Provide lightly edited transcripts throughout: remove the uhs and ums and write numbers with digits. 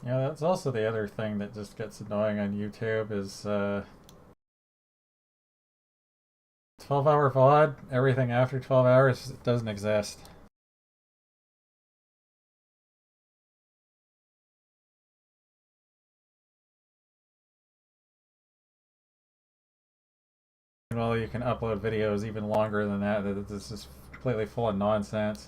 Yeah, that's also the other thing that just gets annoying on YouTube is 12-hour VOD. Everything after 12 hours doesn't exist. Well, you can upload videos even longer than that. This is completely full of nonsense.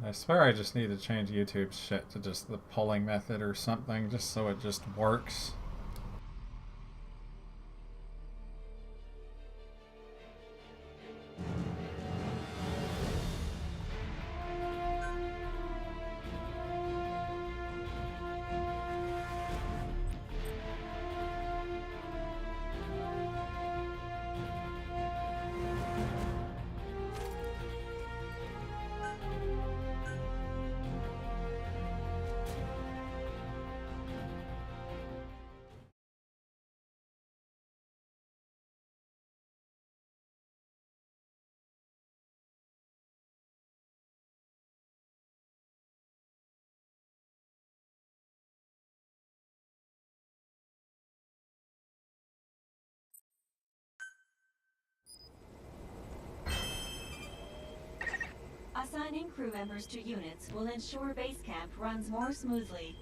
I swear I just need to change YouTube's shit to just the polling method or something, just so it just works. Assigning crew members to units will ensure base camp runs more smoothly.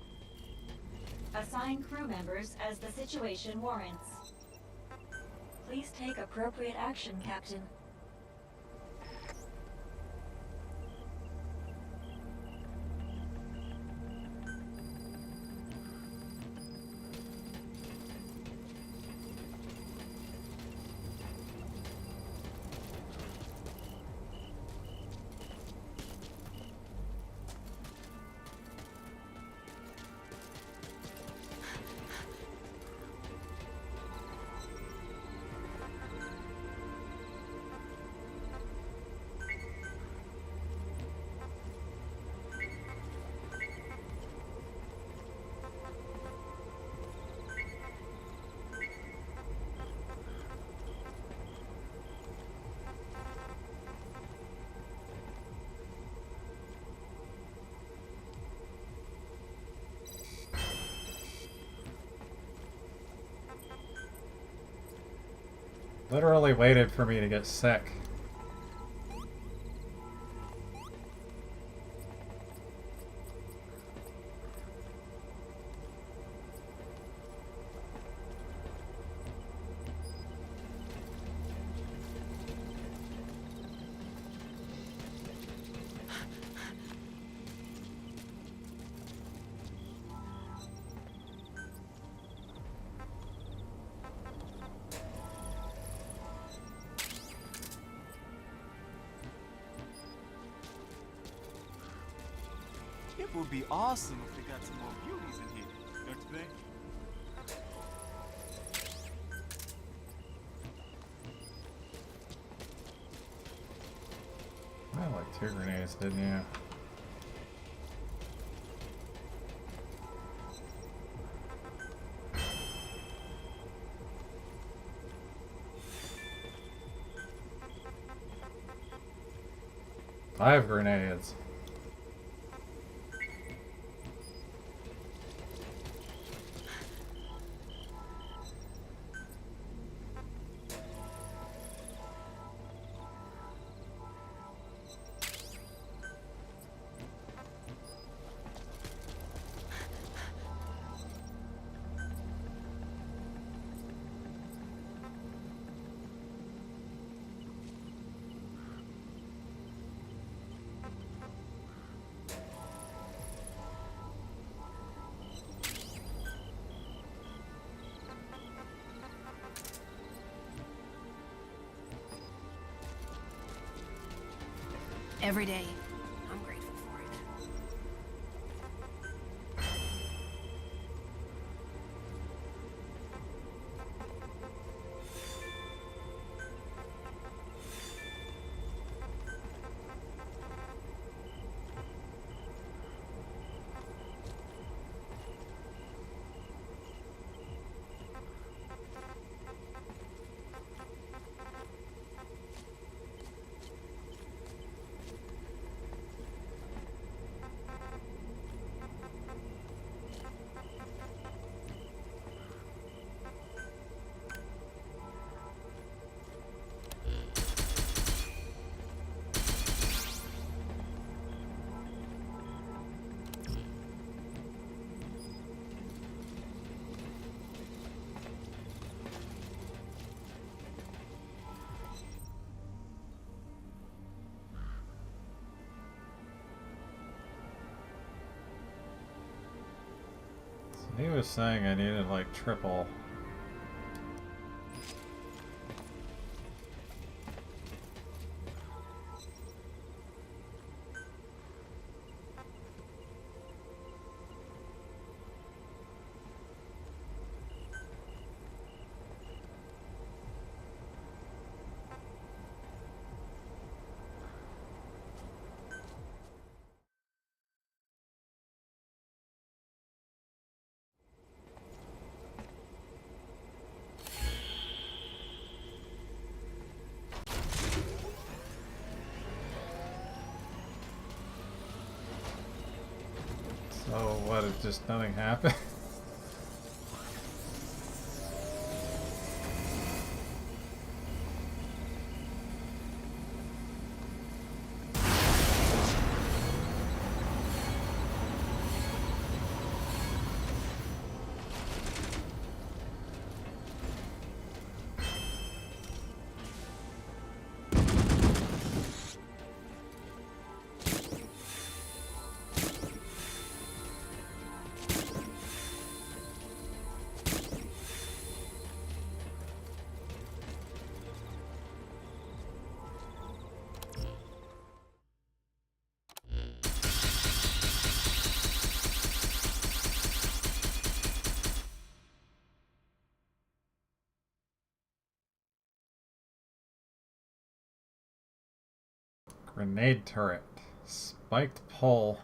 Assign crew members as the situation warrants. Please take appropriate action, Captain. Literally waited for me to get sick. It would be awesome if they got some more beauties in here, don't you think? I had like 2 grenades, didn't you? I have grenades. every day. I'm grateful for it. He was saying I needed like triple. So what, it just nothing happened? Grenade turret. Spiked pole.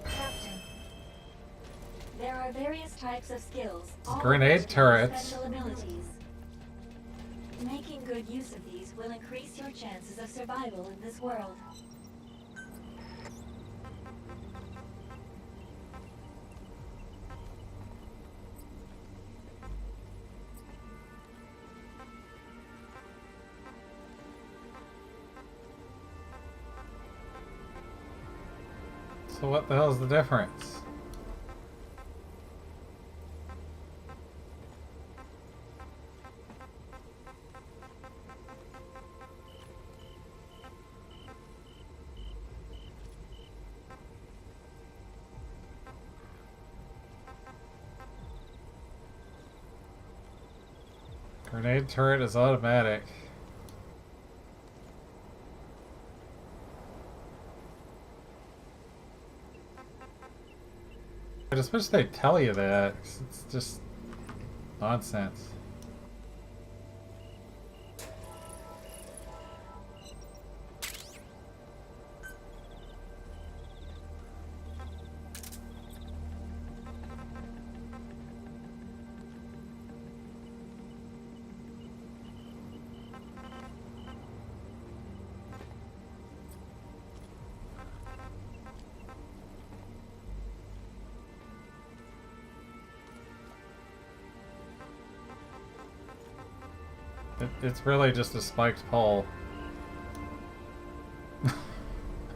Captain, there are various types of skills. It's all of grenade which have turrets. Special abilities. Making good use of these will increase your chances of survival in this world. So what the hell's the difference? Grenade turret is automatic. I just wish they'd tell you that. 'Cause it's just nonsense. It's really just a spiked pole. I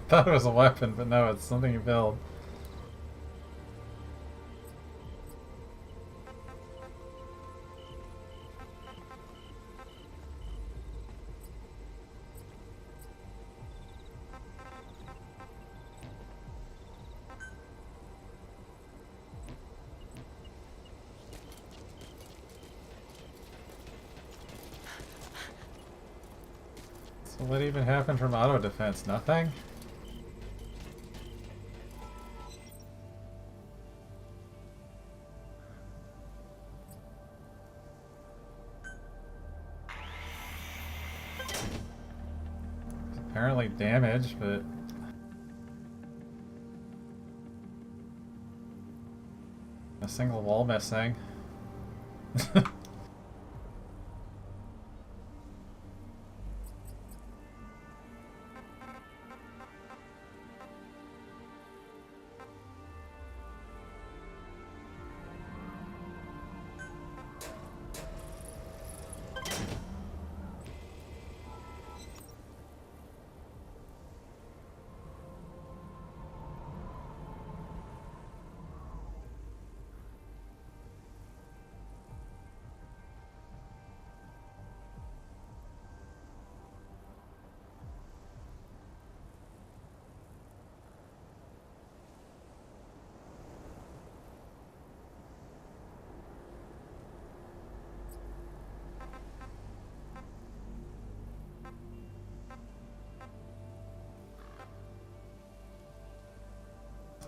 thought it was a weapon, but no, it's something you build. So what even happened from auto defense? Nothing? Apparently damage, but a single wall missing.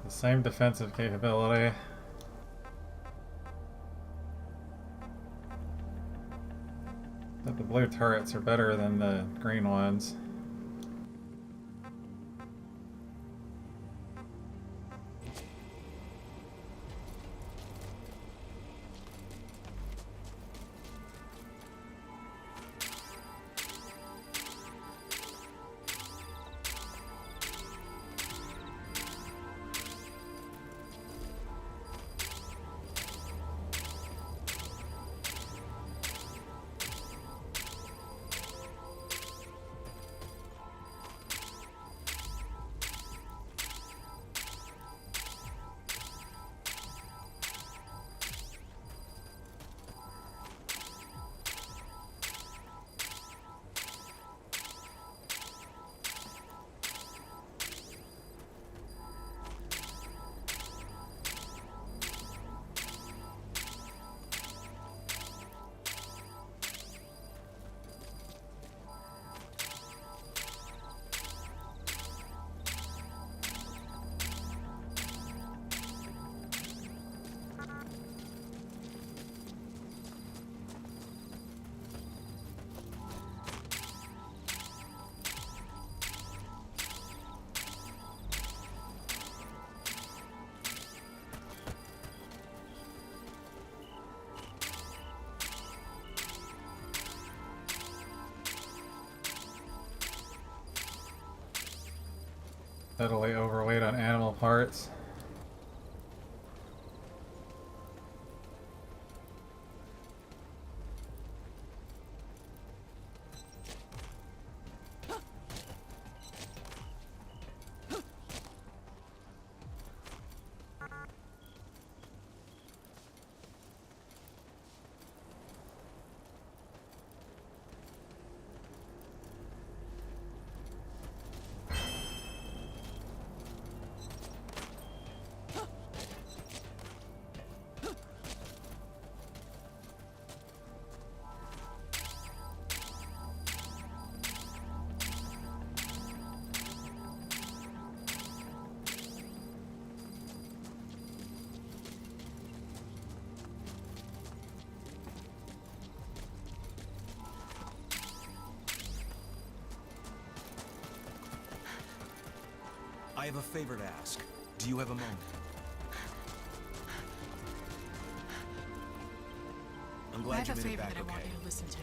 The same defensive capability. But the blue turrets are better than the green ones. Totally overweight on animal parts. I have a favor to ask. Do you have a moment? I'm I glad have you a made it favor back that I want okay. you to listen to.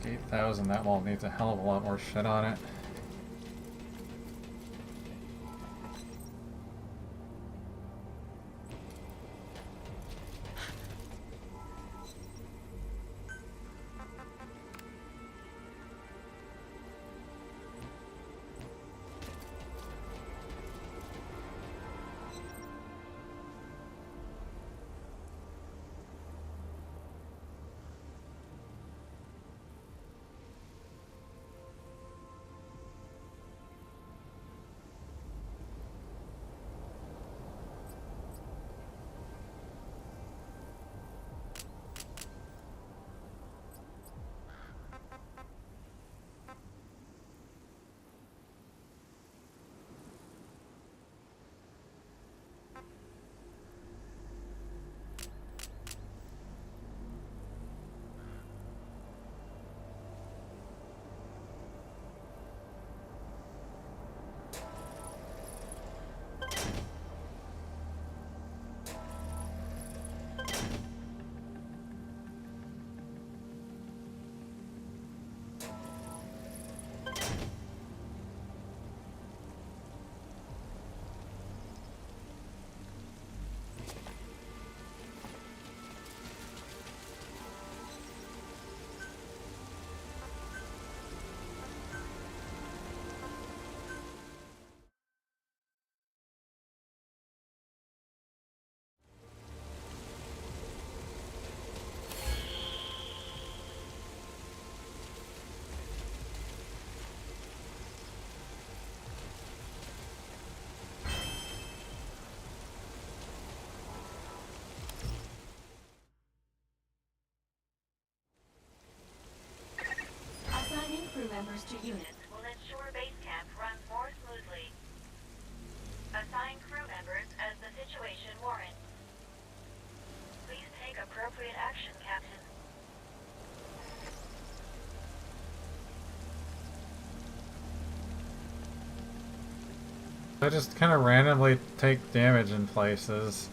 8,000, that wall needs a hell of a lot more shit on it. Assigning crew members to units will ensure base camp runs more smoothly. Assign crew members as the situation warrants. Please take appropriate action, Captain. I just kind of randomly take damage in places.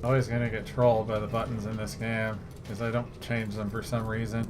Always gonna get trolled by the buttons in this game because I don't change them for some reason.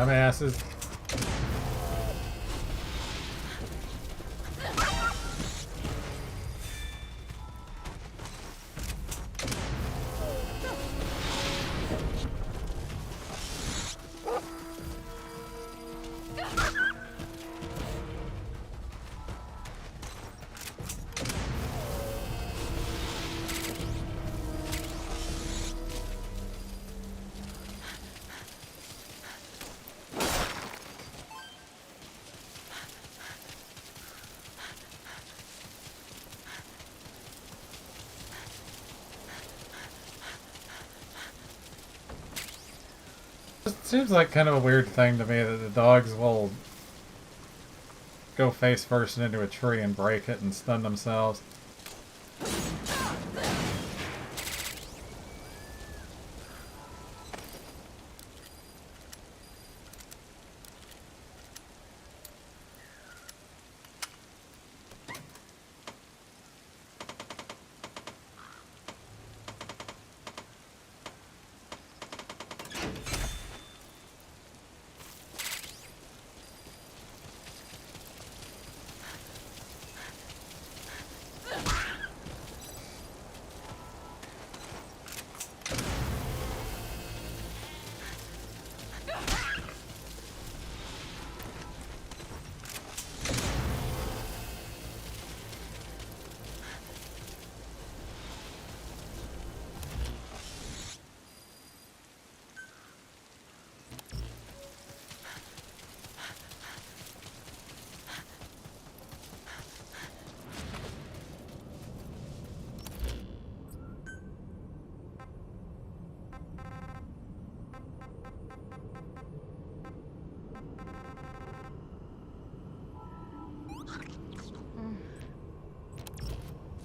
Dumbasses. It seems like kind of a weird thing to me that the dogs will go face first into a tree and break it and stun themselves.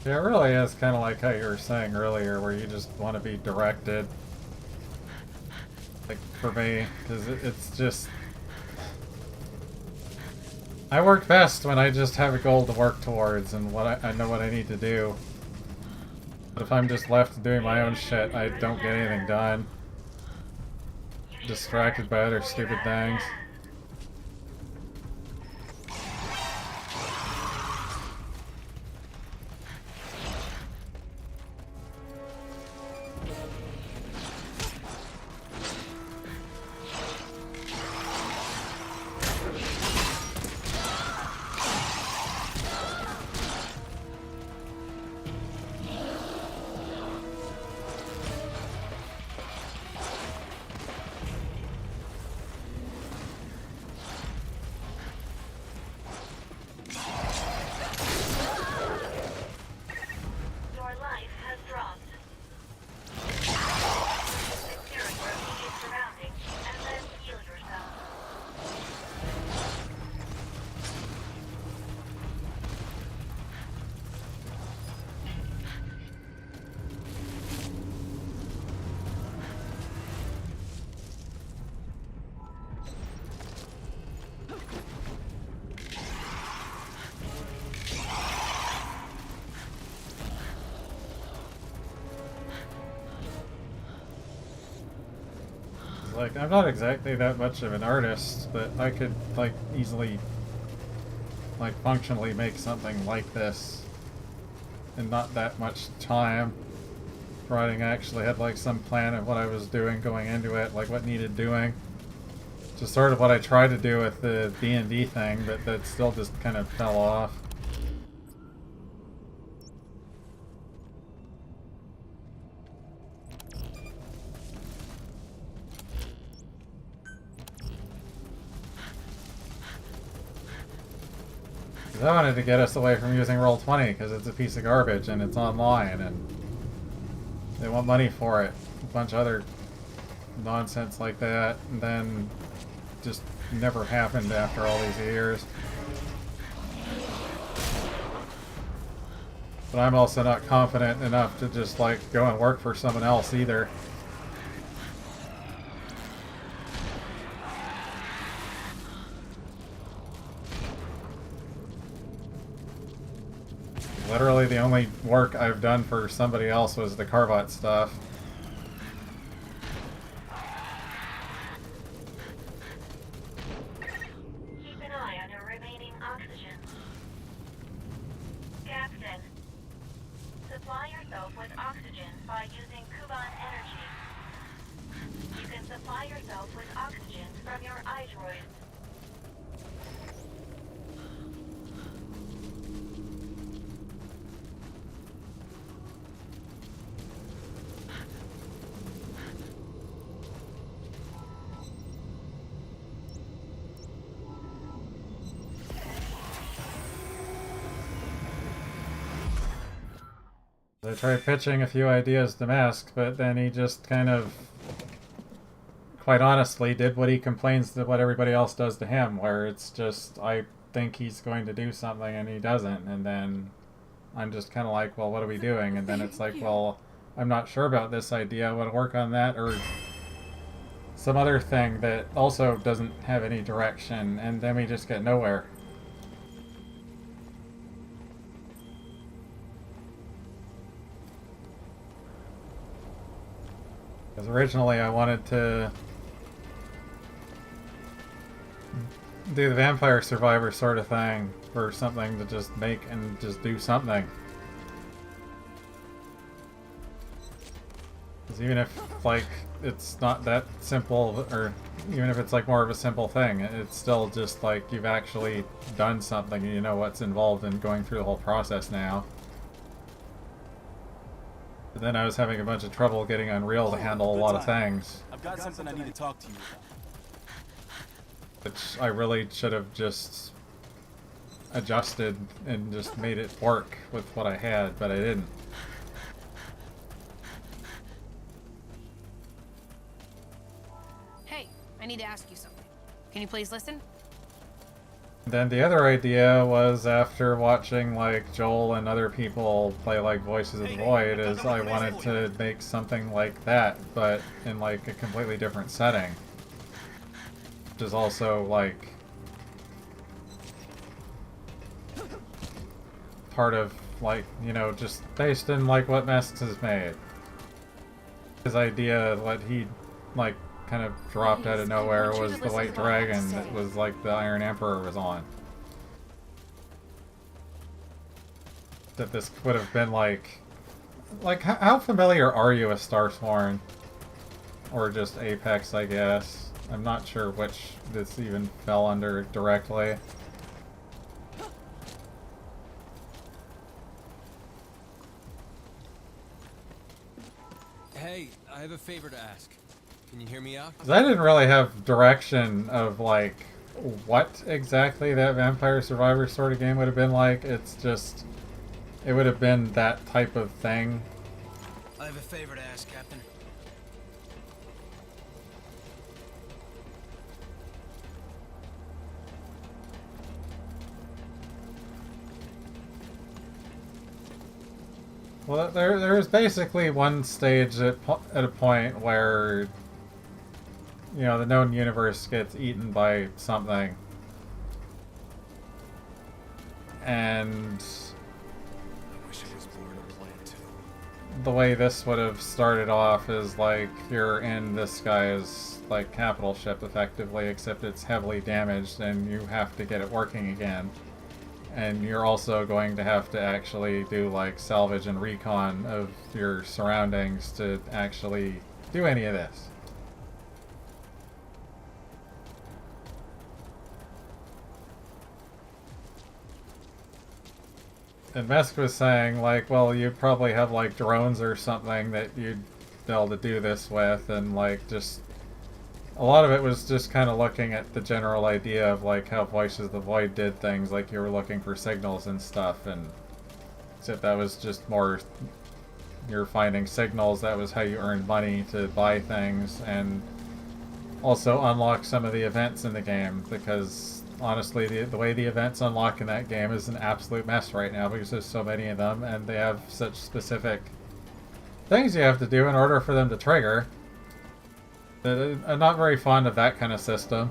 Yeah, it really is kind of like how you were saying earlier, where you just want to be directed. Like, for me, because it's just... I work best when I just have a goal to work towards and what I know what I need to do. But if I'm just left doing my own shit, I don't get anything done. Distracted by other stupid things. Like, I'm not exactly that much of an artist, but I could, like, easily, like, functionally make something like this in not that much time. Providing I actually had, like, some plan of what I was doing going into it, like what needed doing. Just sort of what I tried to do with the D&D thing, but that still just kind of fell off. I wanted to get us away from using Roll20 because it's a piece of garbage and it's online and they want money for it. A bunch of other nonsense like that, and then just never happened after all these years. But I'm also not confident enough to just like go and work for someone else either. Literally the only work I've done for somebody else was the Carvot stuff. yourself with oxygen by using Kuban energy. You can supply yourself with oxygen from your iDroid. I tried pitching a few ideas to Mask, but then he just kind of, quite honestly, did what he complains that what everybody else does to him, where it's just, I think he's going to do something and he doesn't, and then I'm just kind of like, well, what are we doing? And then it's like, well, I'm not sure about this idea, I want to work on that, or some other thing that also doesn't have any direction, and then we just get nowhere. Because originally I wanted to do the Vampire Survivor sort of thing for something to just make and just do something. Because even if, like, it's not that simple, or even if it's like more of a simple thing, it's still just like you've actually done something and you know what's involved in going through the whole process now. But then I was having a bunch of trouble getting Unreal to handle a lot of things. I've got something I need to talk to you about. Which I really should have just adjusted and just made it work with what I had, but I didn't. Hey, I need to ask you something. Can you please listen? Then the other idea was, after watching like Joel and other people play like Voices of the Void, is I wanted to make something like that, but in like a completely different setting. Which is also like part of, like, you know, just based in like what Masks has made. His idea, what he like kind of dropped out of nowhere, was the White Dragon that was like the Iron Emperor was on. That this would have been like how familiar are you with Starsworn? Or just Apex, I guess. I'm not sure which this even fell under directly. Hey, I have a favor to ask. Can you hear me out? 'Cause I didn't really have direction of like what exactly that Vampire Survivor sort of game would have been like. It's just, it would have been that type of thing. I have a favor to ask, Captain. Well, there is basically one stage at a point where, you know, the known universe gets eaten by something. And I wish I was born a plant too. the way this would have started off is like you're in this guy's like capital ship effectively, except it's heavily damaged and you have to get it working again. And you're also going to have to actually do like salvage and recon of your surroundings to actually do any of this. And Mesk was saying, like, well, you'd probably have like drones or something that you'd be able to do this with, and like just a lot of it was just kind of looking at the general idea of like how Voices of the Void did things, like you were looking for signals and stuff, and except that was just more, you're finding signals, that was how you earned money to buy things, and also unlock some of the events in the game, because honestly the way the events unlock in that game is an absolute mess right now, because there's so many of them, and they have such specific things you have to do in order for them to trigger. I'm not very fond of that kind of system.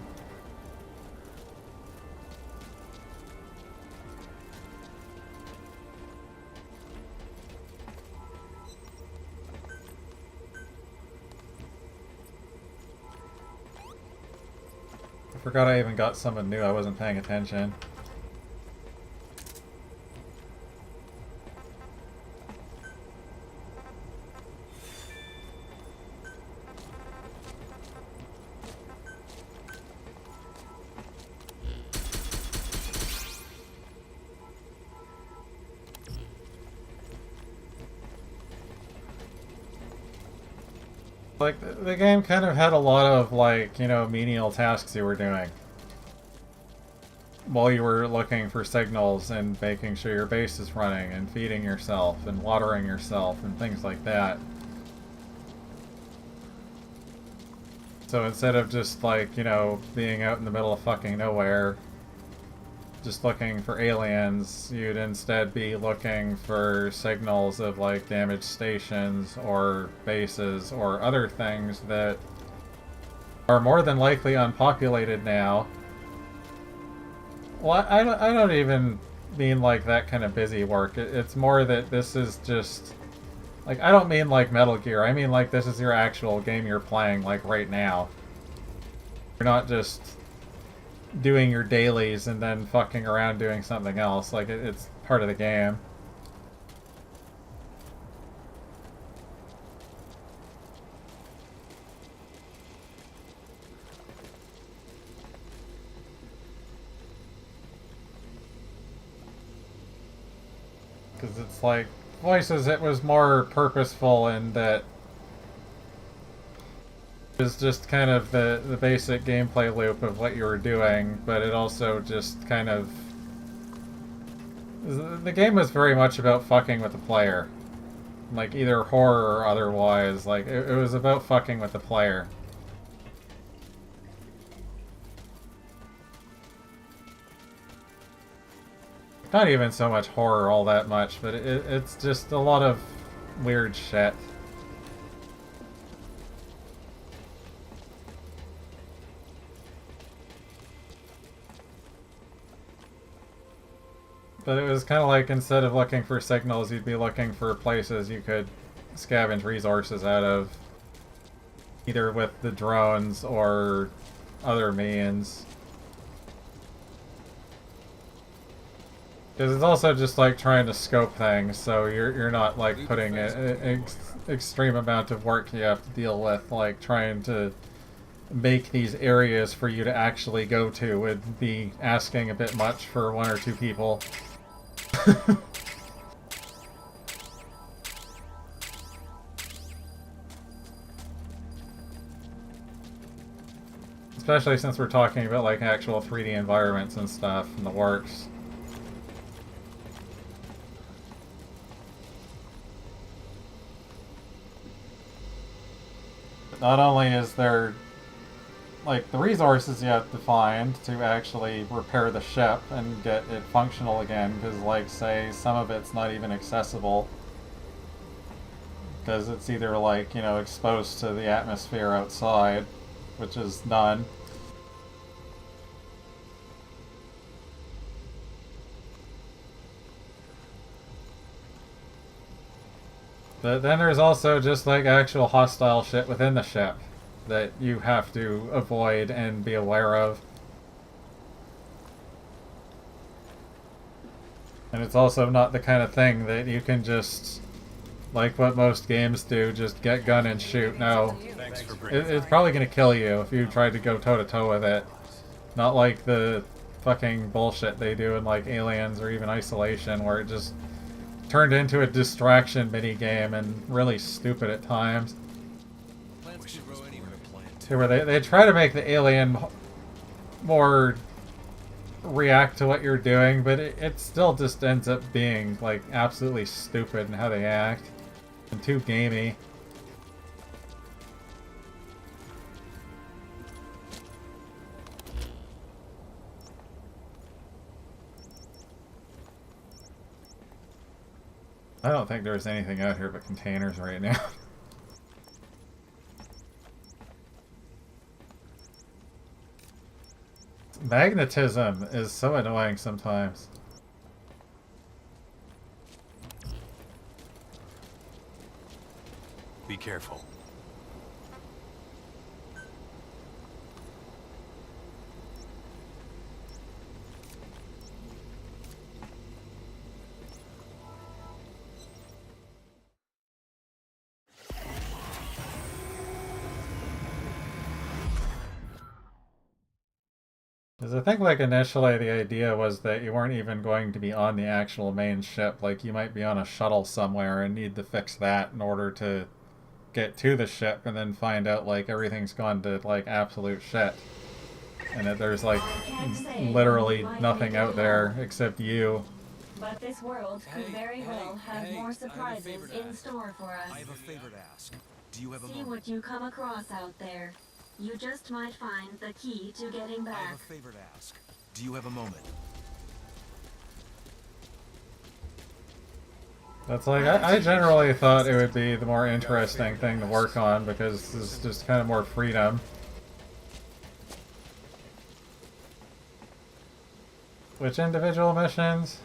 I forgot I even got someone new, I wasn't paying attention. Like, the game kind of had a lot of, like, you know, menial tasks you were doing while you were looking for signals and making sure your base is running and feeding yourself and watering yourself and things like that. So instead of just, like, you know, being out in the middle of fucking nowhere, just looking for aliens, you'd instead be looking for signals of, like, damaged stations or bases or other things that are more than likely unpopulated now. Well, I don't even mean, like, that kind of busy work. It's more that this is just... Like, I don't mean, like, Metal Gear. I mean, like, this is your actual game you're playing, like, right now. You're not just doing your dailies and then fucking around doing something else. Like, it's part of the game. Because it's like, Voices, it was more purposeful in that it was just kind of the basic gameplay loop of what you were doing, but it also just kind of... The game was very much about fucking with the player. Like, either horror or otherwise. Like, it was about fucking with the player. Not even so much horror all that much, but it's just a lot of weird shit. But it was kind of like, instead of looking for signals, you'd be looking for places you could scavenge resources out of. Either with the drones or other means. Because it's also just like trying to scope things, so you're not like putting an extreme amount of work you have to deal with, like trying to make these areas for you to actually go to would be asking a bit much for one or two people. Especially since we're talking about like actual 3D environments and stuff in the works. Not only is there, like, the resources you have to find to actually repair the ship and get it functional again, because, like, say, some of it's not even accessible. Because it's either, like, you know, exposed to the atmosphere outside, which is none. But then there's also just like actual hostile shit within the ship that you have to avoid and be aware of. And it's also not the kind of thing that you can just, like what most games do, just get gun and shoot. No. It's probably going to kill you if you try to go toe-to-toe with it. Not like the fucking bullshit they do in like Aliens or even Isolation, where it just turned into a distraction minigame and really stupid at times. Where they try to make the alien more react to what you're doing, but it still just ends up being like absolutely stupid in how they act and too gamey. I don't think there's anything out here but containers right now. Magnetism is so annoying sometimes. Be careful. Because I think, like, initially the idea was that you weren't even going to be on the actual main ship. Like, you might be on a shuttle somewhere and need to fix that in order to get to the ship and then find out like everything's gone to like absolute shit. And that there's like literally nothing out there except you. But this world could very well have hey, I more have a surprises favor to in ask. store for us. I have a favor to ask. Do you have a See moment? what you come across out there. You just might find the key to getting I back. have a favor to ask. Do you have a moment? That's like, I generally thought it would be the more interesting thing to work on because there's just kind of more freedom. Which individual missions?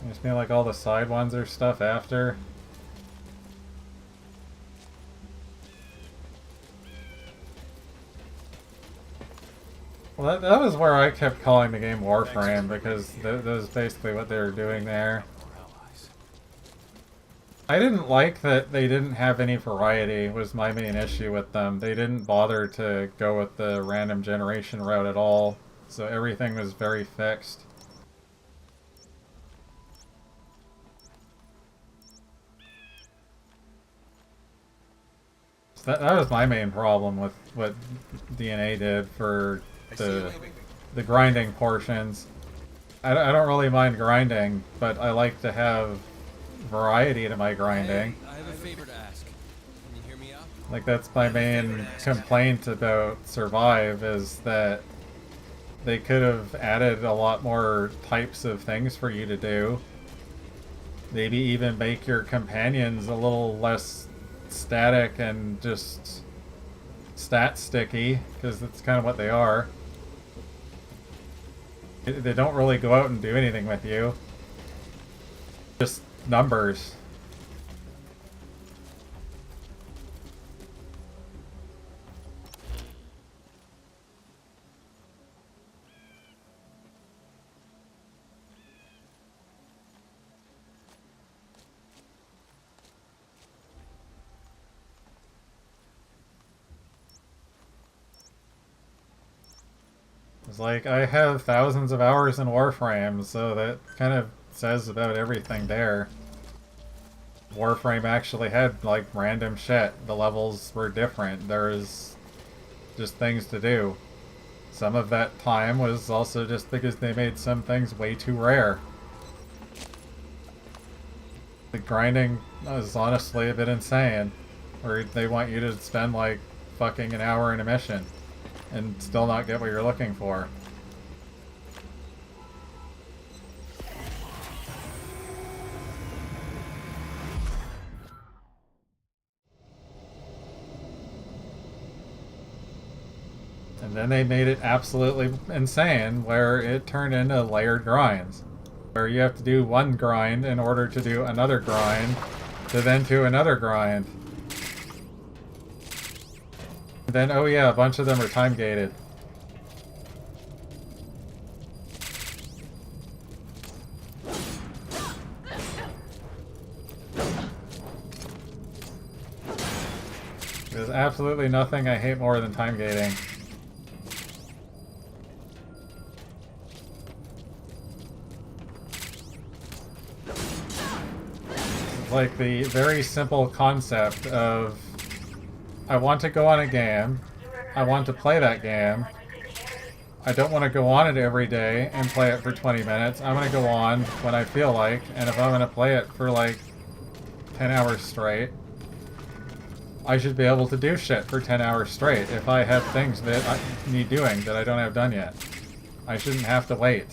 I just mean like all the side ones or stuff after. Well, that was where I kept calling the game Warframe, because that was basically what they were doing there. I didn't like that they didn't have any variety, was my main issue with them. They didn't bother to go with the random generation route at all, so everything was very fixed. So that was my main problem with what DNA did for the grinding portions. I don't really mind grinding, but I like to have variety to my grinding. Hey, I have a favor to ask. Can you hear me out? Like, that's my main complaint about Survive, is that they could have added a lot more types of things for you to do. Maybe even make your companions a little less static and just stat sticky, because that's kind of what they are. They don't really go out and do anything with you. Just numbers. It's like, I have thousands of hours in Warframe, so that kind of says about everything there. Warframe actually had, like, random shit. The levels were different. There's just things to do. Some of that time was also just because they made some things way too rare. The grinding is honestly a bit insane. Where they want you to spend, like, fucking an hour in a mission and still not get what you're looking for. And then they made it absolutely insane, where it turned into layered grinds. Where you have to do one grind in order to do another grind, to then do another grind. And then, oh yeah, a bunch of them are time gated. There's absolutely nothing I hate more than time gating. It's like the very simple concept of, I want to go on a game, I want to play that game, I don't want to go on it every day and play it for 20 minutes, I'm going to go on when I feel like, and if I'm going to play it for like 10 hours straight, I should be able to do shit for 10 hours straight if I have things that I need doing that I don't have done yet. I shouldn't have to wait.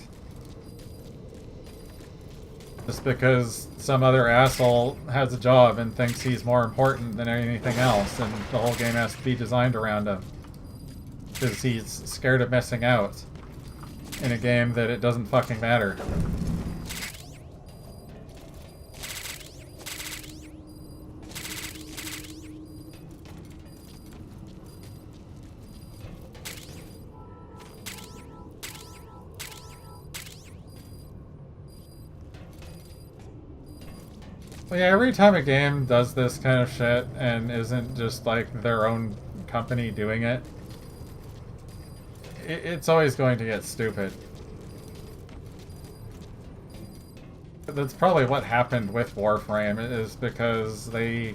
Just because some other asshole has a job and thinks he's more important than anything else, and the whole game has to be designed around him. Because he's scared of missing out in a game that it doesn't fucking matter. Well, yeah, every time a game does this kind of shit and isn't just like their own company doing it, it's always going to get stupid. That's probably what happened with Warframe, is because they...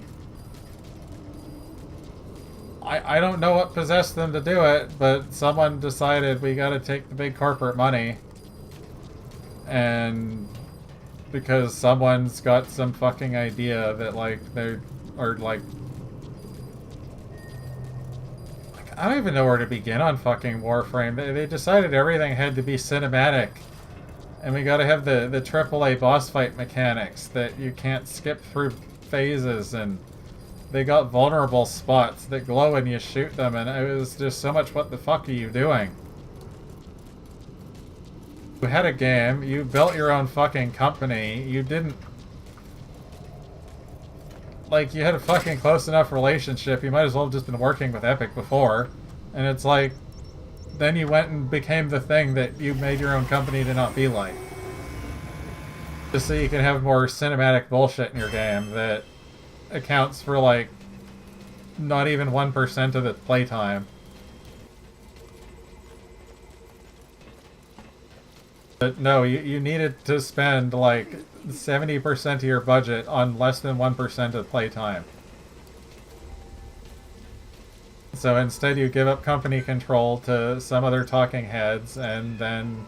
I don't know what possessed them to do it, but someone decided we gotta take the big corporate money. And because someone's got some fucking idea that, like, they're... or, like... I don't even know where to begin on fucking Warframe. They decided everything had to be cinematic. And we gotta have the AAA boss fight mechanics that you can't skip through phases, and they got vulnerable spots that glow when you shoot them, and it was just so much, what the fuck are you doing? You had a game, you built your own fucking company, you didn't... Like, you had a fucking close enough relationship, you might as well have just been working with Epic before. And it's like, then you went and became the thing that you made your own company to not be like. Just so you can have more cinematic bullshit in your game that accounts for, like, not even 1% of the playtime. But no, you needed to spend, like, 70% of your budget on less than 1% of playtime. So instead you give up company control to some other talking heads, and then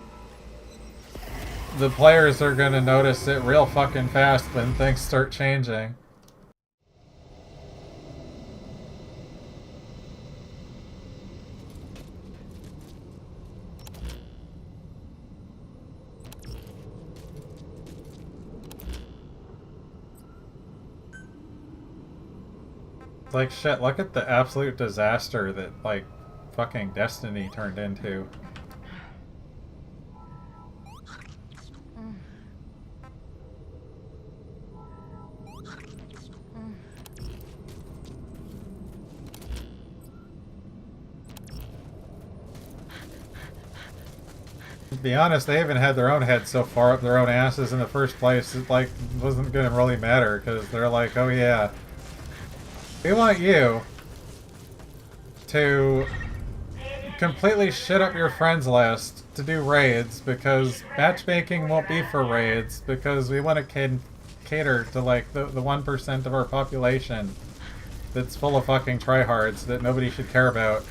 the players are gonna notice it real fucking fast when things start changing. Like, shit, look at the absolute disaster that, like, fucking Destiny turned into. To be honest, they even had their own heads so far up their own asses in the first place, it, like, wasn't gonna really matter, because they're like, oh yeah, we want you to completely shit up your friends list to do raids, because matchmaking won't be for raids, because we want to cater to, like, the 1% of our population that's full of fucking tryhards that nobody should care about.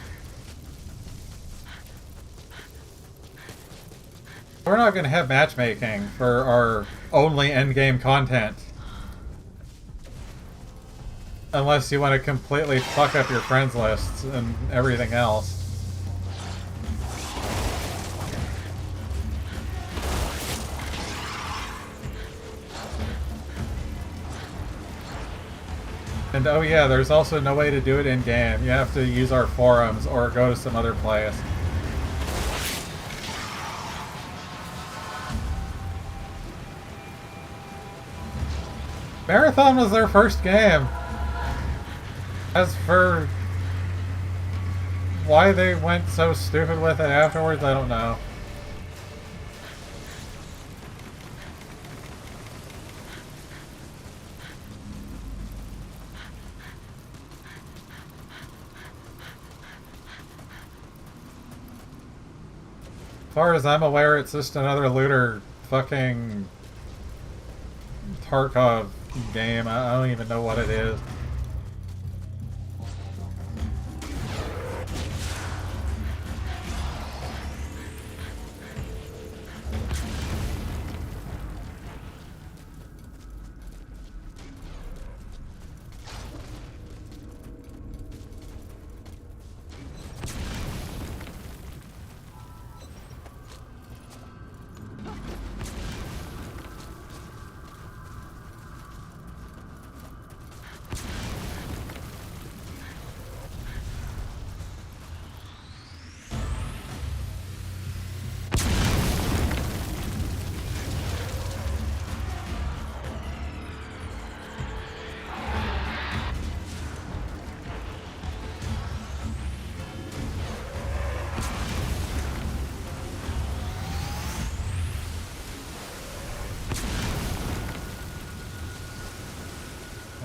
We're not going to have matchmaking for our only endgame content. Unless you want to completely fuck up your friends lists and everything else. And oh yeah, there's also no way to do it in-game. You have to use our forums or go to some other place. Marathon was their first game. As for why they went so stupid with it afterwards, I don't know. As far as I'm aware, it's just another looter fucking Tarkov game. I don't even know what it is.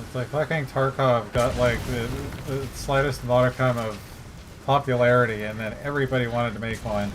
It's like fucking Tarkov got like the slightest modicum of popularity, and then everybody wanted to make one.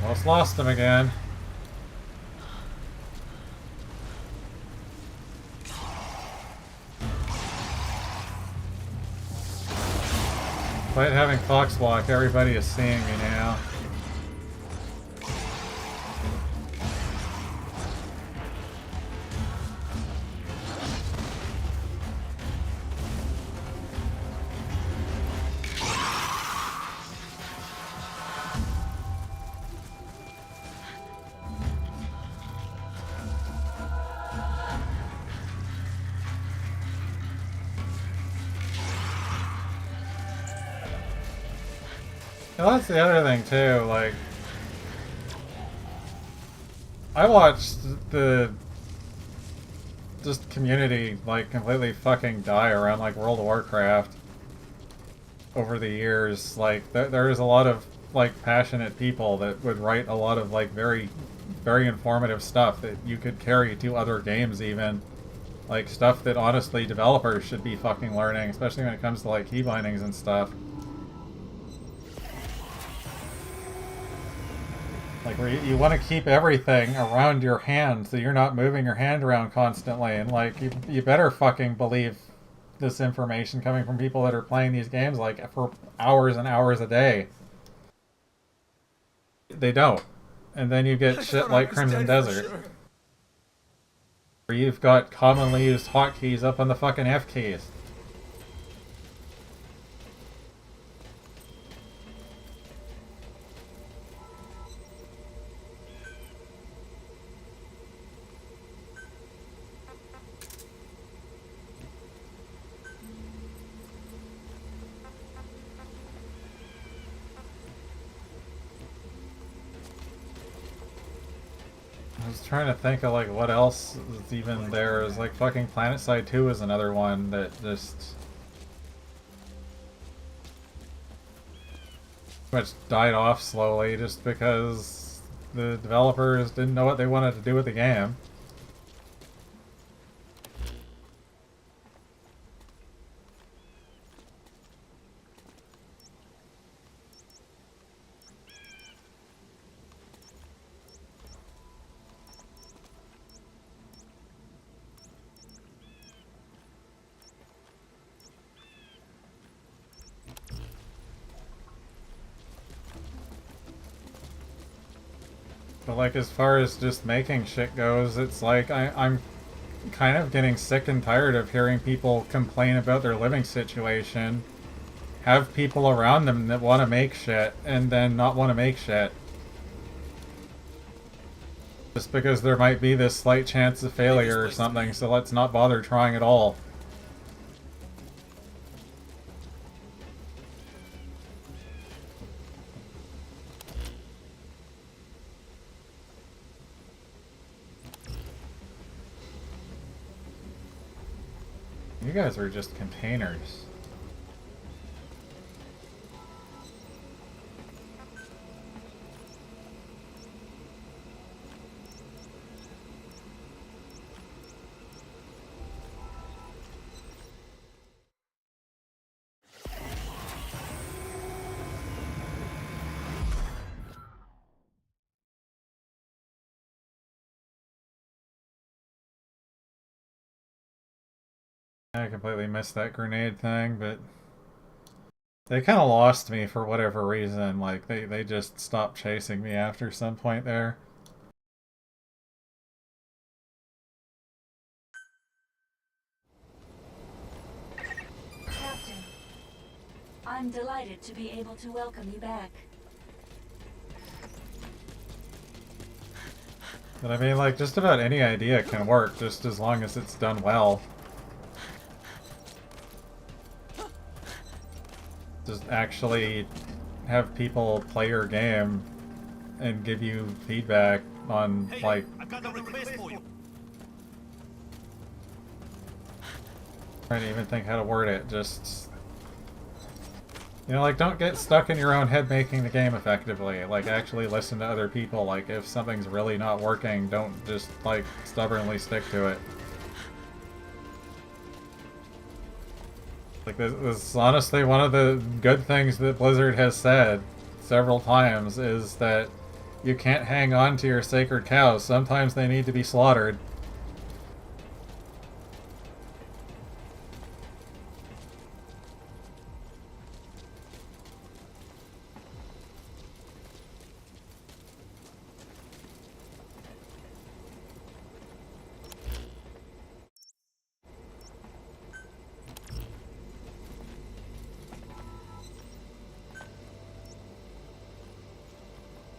Almost lost him again. Despite having Foxwalk, everybody is seeing me now. Well, that's the other thing too, like, I watched the just community like completely fucking die around like World of Warcraft over the years. Like there's a lot of like passionate people that would write a lot of like very informative stuff that you could carry to other games, even like stuff that honestly developers should be fucking learning, especially when it comes to like key bindings and stuff. Like, where you want to keep everything around your hand so you're not moving your hand around constantly. And, like, you better fucking believe this information coming from people that are playing these games, like, for hours and hours a day. They don't. And then you get shit like Crimson Desert. Where you've got commonly used hotkeys up on the fucking F keys. I was trying to think of like what else is even there. Is like fucking PlanetSide 2 is another one that just much died off slowly just because the developers didn't know what they wanted to do with the game. But like as far as just making shit goes, it's like I'm kind of getting sick and tired of hearing people complain about their living situation, have people around them that want to make shit, and then not want to make shit. Just because there might be this slight chance of failure or something, so let's not bother trying at all. You guys are just containers. I completely missed that grenade thing, but They kind of lost me for whatever reason. Like, they just stopped chasing me after some point there. Captain, I'm delighted to be able to welcome you back. But I mean, like, just about any idea can work, just as long as it's done well. Just actually have people play your game and give you feedback on, like... I got a request for you. Trying to even think how to word it, just... You know, like, don't get stuck in your own head making the game effectively. Like, actually listen to other people. Like, if something's really not working, don't just, like, stubbornly stick to it. Like, this is honestly one of the good things that Blizzard has said several times, is that you can't hang on to your sacred cows. Sometimes they need to be slaughtered.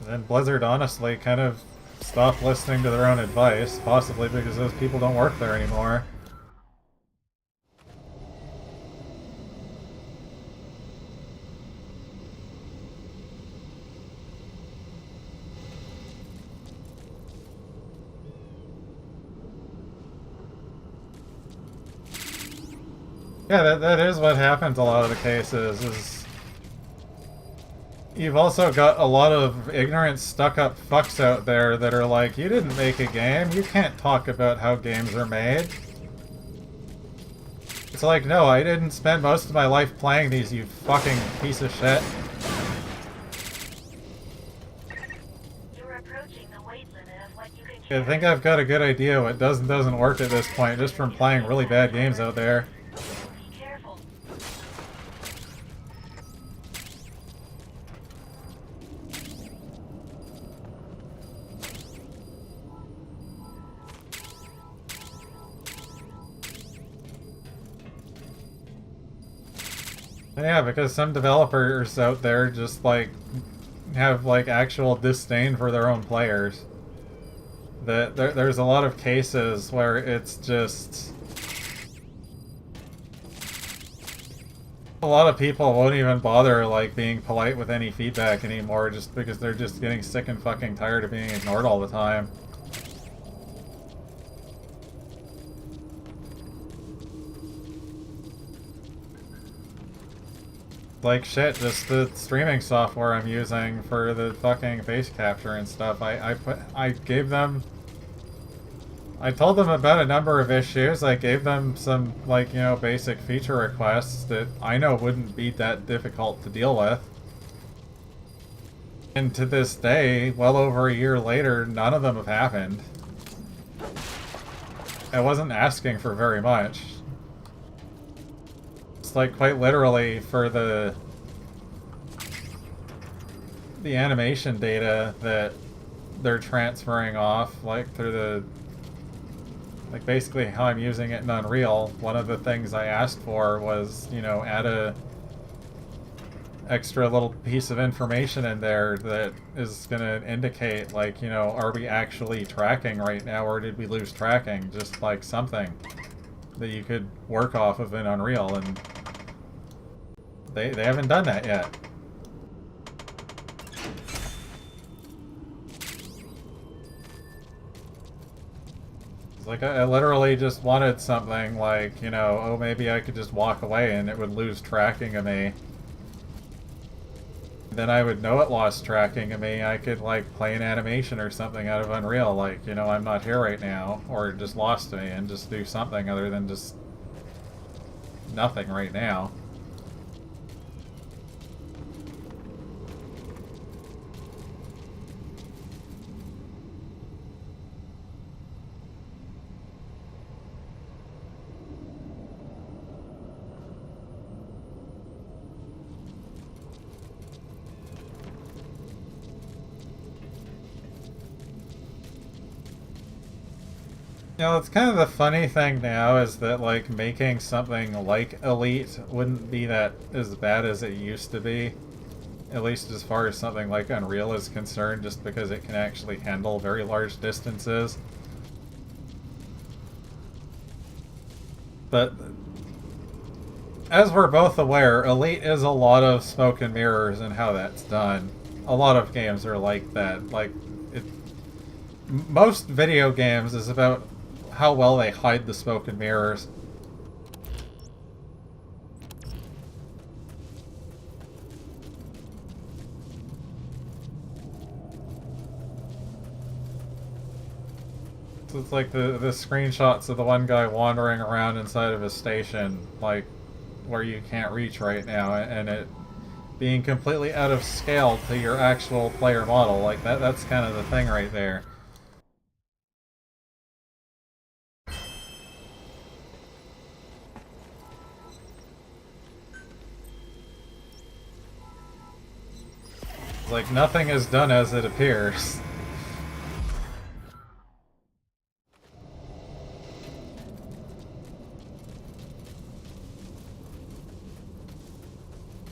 And Blizzard honestly kind of stopped listening to their own advice, possibly because those people don't work there anymore. Yeah, that is what happens a lot of the cases, is you've also got a lot of ignorant, stuck-up fucks out there that are like, you didn't make a game, you can't talk about how games are made. It's like, no, I didn't spend most of my life playing these, you fucking piece of shit. You're approaching the weight limit of what you can I think I've got a good idea what does and doesn't work at this point, just from playing really bad games out there. Be careful. Yeah, because some developers out there just, like, have, like, actual disdain for their own players. That there's a lot of cases where it's just... A lot of people won't even bother, like, being polite with any feedback anymore just because they're just getting sick and fucking tired of being ignored all the time. Like shit, just the streaming software I'm using for the fucking face capture and stuff. I gave them... I told them about a number of issues. I gave them some, like, you know, basic feature requests that I know wouldn't be that difficult to deal with. And to this day, well over a year later, none of them have happened. I wasn't asking for very much. It's like quite literally for the animation data that they're transferring off, like through the, like basically how I'm using it in Unreal. One of the things I asked for was, you know, add a extra little piece of information in there that is going to indicate, like, you know, are we actually tracking right now or did we lose tracking? Just like something that you could work off of in Unreal, and they haven't done that yet. It's like I literally just wanted something like, you know, oh, maybe I could just walk away and it would lose tracking of me. Then I would know it lost tracking of me. I could, like, play an animation or something out of Unreal, like, you know, I'm not here right now, or it just lost me, and just do something other than just nothing right now. You know, it's kind of the funny thing now is that, like, making something like Elite wouldn't be that as bad as it used to be. At least as far as something like Unreal is concerned, just because it can actually handle very large distances. But as we're both aware, Elite is a lot of smoke and mirrors and how that's done. A lot of games are like that. Like, most video games is about how well they hide the smoke and mirrors. So it's like the screenshots of the one guy wandering around inside of a station, like, where you can't reach right now, and it being completely out of scale to your actual player model. Like, that's kind of the thing right there. It's like nothing is done as it appears.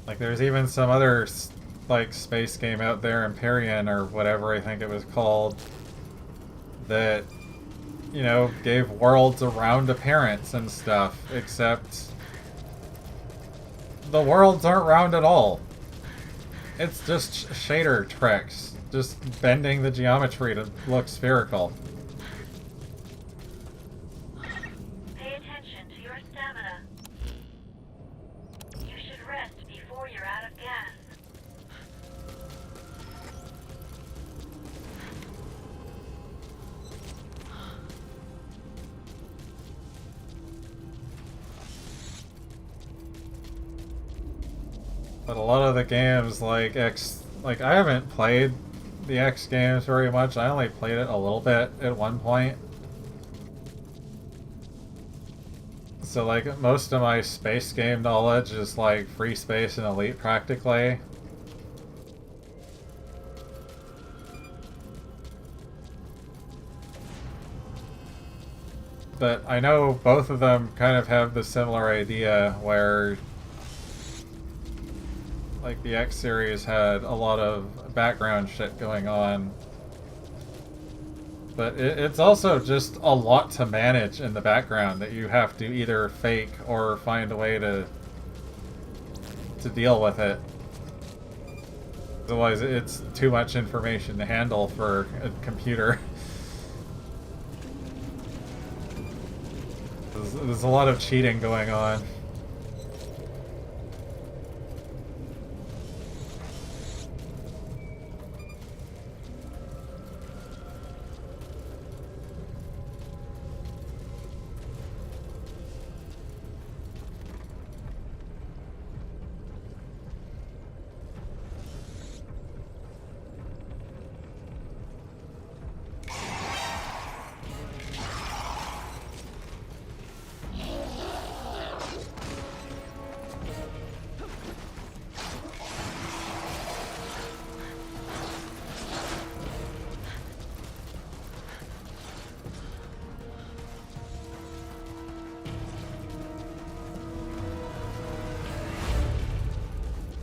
Like, there's even some other, like, space game out there, Empyrean or whatever I think it was called, that, you know, gave worlds a round appearance and stuff, except the worlds aren't round at all. It's just shader tricks, just bending the geometry to look spherical. Pay attention to your stamina. You should rest before you're out of gas. But a lot of the games, like I haven't played the X games very much. I only played it a little bit at one point. So, like, most of my space game knowledge is, like, Free Space and Elite, practically. But I know both of them kind of have the similar idea where, like, the X series had a lot of background shit going on. But it's also just a lot to manage in the background that you have to either fake or find a way to deal with it. Otherwise, it's too much information to handle for a computer. There's a lot of cheating going on.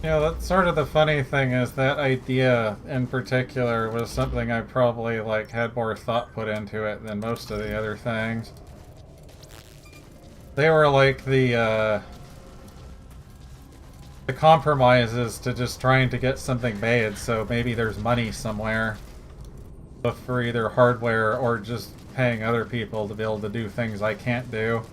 You know, that's sort of the funny thing is that idea in particular was something I probably, like, had more thought put into it than most of the other things. They were like the compromises to just trying to get something made, so maybe there's money somewhere. Both for either hardware or just paying other people to be able to do things I can't do.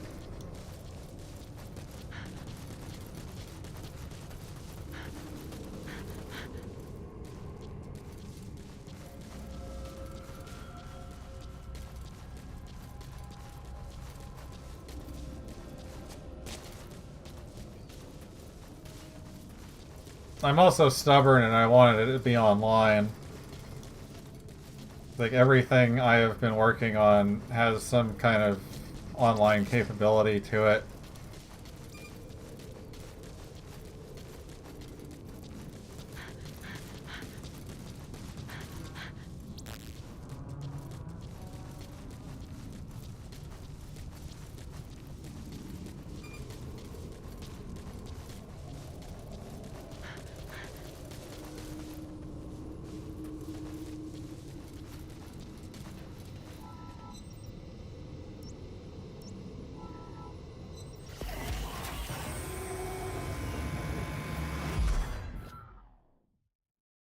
I'm also stubborn and I wanted it to be online. Like, everything I have been working on has some kind of online capability to it.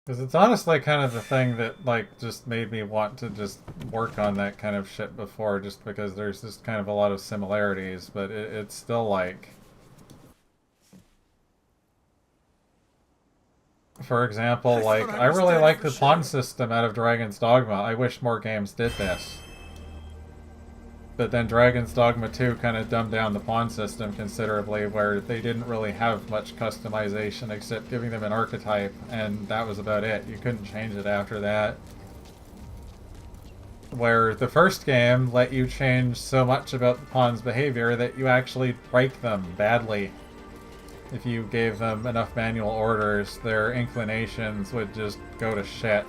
Because it's honestly kind of the thing that, like, just made me want to just work on that kind of shit before, just because there's just kind of a lot of similarities, but it's still like... For example, I like, thought I I was really dead like for the pawn sure. system out of Dragon's Dogma. I wish more games did this. But then Dragon's Dogma 2 kind of dumbed down the pawn system considerably, where they didn't really have much customization except giving them an archetype, and that was about it. You couldn't change it after that. Where the first game let you change so much about the pawn's behavior that you actually break them badly. If you gave them enough manual orders, their inclinations would just go to shit.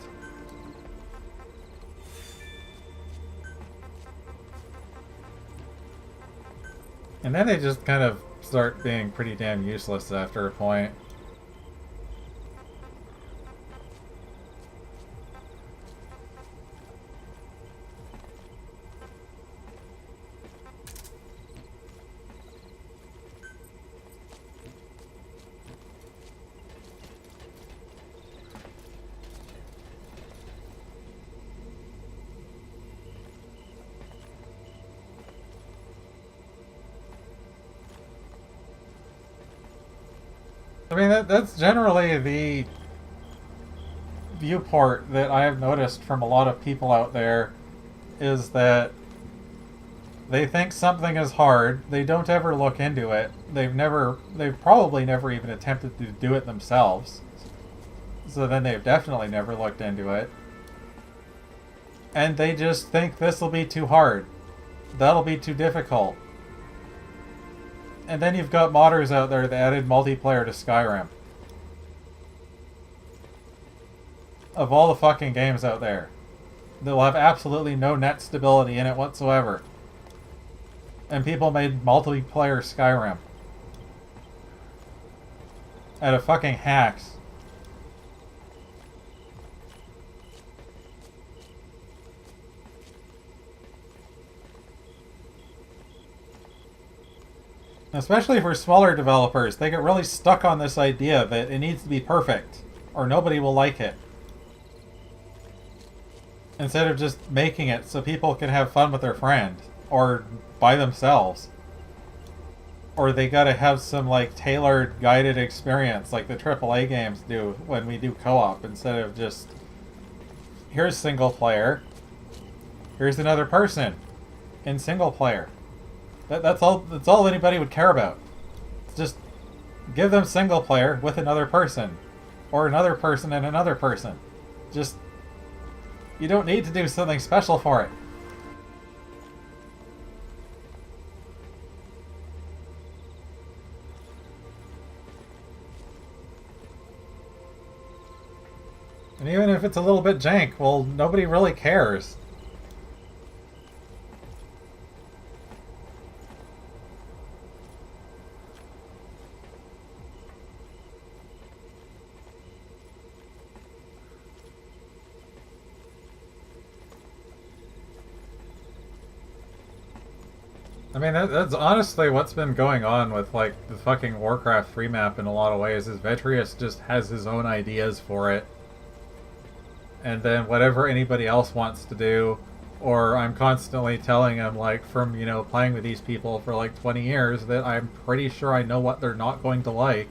And then they just kind of start being pretty damn useless after a point. I mean, that's generally the viewport that I have noticed from a lot of people out there, is that they think something is hard, they don't ever look into it, they've probably never even attempted to do it themselves, so then they've definitely never looked into it, and they just think this will be too hard, that'll be too difficult. And then you've got modders out there that added multiplayer to Skyrim. Of all the fucking games out there, they'll have absolutely no net stability in it whatsoever. And people made multiplayer Skyrim out of fucking hacks. Especially for smaller developers, they get really stuck on this idea that it needs to be perfect, or nobody will like it. Instead of just making it so people can have fun with their friend, or by themselves. Or they gotta have some, like, tailored, guided experience like the AAA games do when we do co-op, instead of just, here's single player, here's another person in single player. That's all anybody would care about. Just give them single player with another person. Or another person and another person. Just, you don't need to do something special for it. And even if it's a little bit jank, well, nobody really cares. I mean, that's honestly what's been going on with, like, the fucking Warcraft 3 map in a lot of ways, is Vetrius just has his own ideas for it. And then whatever anybody else wants to do, or I'm constantly telling him, like, from, you know, playing with these people for, like, 20 years, that I'm pretty sure I know what they're not going to like.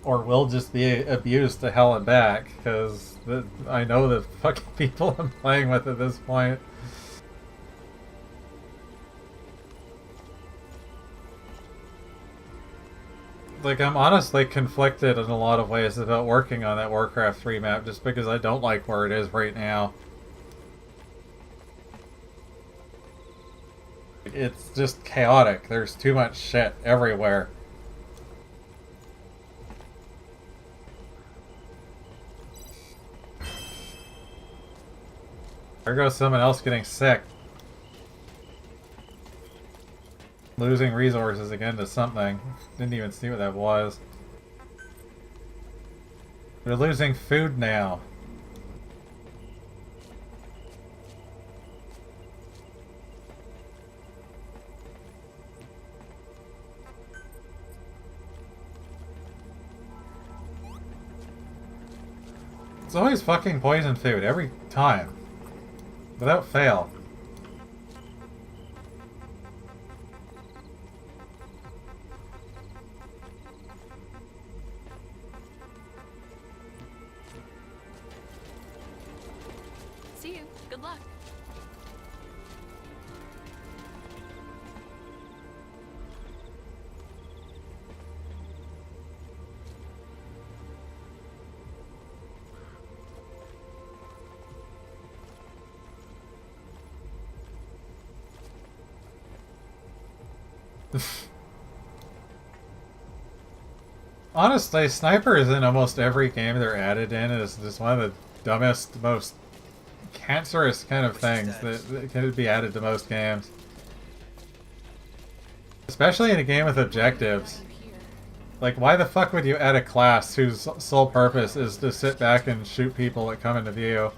Or will just be abused to hell and back, because I know the fucking people I'm playing with at this point. Like, I'm honestly conflicted in a lot of ways about working on that Warcraft 3 map, just because I don't like where it is right now. It's just chaotic. There's too much shit everywhere. There goes someone else getting sick. Losing resources again to something. Didn't even see what that was. They're losing food now. It's always fucking poison food, every time. Without fail. See you. Good luck. Honestly, snipers in almost every game they're added in is just one of the dumbest, most cancerous kind of things that can be added to most games. Especially in a game with objectives. Like, why the fuck would you add a class whose sole purpose is to sit back and shoot people that come into view?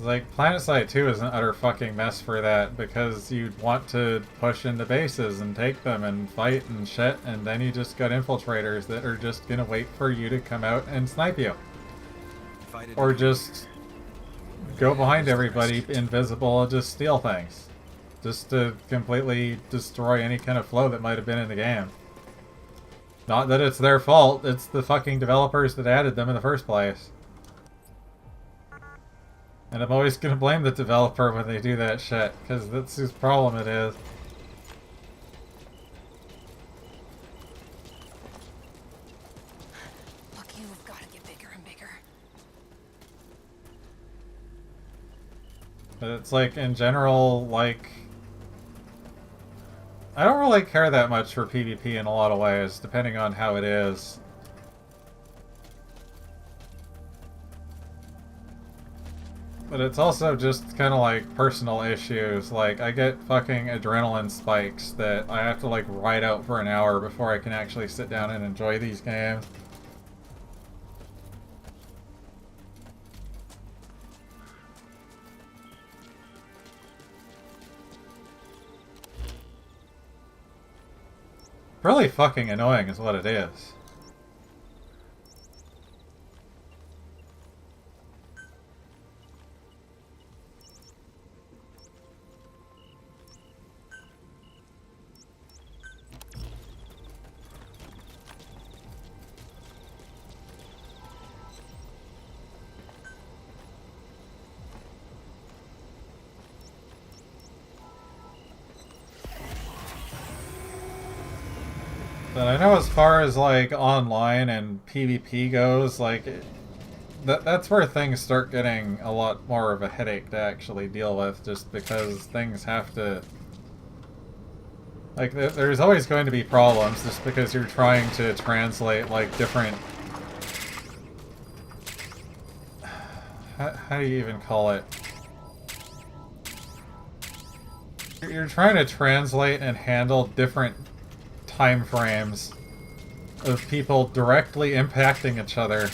Like, PlanetSide 2 is an utter fucking mess for that, because you want to push into bases and take them and fight and shit, and then you just got infiltrators that are just gonna wait for you to come out and snipe you. Or just go behind everybody invisible and just steal things. Just to completely destroy any kind of flow that might have been in the game. Not that it's their fault, it's the fucking developers that added them in the first place. And I'm always gonna blame the developer when they do that shit, because that's whose problem it is. Look, you've got to get bigger and bigger. But it's like, in general, like... I don't really care that much for PvP in a lot of ways, depending on how it is. But it's also just kind of like personal issues. Like, I get fucking adrenaline spikes that I have to like ride out for an hour before I can actually sit down and enjoy these games. Really fucking annoying is what it is. But I know as far as like online and PvP goes, like that's where things start getting a lot more of a headache to actually deal with, just because things have to, like, there's always going to be problems just because you're trying to translate like different, how do you even call it? You're trying to translate and handle different time frames of people directly impacting each other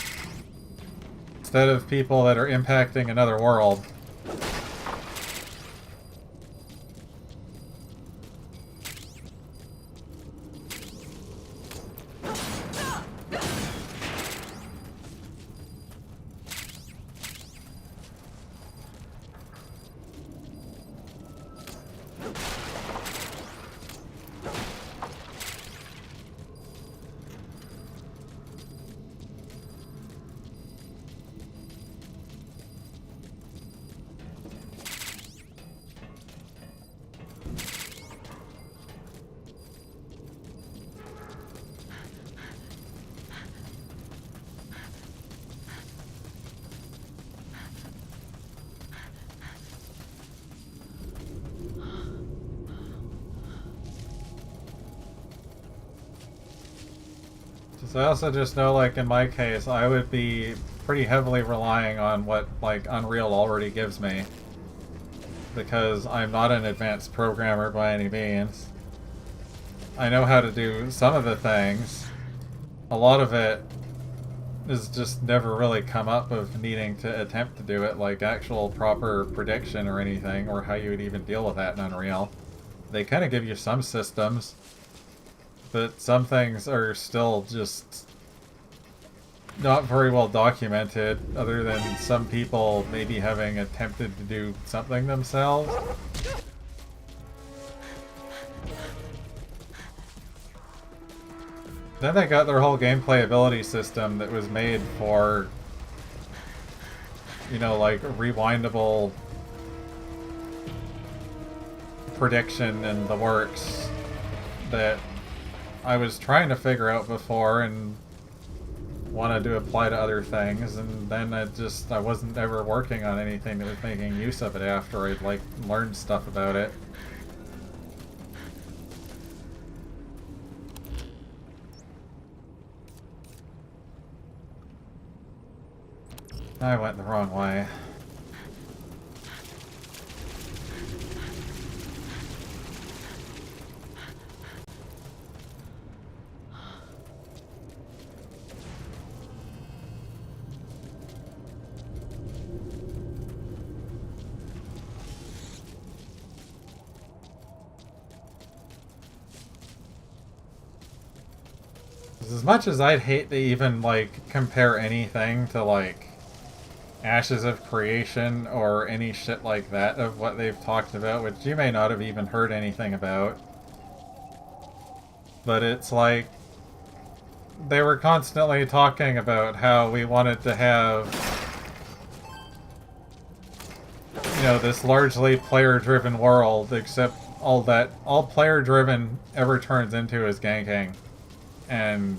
instead of people that are impacting another world. So I also just know, like, in my case, I would be pretty heavily relying on what, like, Unreal already gives me. Because I'm not an advanced programmer by any means. I know how to do some of the things. A lot of it has just never really come up of needing to attempt to do it, like actual proper prediction or anything, or how you would even deal with that in Unreal. They kind of give you some systems, but some things are still just not very well documented, other than some people maybe having attempted to do something themselves. Then they got their whole gameplay ability system that was made for, you know, like rewindable prediction and the works that I was trying to figure out before and wanted to apply to other things, and then I wasn't ever working on anything that was making use of it after I'd like learned stuff about it. I went the wrong way. As much as I'd hate to even like compare anything to like Ashes of Creation or any shit like that of what they've talked about, which you may not have even heard anything about. But it's like they were constantly talking about how we wanted to have, you know, this largely player-driven world, except all player-driven ever turns into is ganking. And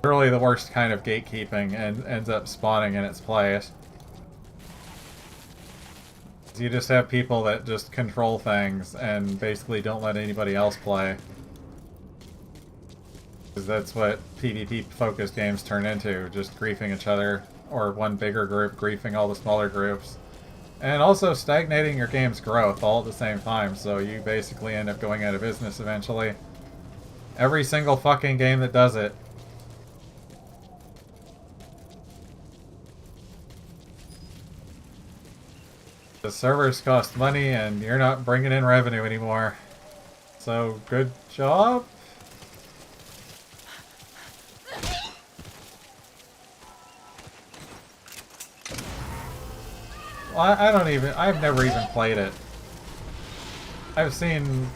really the worst kind of gatekeeping and ends up spawning in its place. You just have people that just control things and basically don't let anybody else play. Because that's what PvP-focused games turn into, just griefing each other, or one bigger group griefing all the smaller groups. And also stagnating your game's growth all at the same time, so you basically end up going out of business eventually. Every single fucking game that does it. The servers cost money and you're not bringing in revenue anymore. So, good job? Well, I've never even played it. I've seen,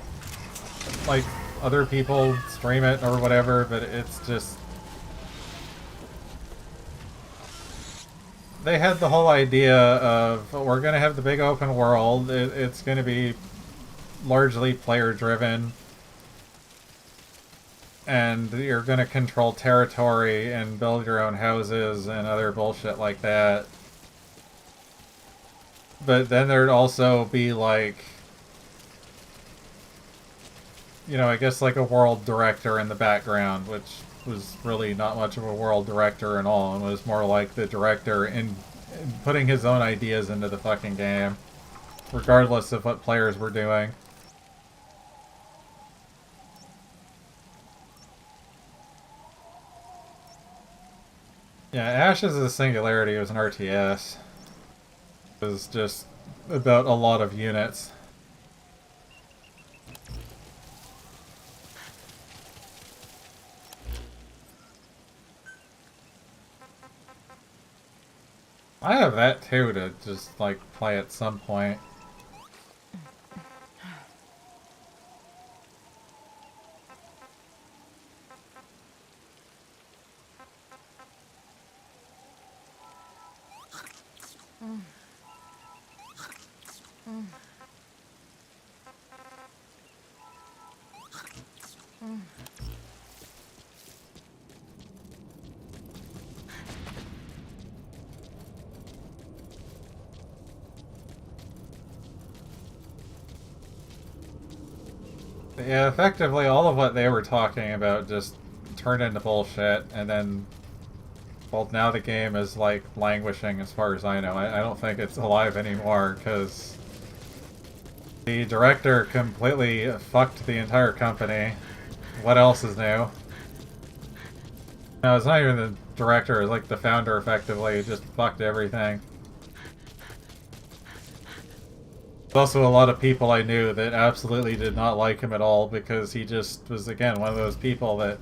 like, other people stream it or whatever, but it's just... They had the whole idea of, we're going to have the big open world, it's going to be largely player-driven, and you're going to control territory and build your own houses and other bullshit like that. But then there'd also be like, you know, I guess like a world director in the background, which was really not much of a world director at all, and was more like the director in putting his own ideas into the fucking game, regardless of what players were doing. Yeah, Ashes of the Singularity was an RTS. It was just about a lot of units. I have that too, to just like play at some point. Yeah, effectively all of what they were talking about just turned into bullshit, and then, well, now the game is like languishing as far as I know. I don't think it's alive anymore, because the director completely fucked the entire company. What else is new? No, it's not even the director, it's like the founder effectively. It just fucked everything. There's also a lot of people I knew that absolutely did not like him at all because he just was, again, one of those people that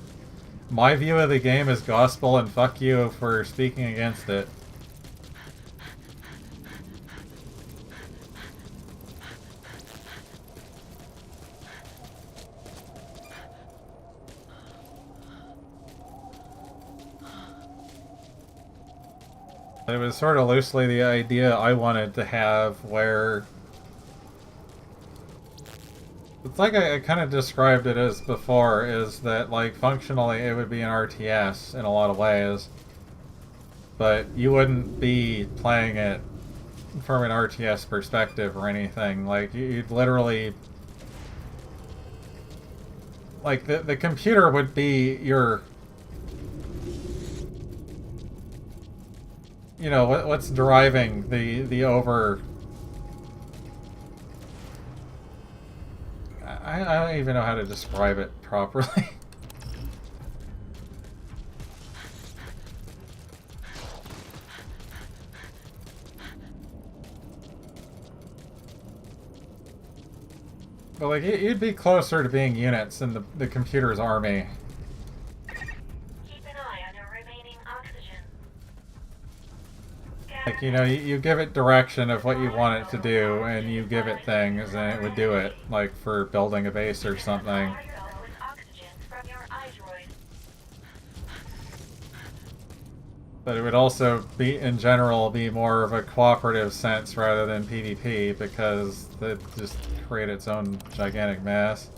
my view of the game is gospel and fuck you for speaking against it. It was sort of loosely the idea I wanted to have where... It's like I kind of described it as before, is that like functionally it would be an RTS in a lot of ways, but you wouldn't be playing it from an RTS perspective or anything. Like you'd literally... Like the computer would be your... You know, what's driving the over... I don't even know how to describe it properly. But like, you'd be closer to being units than the computer's army. Keep an eye on your remaining oxygen. Like, you know, you give it direction of what you want it to do, and you give it things, and it would do it. Like, for building a base or something. With oxygen from your iDroid. But it would also be, in general, be more of a cooperative sense rather than PvP, because it just create its own gigantic mess.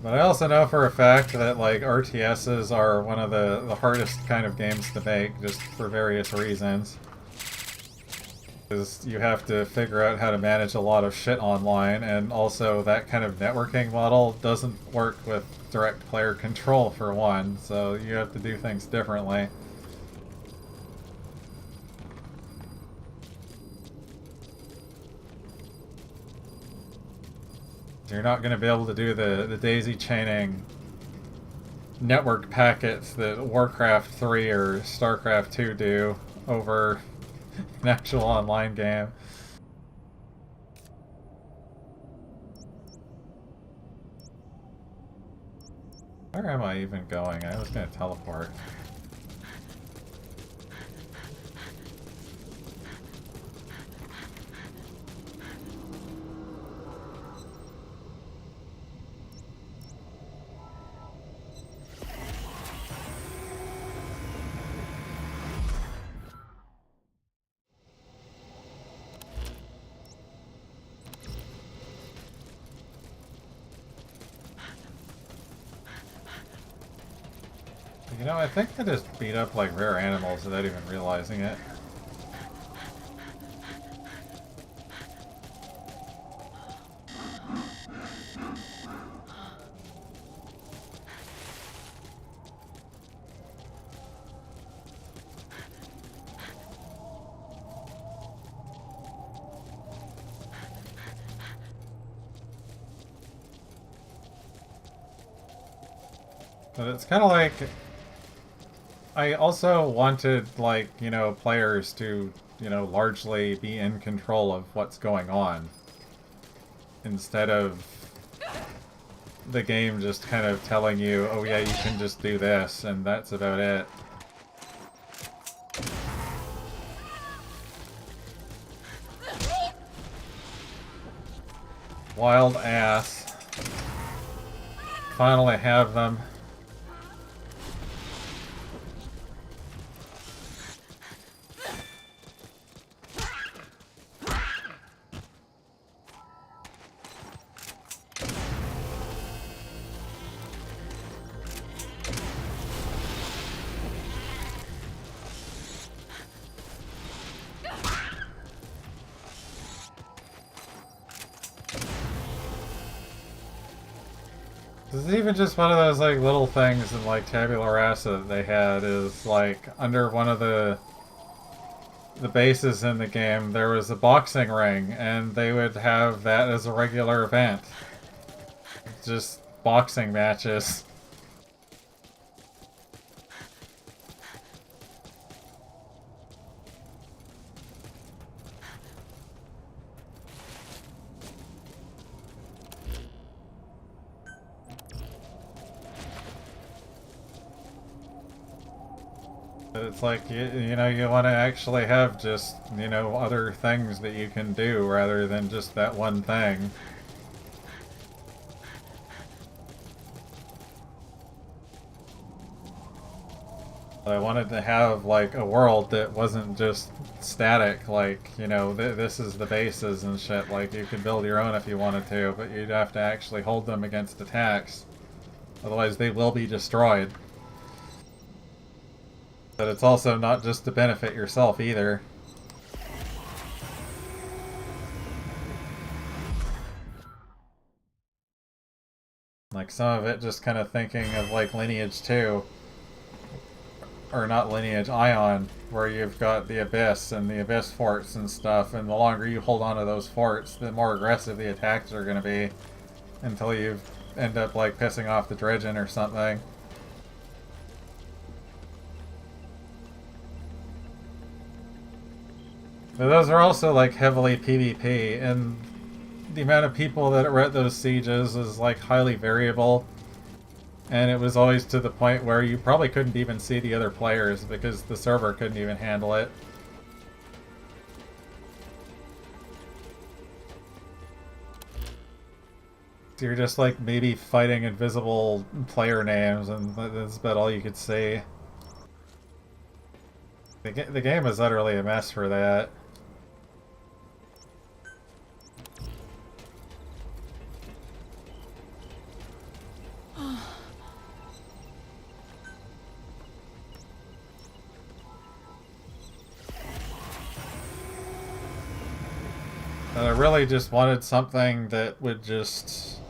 But I also know for a fact that like RTSs are one of the hardest kind of games to make, just for various reasons. Because you have to figure out how to manage a lot of shit online, and also that kind of networking model doesn't work with direct player control for one, so you have to do things differently. You're not going to be able to do the daisy chaining network packets that Warcraft 3 or Starcraft 2 do over an actual online game. Where am I even going? I was going to teleport. You know, I think I just beat up like rare animals without even realizing it. But it's kind of like... I also wanted, like, you know, players to, you know, largely be in control of what's going on. Instead of the game just kind of telling you, oh yeah, you can just do this, and that's about it. Wild ass. Finally have them. It's even just one of those like little things in like Tabula Rasa that they had is like under one of the bases in the game there was a boxing ring and they would have that as a regular event. Just boxing matches. It's like, you know, you want to actually have just, you know, other things that you can do rather than just that one thing. I wanted to have, like, a world that wasn't just static, like, you know, this is the bases and shit. Like, you could build your own if you wanted to, but you'd have to actually hold them against attacks. Otherwise, they will be destroyed. But it's also not just to benefit yourself either. Like some of it just kind of thinking of like Lineage 2. Or not Lineage, Ion, where you've got the Abyss and the Abyss forts and stuff, and the longer you hold on to those forts, the more aggressive the attacks are going to be. Until you end up like pissing off the Dredgen or something. But those are also like heavily PvP, and the amount of people that were at those sieges is like highly variable. And it was always to the point where you probably couldn't even see the other players because the server couldn't even handle it. So you're just like maybe fighting invisible player names, and that's about all you could see. The game is utterly a mess for that. I really just wanted something that would just...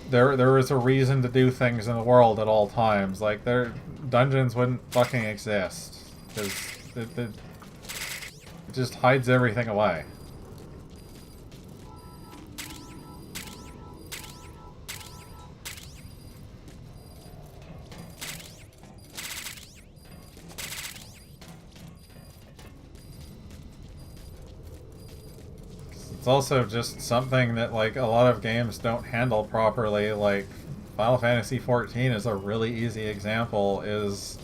There was a reason to do things in the world at all times. Like, dungeons wouldn't fucking exist. Because it just hides everything away. It's also just something that like a lot of games don't handle properly. Like Final Fantasy XIV is a really easy example. Is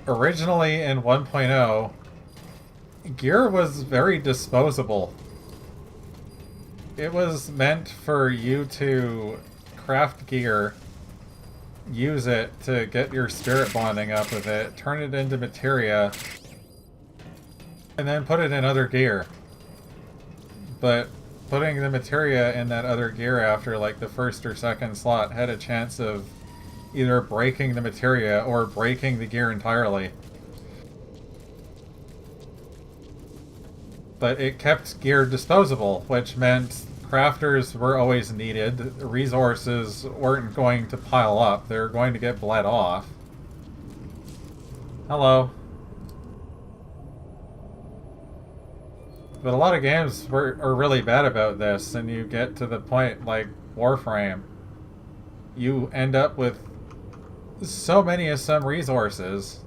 originally in 1.0, gear was very disposable. It was meant for you to craft gear, use it to get your spirit bonding up with it, turn it into materia, and then put it in other gear. But putting the materia in that other gear after like the first or second slot had a chance of either breaking the materia or breaking the gear entirely. But it kept gear disposable, which meant crafters were always needed, resources weren't going to pile up, they were going to get bled off. Hello. But a lot of games are really bad about this, and you get to the point like Warframe. You end up with so many of some resources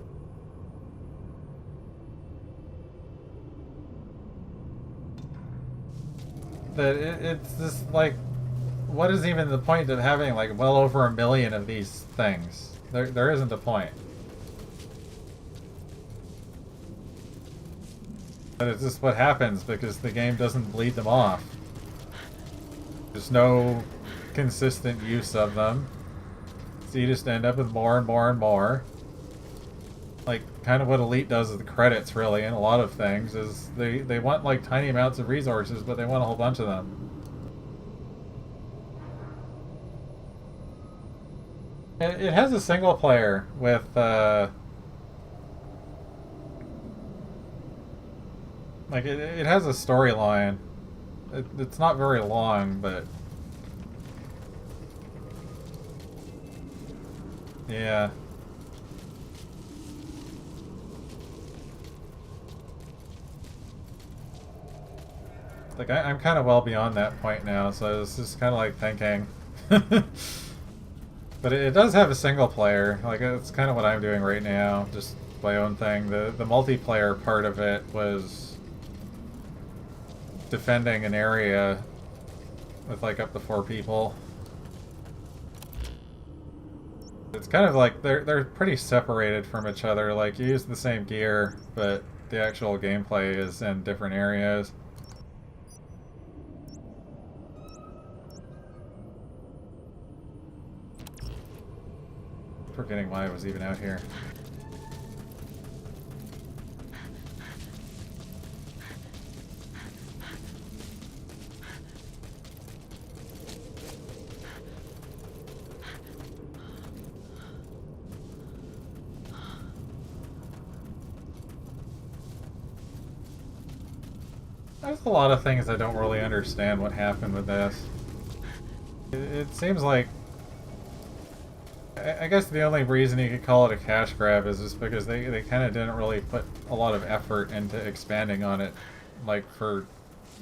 that it's just like, what is even the point of having like well over 1 million of these things? There isn't a point. But it's just what happens because the game doesn't bleed them off. There's no consistent use of them. So you just end up with more and more and more. Like, kind of what Elite does with the credits, really, in a lot of things, is they want, like, tiny amounts of resources, but they want a whole bunch of them. It has a single player with, like, it has a storyline. It's not very long, but Yeah. Like, I'm kind of well beyond that point now, so it's just kind of like thinking. But it does have a single player. Like, it's kind of what I'm doing right now, just my own thing. The multiplayer part of it was defending an area with like up to 4 people. It's kind of like they're pretty separated from each other. Like, you use the same gear, but the actual gameplay is in different areas. Forgetting why I was even out here. There's a lot of things I don't really understand what happened with this. It seems like... I guess the only reason you could call it a cash grab is just because they kind of didn't really put a lot of effort into expanding on it, like, for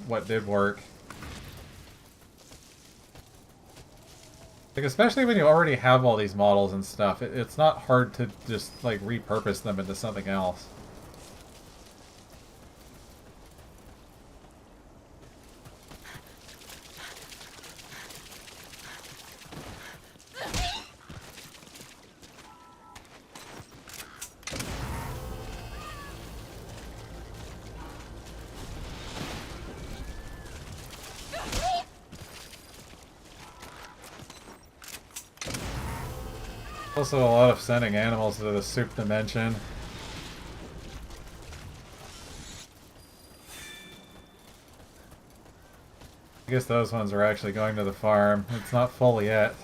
what did work. Like, especially when you already have all these models and stuff, it's not hard to just, like, repurpose them into something else. Also a lot of sending animals to the soup dimension. I guess those ones are actually going to the farm. It's not full yet.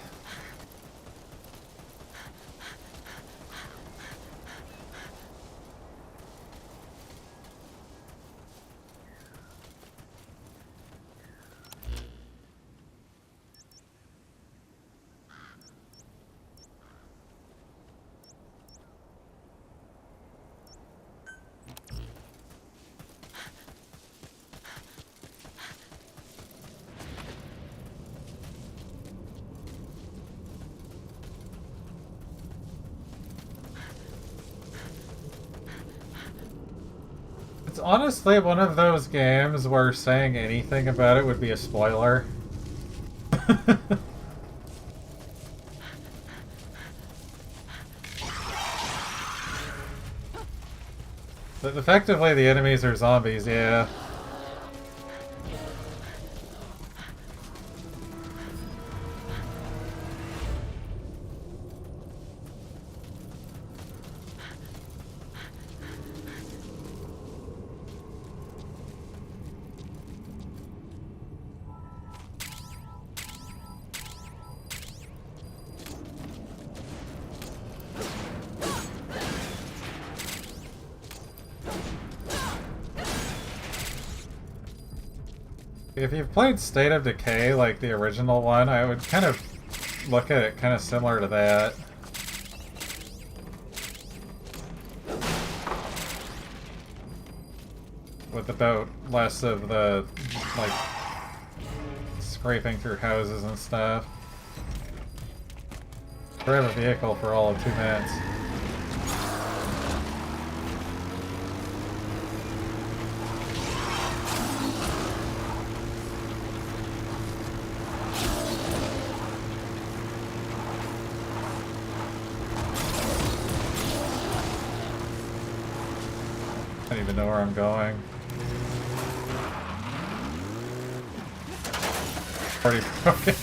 It's honestly one of those games where saying anything about it would be a spoiler. But effectively the enemies are zombies, yeah. If you've played State of Decay, like the original one, I would kind of look at it kind of similar to that. With about less of the, like, scraping through houses and stuff. Grab a vehicle for all of 2 minutes. I don't even know where I'm going. Already broken.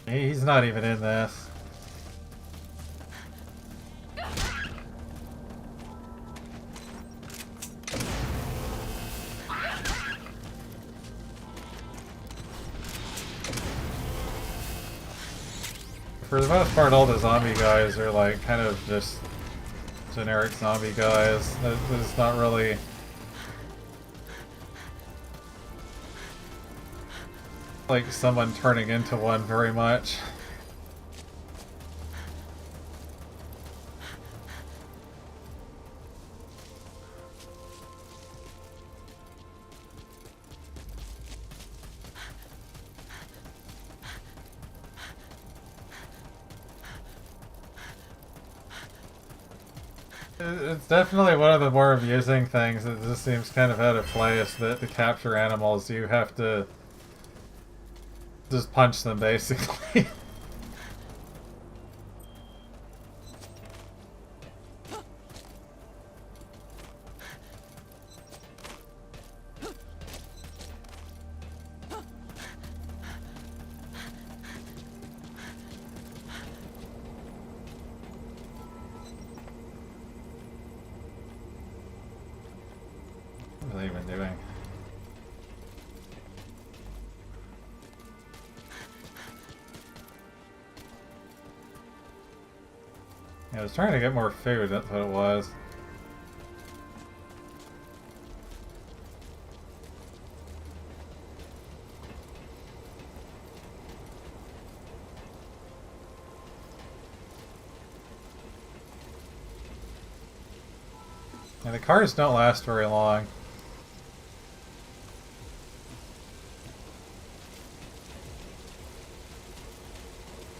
He's not even in this. for the most part, all the zombie guys are like kind of just generic zombie guys. There's not really like someone turning into one very much. It's definitely one of the more amusing things. It just seems kind of out of place that to capture animals you have to just punch them basically. What are they even doing? Yeah, I was trying to get more food, that's what it was. And the cars don't last very long.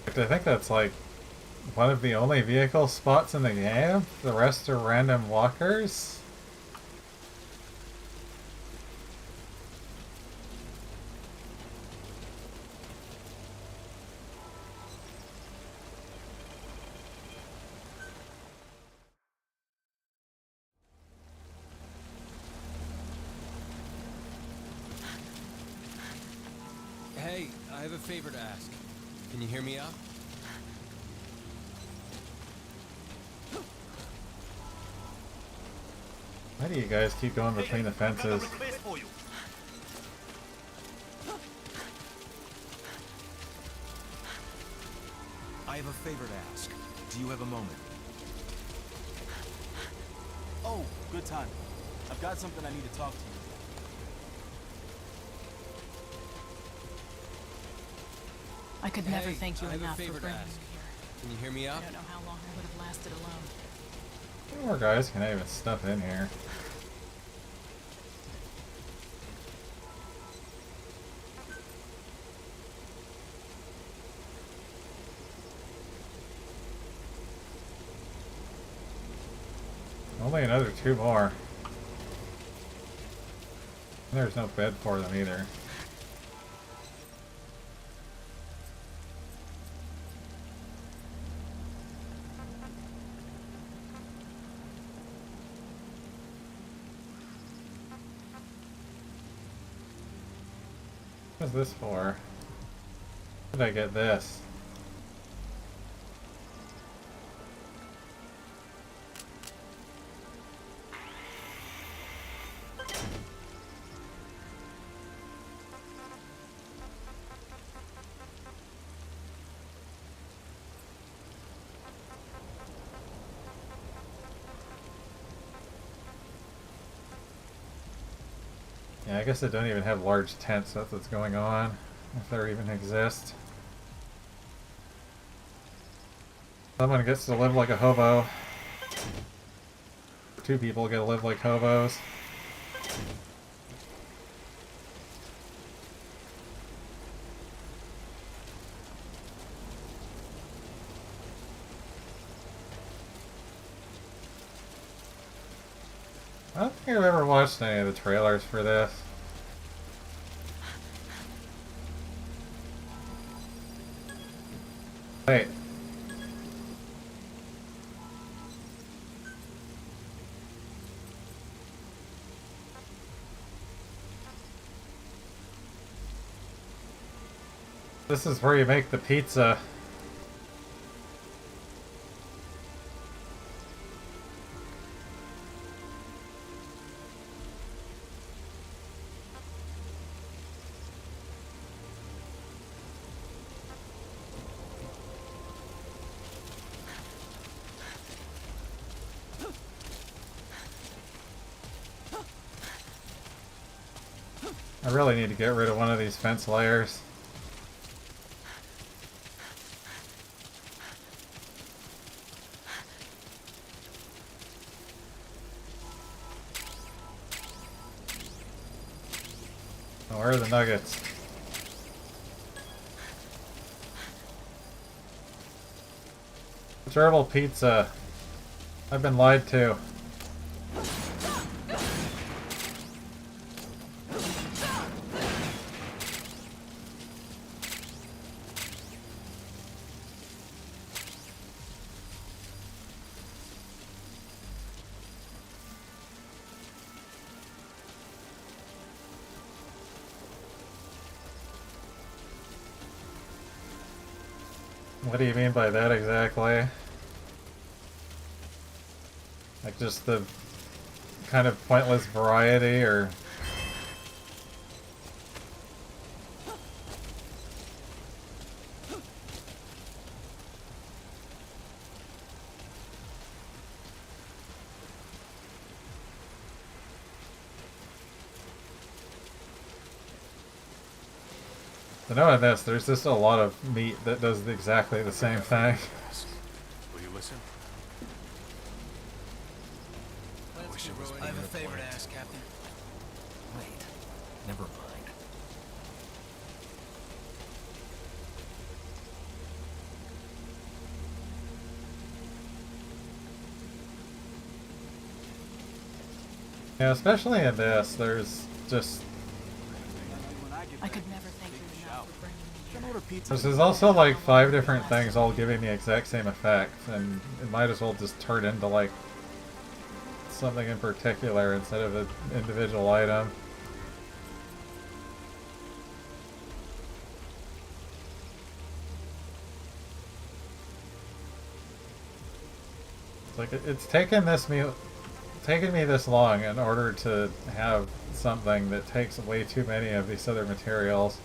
In fact, I think that's like one of the only vehicle spots in the game. The rest are random walkers. Hey, I have a favor to ask. Can you hear me out? Why do you guys keep going between the fences? I have a favor to ask. Do you have a moment? Oh, good time. I've got something I need to talk to you. I could never Hey, thank you I have a enough for favor to bringing ask. me here. Can you hear me I out? don't know how long I would have lasted alone. How many more guys can I even stuff in here? Only another 2 more. And there's no bed for them either. What's this for? How did I get this? Yeah, I guess they don't even have large tents, that's what's going on. If there even exist. Someone gets to live like a hobo. 2 people get to live like hobos. I don't think I've ever watched any of the trailers for this. Wait. This is where you make the pizza. I really need to get rid of one of these fence layers. Oh, where are the nuggets? Gerbil pizza. I've been lied to. What do you mean by that exactly? Like just the kind of pointless variety, or... So knowing this, there's just a lot of meat that does exactly the same thing. Will you listen? I wish it was I have a better favor to planned. ask, Captain. Wait. Never mind. Yeah, especially in this, there's just... When I get I back, could never thank take you a enough shower. for bringing me Can here. order pizza. This is also like 5 different things all giving the exact same effect, and it might as well just turn into like something in particular instead of an individual item. It's like it's taken me this long in order to have something that takes way too many of these other materials.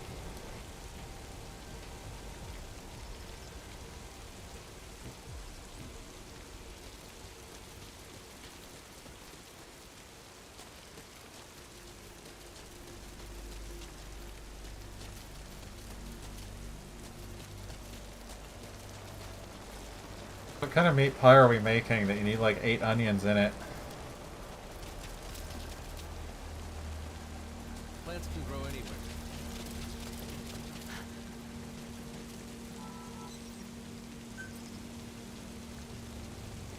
What kind of meat pie are we making that you need like 8 onions in it? Plants can grow anywhere.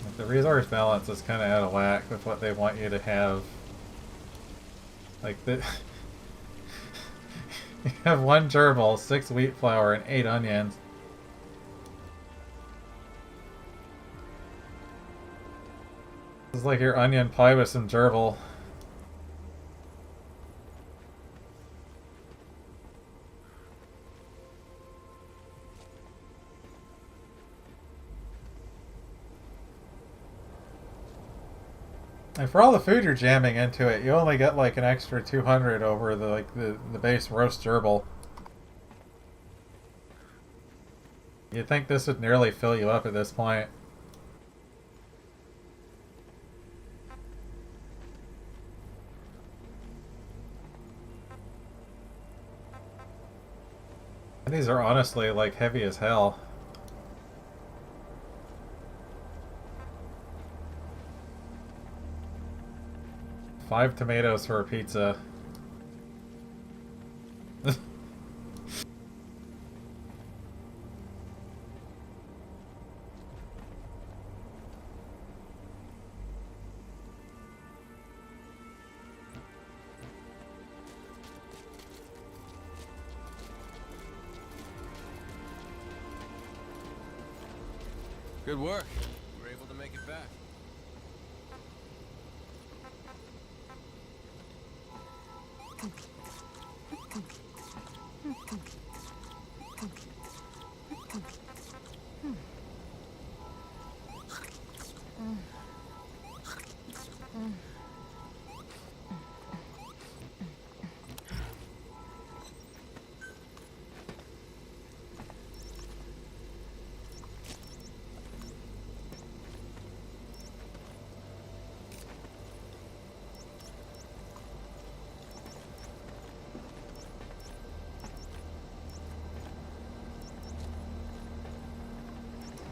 Like the resource balance is kind of out of whack with what they want you to have. Like the you have 1 gerbil, 6 wheat flour, and 8 onions. This is like your onion pie with some gerbil. And for all the food you're jamming into it, you only get like an extra 200 over the base roast gerbil. You'd think this would nearly fill you up at this point. And these are honestly like heavy as hell. Five tomatoes for a pizza. Good work. We were able to make it back.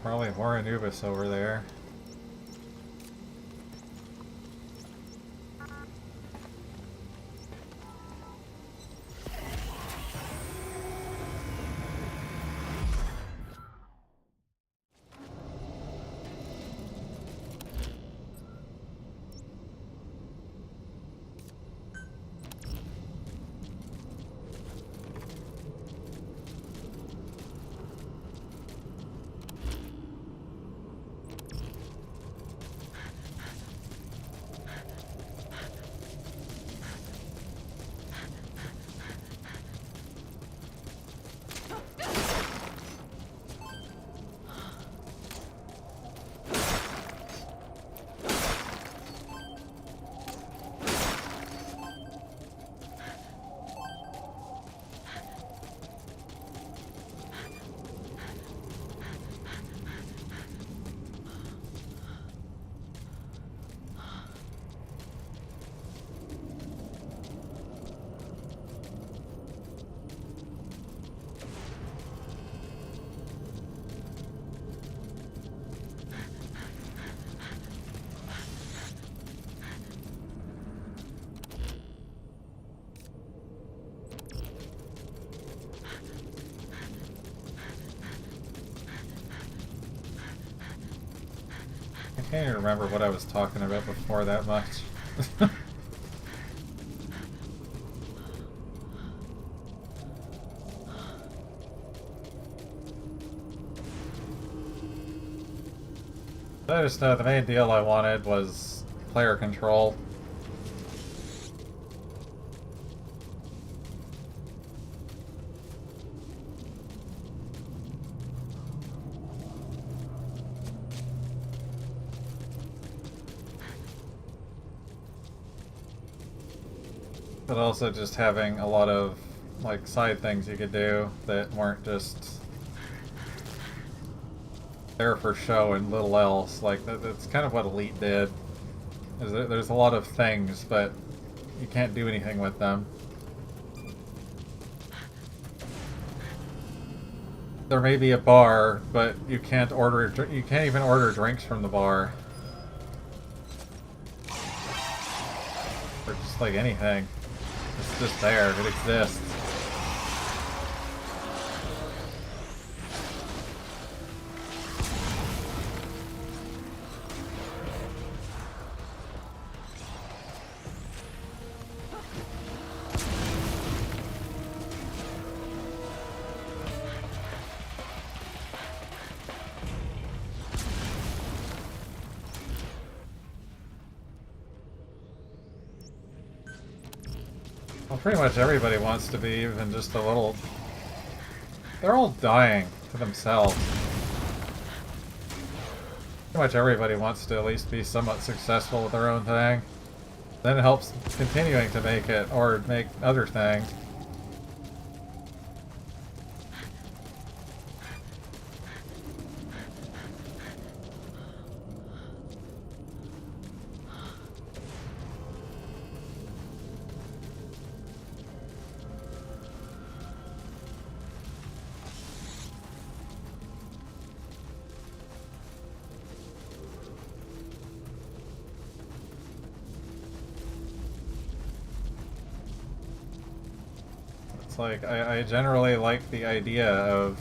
Probably more Anubis over there. I can't even remember what I was talking about before that much. I just know the main deal I wanted was player control. But also just having a lot of like side things you could do that weren't just there for show and little else. Like that's kind of what Elite did. Is that there's a lot of things, but you can't do anything with them. There may be a bar, but you can't order. You can't even order drinks from the bar, or just like anything. It's just there. It exists. Well, pretty much everybody wants to be even just a little... They're all dying to themselves. Pretty much everybody wants to at least be somewhat successful with their own thing. Then it helps continuing to make it, or make other things. Like, I generally like the idea of,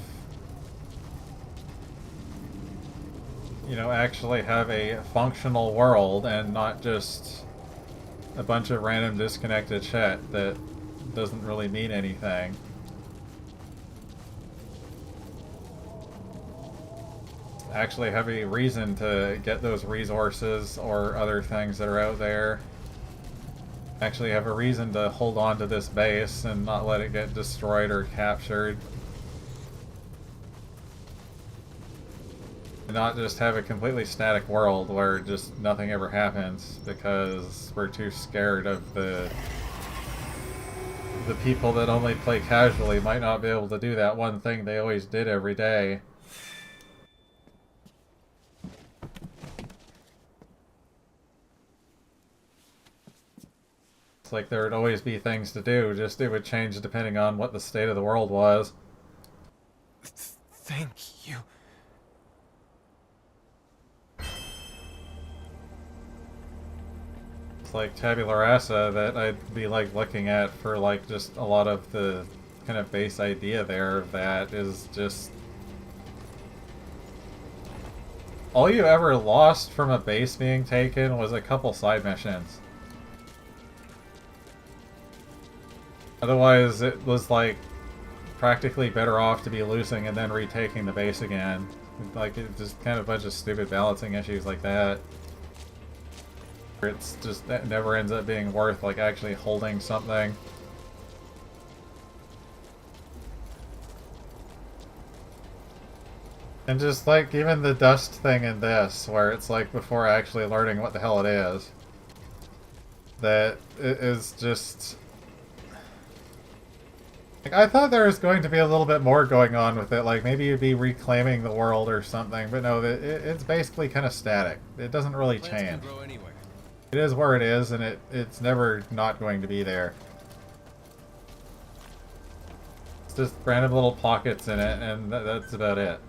you know, actually have a functional world and not just a bunch of random disconnected shit that doesn't really mean anything. Actually have a reason to get those resources or other things that are out there. Actually have a reason to hold on to this base and not let it get destroyed or captured. And not just have a completely static world where just nothing ever happens because we're too scared of the people that only play casually might not be able to do that one thing they always did every day. It's like there would always be things to do, just it would change depending on what the state of the world was. Thank you. It's like tabula rasa that I'd be like looking at for like just a lot of the kind of base idea there that is just all you ever lost from a base being taken was a couple side missions. Otherwise it was like practically better off to be losing and then retaking the base again. Like, it's just kind of a bunch of stupid balancing issues like that. It's just, that never ends up being worth, like, actually holding something. And just, like, even the dust thing in this, where it's, like, before actually learning what the hell it is. That it is just... Like, I thought there was going to be a little bit more going on with it, like maybe you'd be reclaiming the world or something, but no, it's basically kind of static. It doesn't really Plants can change. grow anywhere. It is where it is, and it's never not going to be there. It's just random little pockets in it, and that's about it.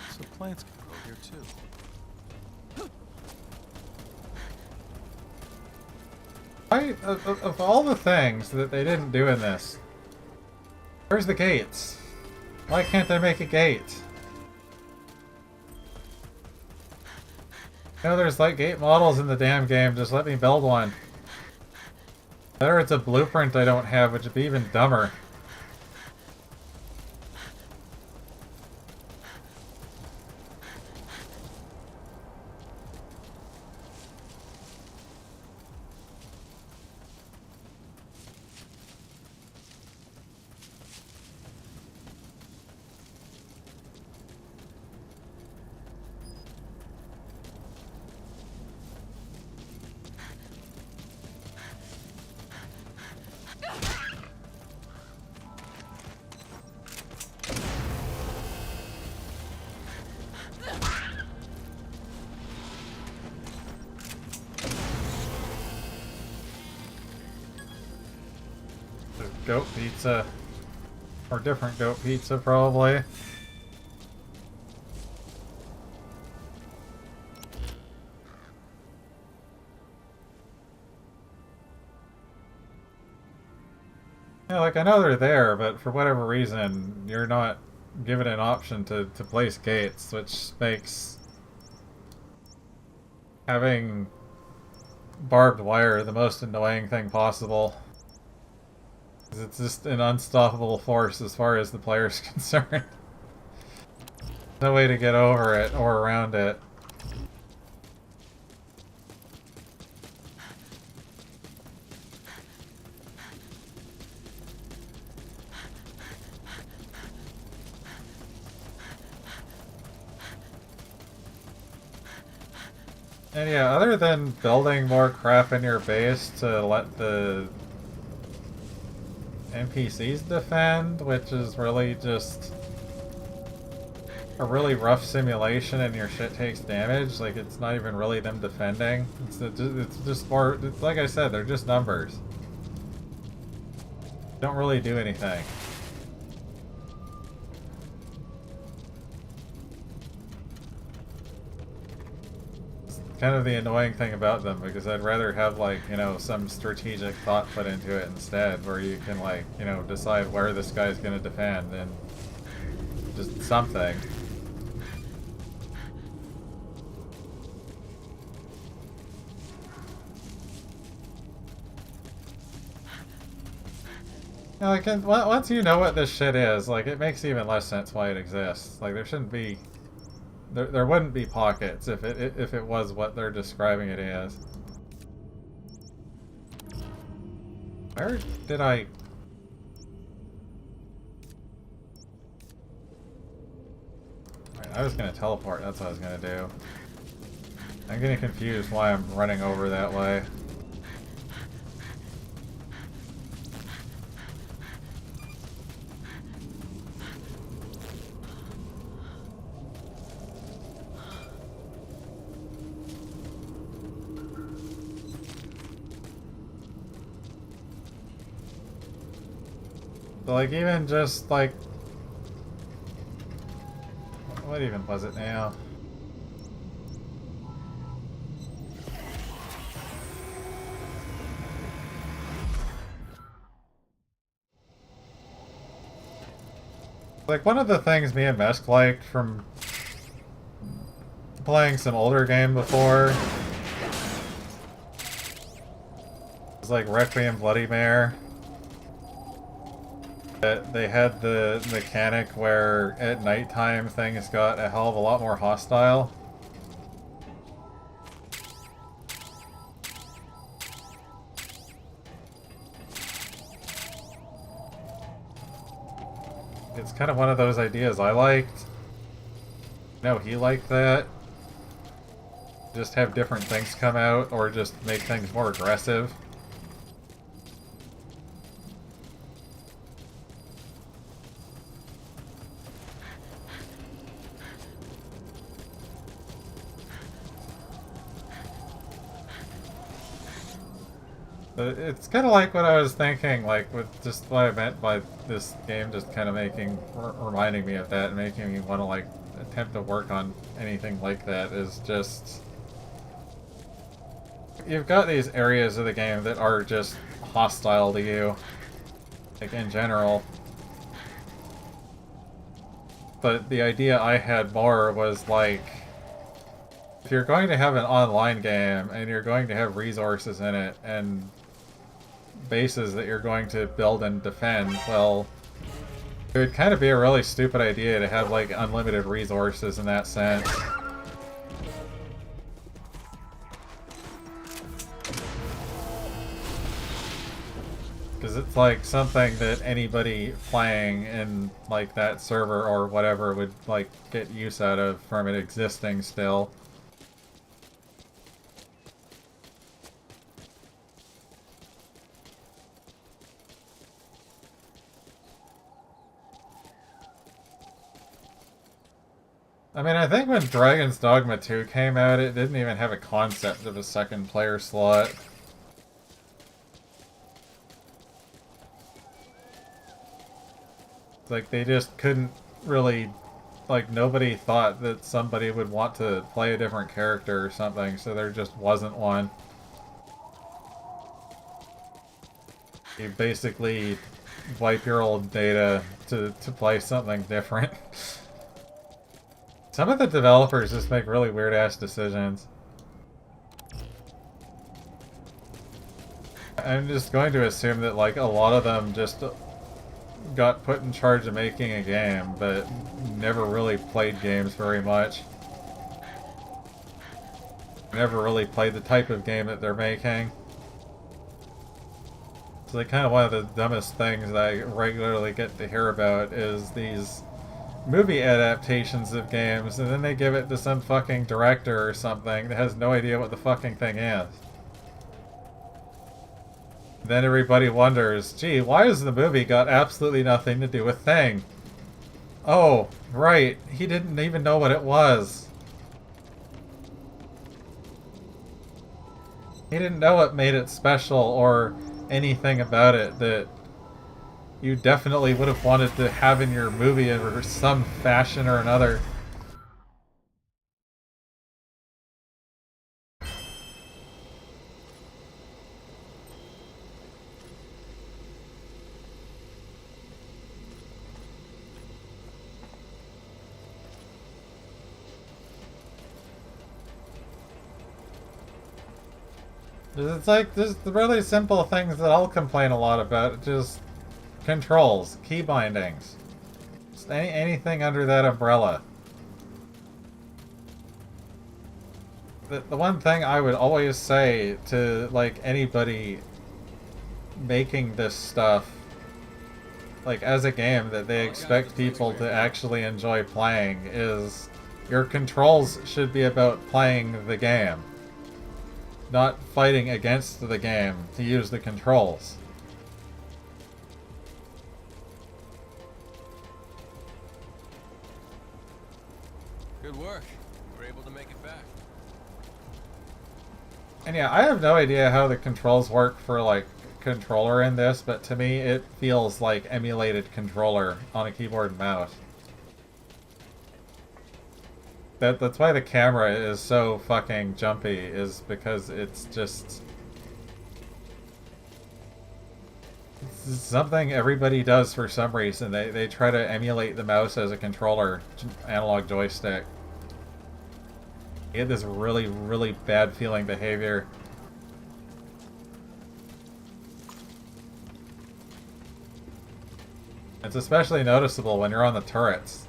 So plants can grow here too. Of all the things that they didn't do in this, where's the gates? Why can't they make a gate? You know, there's like gate models in the damn game, just let me build one. Better it's a blueprint I don't have, which would be even dumber. Goat pizza. Or different goat pizza, probably. Yeah, like, I know they're there, but for whatever reason, you're not given an option to place gates, which makes having barbed wire the most annoying thing possible. It's just an unstoppable force as far as the player's concerned. No way to get over it or around it. And yeah, other than building more crap in your base to let the NPCs defend, which is really just a really rough simulation and your shit takes damage, like it's not even really them defending. It's just more, it's like I said, they're just numbers. Don't really do anything. Kind of the annoying thing about them, because I'd rather have, like, you know, some strategic thought put into it instead, where you can, like, you know, decide where this guy's gonna defend and just something. You know, like, once you know what this shit is, like, it makes even less sense why it exists. Like, there shouldn't be... There wouldn't be pockets if it was what they're describing it as. Where did I... Right, I was gonna teleport, that's what I was gonna do. I'm getting confused why I'm running over that way. So, like, even just, like, What even was it now? Like, one of the things me and Mesk liked from playing some older game before was like Requiem Bloody Mare. That they had the mechanic where at nighttime things got a hell of a lot more hostile. It's kind of one of those ideas I liked. No, he liked that. Just have different things come out, or just make things more aggressive. But it's kind of like what I was thinking, like with just what I meant by this game just kind of reminding me of that and making me want to like attempt to work on anything like that is just... You've got these areas of the game that are just hostile to you, like in general. But the idea I had more was like, if you're going to have an online game and you're going to have resources in it and bases that you're going to build and defend, well, it would kind of be a really stupid idea to have like unlimited resources in that sense. Because it's like something that anybody playing in like that server or whatever would like get use out of from it existing still. I mean, I think when Dragon's Dogma 2 came out, it didn't even have a concept of a second player slot. It's like they just couldn't really, like nobody thought that somebody would want to play a different character or something, so there just wasn't one. You basically wipe your old data to play something different. Some of the developers just make really weird-ass decisions. I'm just going to assume that, like, a lot of them just got put in charge of making a game, but never really played games very much. Never really played the type of game that they're making. It's like kind of one of the dumbest things that I regularly get to hear about is these movie adaptations of games, and then they give it to some fucking director or something that has no idea what the fucking thing is. Then everybody wonders, gee, why has the movie got absolutely nothing to do with Thing? Oh, right, he didn't even know what it was. He didn't know what made it special or anything about it that you definitely would have wanted to have in your movie in some fashion or another. It's like, there's the really simple things that I'll complain a lot about, just controls, key bindings, just anything under that umbrella. The one thing I would always say to, like, anybody making this stuff, like, as a game that they expect people to actually enjoy playing, is your controls should be about playing the game, not fighting against the game to use the controls. Good work. We're able to make it back. And yeah, I have no idea how the controls work for, like, controller in this, but to me it feels like emulated controller on a keyboard and mouse. that's why the camera is so fucking jumpy, is because it's just it's something everybody does for some reason. They try to emulate the mouse as a controller, analog joystick. You get this really, really bad feeling behavior. It's especially noticeable when you're on the turrets,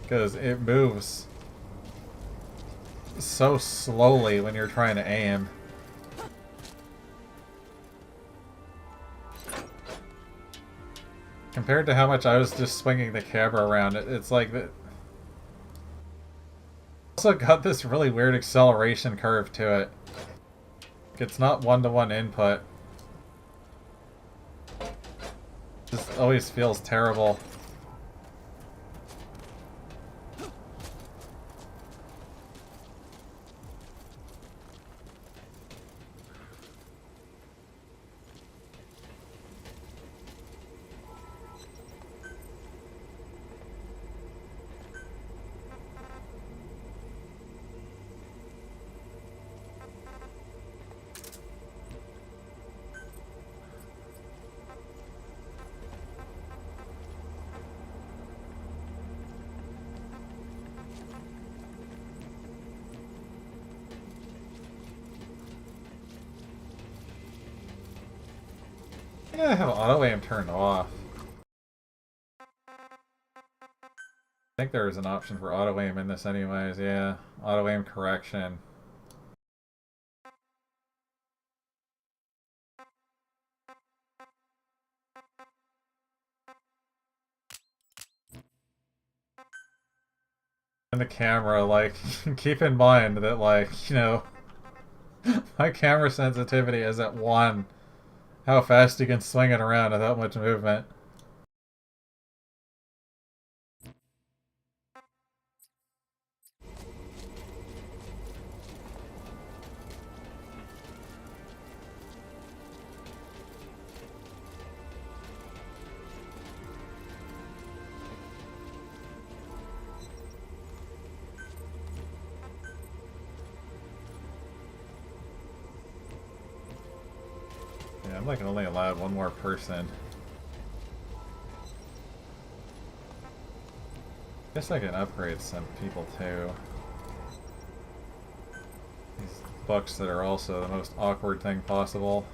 because it moves so slowly when you're trying to aim. Compared to how much I was just swinging the camera around, it's like that. Also got this really weird acceleration curve to it. It's not one-to-one input. Just always feels terrible. I have auto aim turned off. I think there is an option for auto aim in this anyways, yeah. Auto aim correction. And the camera, like, keep in mind that, like, you know, my camera sensitivity is at 1. How fast you can swing it around without much movement. Yeah, I'm like only allowed one more person. Guess I can upgrade some people too. These books that are also the most awkward thing possible.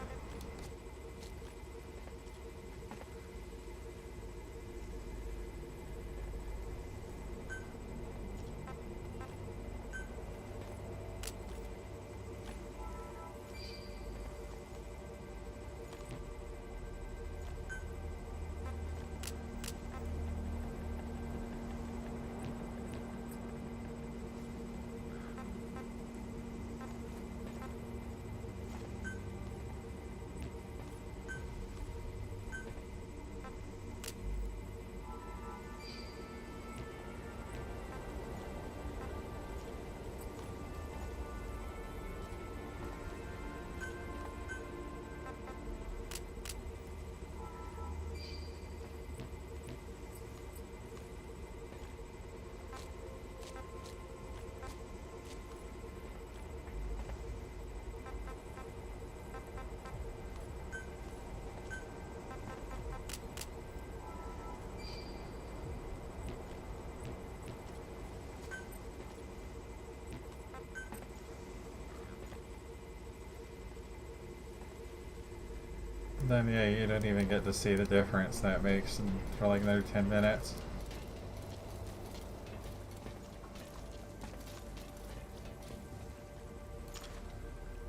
Then yeah, you don't even get to see the difference that makes for like another 10 minutes.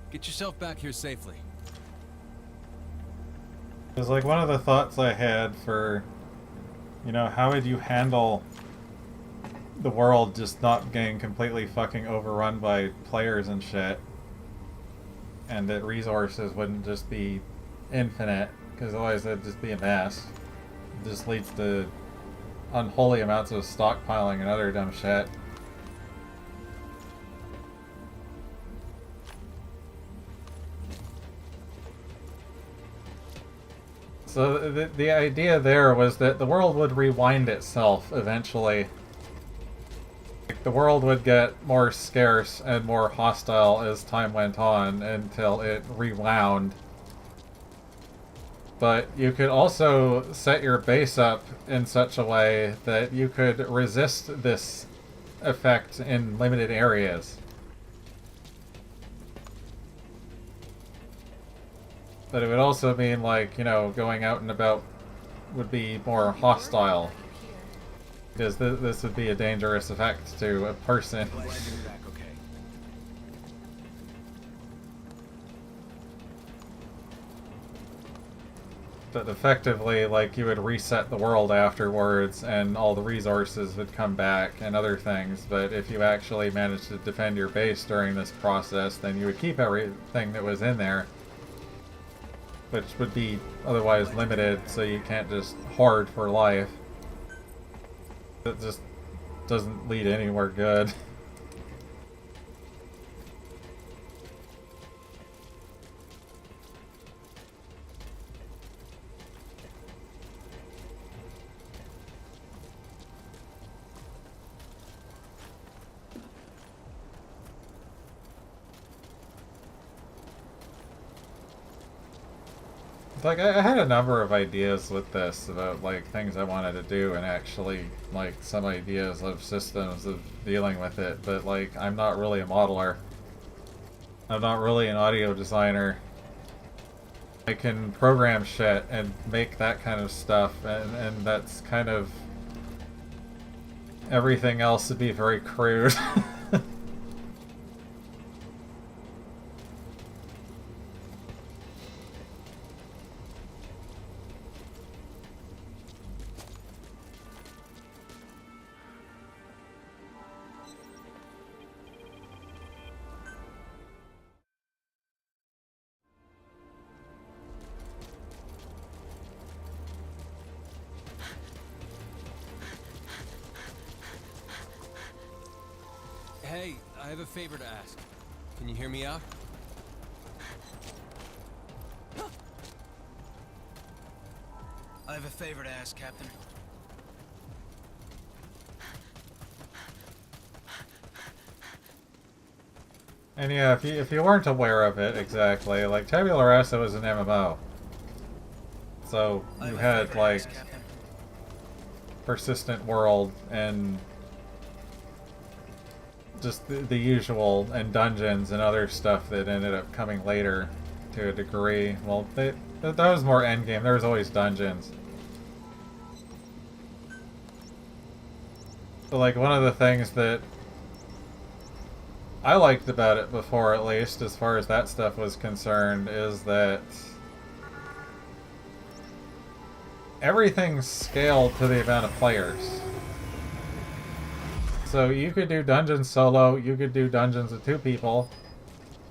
Get yourself back here safely. It was like one of the thoughts I had for, you know, how would you handle the world just not getting completely fucking overrun by players and shit, and that resources wouldn't just be infinite, because otherwise it'd just be a mess. It just leads to unholy amounts of stockpiling and other dumb shit. So the idea there was that the world would rewind itself eventually. like, the world would get more scarce and more hostile as time went on until it rewound. But you could also set your base up in such a way that you could resist this effect in limited areas. But it would also mean, like, you know, going out and about would be more hostile. Because this would be a dangerous effect to a person. Glad you're back okay. But effectively, like, you would reset the world afterwards and all the resources would come back and other things. But if you actually managed to defend your base during this process, then you would keep everything that was in there. Which would be otherwise limited, so you can't just hoard for life. It just doesn't lead anywhere good. Like, I had a number of ideas with this about, like, things I wanted to do and actually, like, some ideas of systems of dealing with it, but, like, I'm not really a modeler. I'm not really an audio designer. I can program shit and make that kind of stuff, and that's kind of... Everything else would be very crude. Hey, I have a favor to ask. Can you hear me out? I have a favor to ask, Captain. And yeah, if you weren't aware of it exactly, like, Tabula Rasa was an MMO. So I have you a had, favor to like, ask, Captain. persistent world and just the usual, and dungeons and other stuff that ended up coming later to a degree. Well, that was more endgame. There was always dungeons. But, like, one of the things that I liked about it before, at least, as far as that stuff was concerned, is that everything's scaled to the amount of players. So you could do dungeons solo, you could do dungeons with 2 people,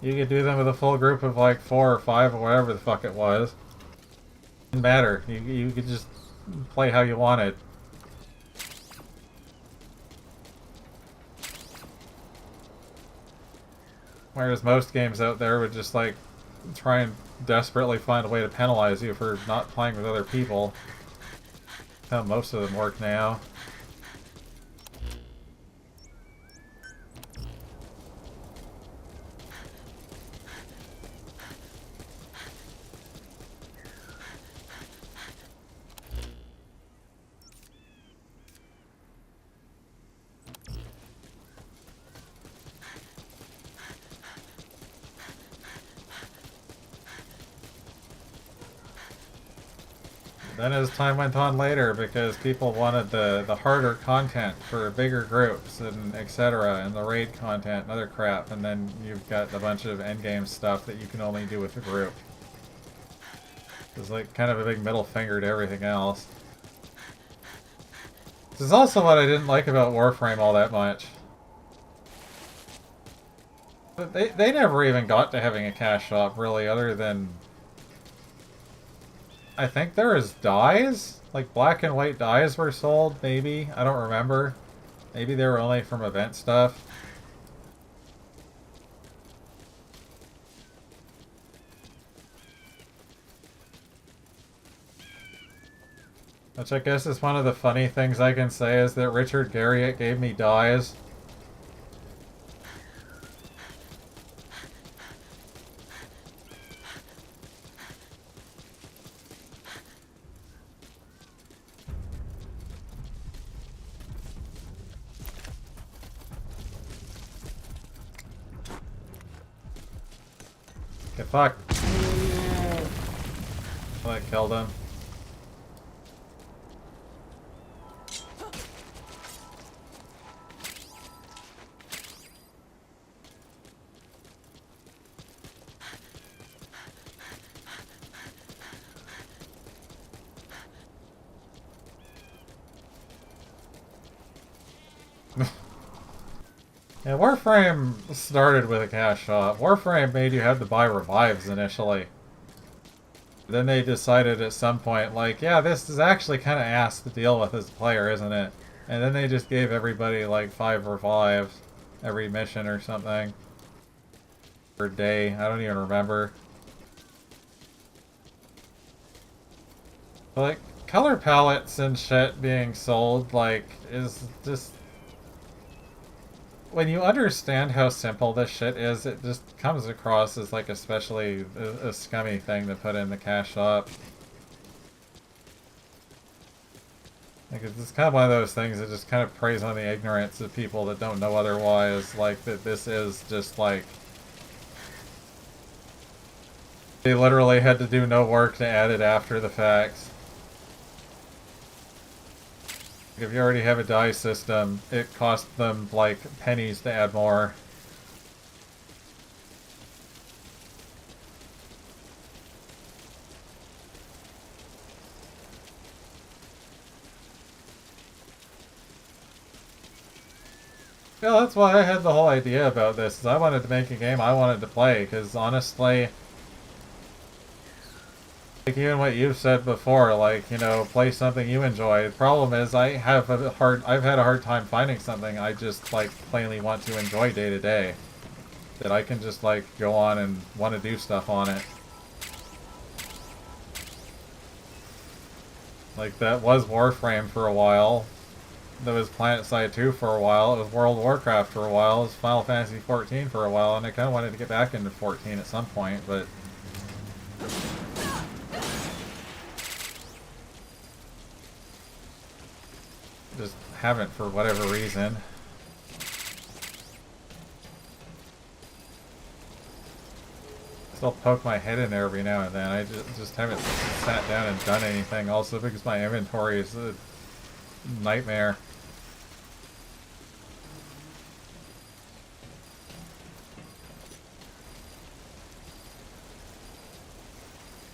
you could do them with a full group of like 4 or 5 or whatever the fuck it was. It didn't matter. You could just play how you wanted. Whereas most games out there would just, like, try and desperately find a way to penalize you for not playing with other people. That's how most of them work now. Then as time went on later, because people wanted the harder content for bigger groups and etc. and the raid content and other crap, and then you've got a bunch of endgame stuff that you can only do with a group. It's like kind of a big middle finger to everything else. This is also what I didn't like about Warframe all that much. But they never even got to having a cash shop, really, other than... I think there was dyes? Like black and white dyes were sold, maybe? I don't remember. Maybe they were only from event stuff. Which I guess is one of the funny things I can say is that Richard Garriott gave me dyes fuck? That killed him. Yeah, Warframe started with a cash shop. Warframe made you have to buy revives initially. Then they decided at some point, like, yeah, this is actually kind of ass to deal with as a player, isn't it? And then they just gave everybody like 5 revives every mission or something. Per day, I don't even remember. But, like, color palettes and shit being sold, like, is just... When you understand how simple this shit is, it just comes across as like especially a scummy thing to put in the cash shop. Like, it's just kind of one of those things that just kind of preys on the ignorance of people that don't know otherwise, like that this is just like... They literally had to do no work to add it after the fact. If you already have a die system, it costs them like pennies to add more. Yeah, that's why I had the whole idea about this, is I wanted to make a game I wanted to play, because honestly, like even what you've said before, like, you know, play something you enjoy. The problem is I've had a hard time finding something I just like plainly want to enjoy day to day. That I can just like go on and want to do stuff on it. Like that was Warframe for a while. That was PlanetSide 2 for a while. It was World of Warcraft for a while. It was Final Fantasy 14 for a while, and I kind of wanted to get back into 14 at some point, but... just haven't for whatever reason. Still poke my head in there every now and then. I just haven't sat down and done anything. Also because my inventory is a nightmare.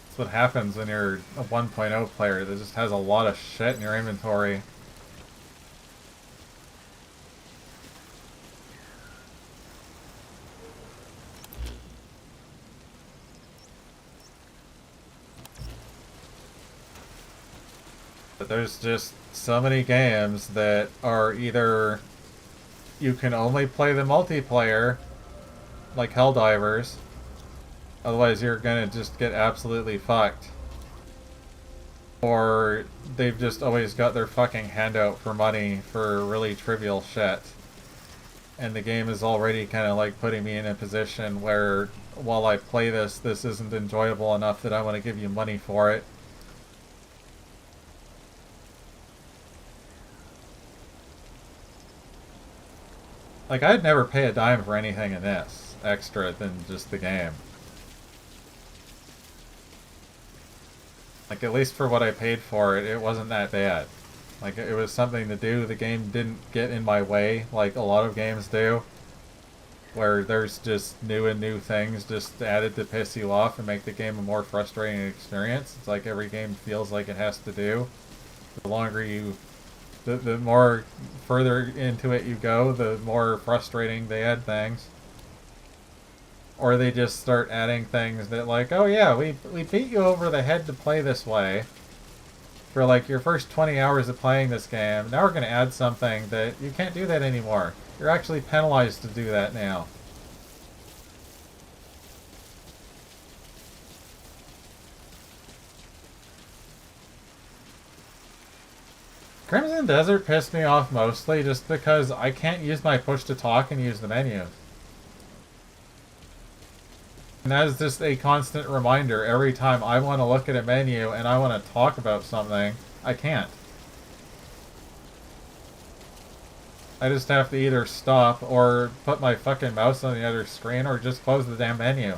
That's what happens when you're a 1.0 player that just has a lot of shit in your inventory. But there's just so many games that are either you can only play the multiplayer, like Helldivers, otherwise you're gonna just get absolutely fucked. Or they've just always got their fucking hand out for money for really trivial shit. And the game is already kind of like putting me in a position where while I play this isn't enjoyable enough that I want to give you money for it. Like, I'd never pay a dime for anything in this, extra than just the game. Like, at least for what I paid for it, it wasn't that bad. Like, it was something to do. The game didn't get in my way, like a lot of games do. Where there's just new things just added to piss you off and make the game a more frustrating experience. It's like every game feels like it has to do. The longer you... The more further into it you go, the more frustrating they add things. Or they just start adding things that like, oh yeah, we beat you over the head to play this way. For like your first 20 hours of playing this game, now we're going to add something that you can't do that anymore. You're actually penalized to do that now. Crimson Desert pissed me off mostly just because I can't use my push to talk and use the menu. And that is just a constant reminder every time I want to look at a menu and I want to talk about something, I can't. I just have to either stop or put my fucking mouse on the other screen or just close the damn menu.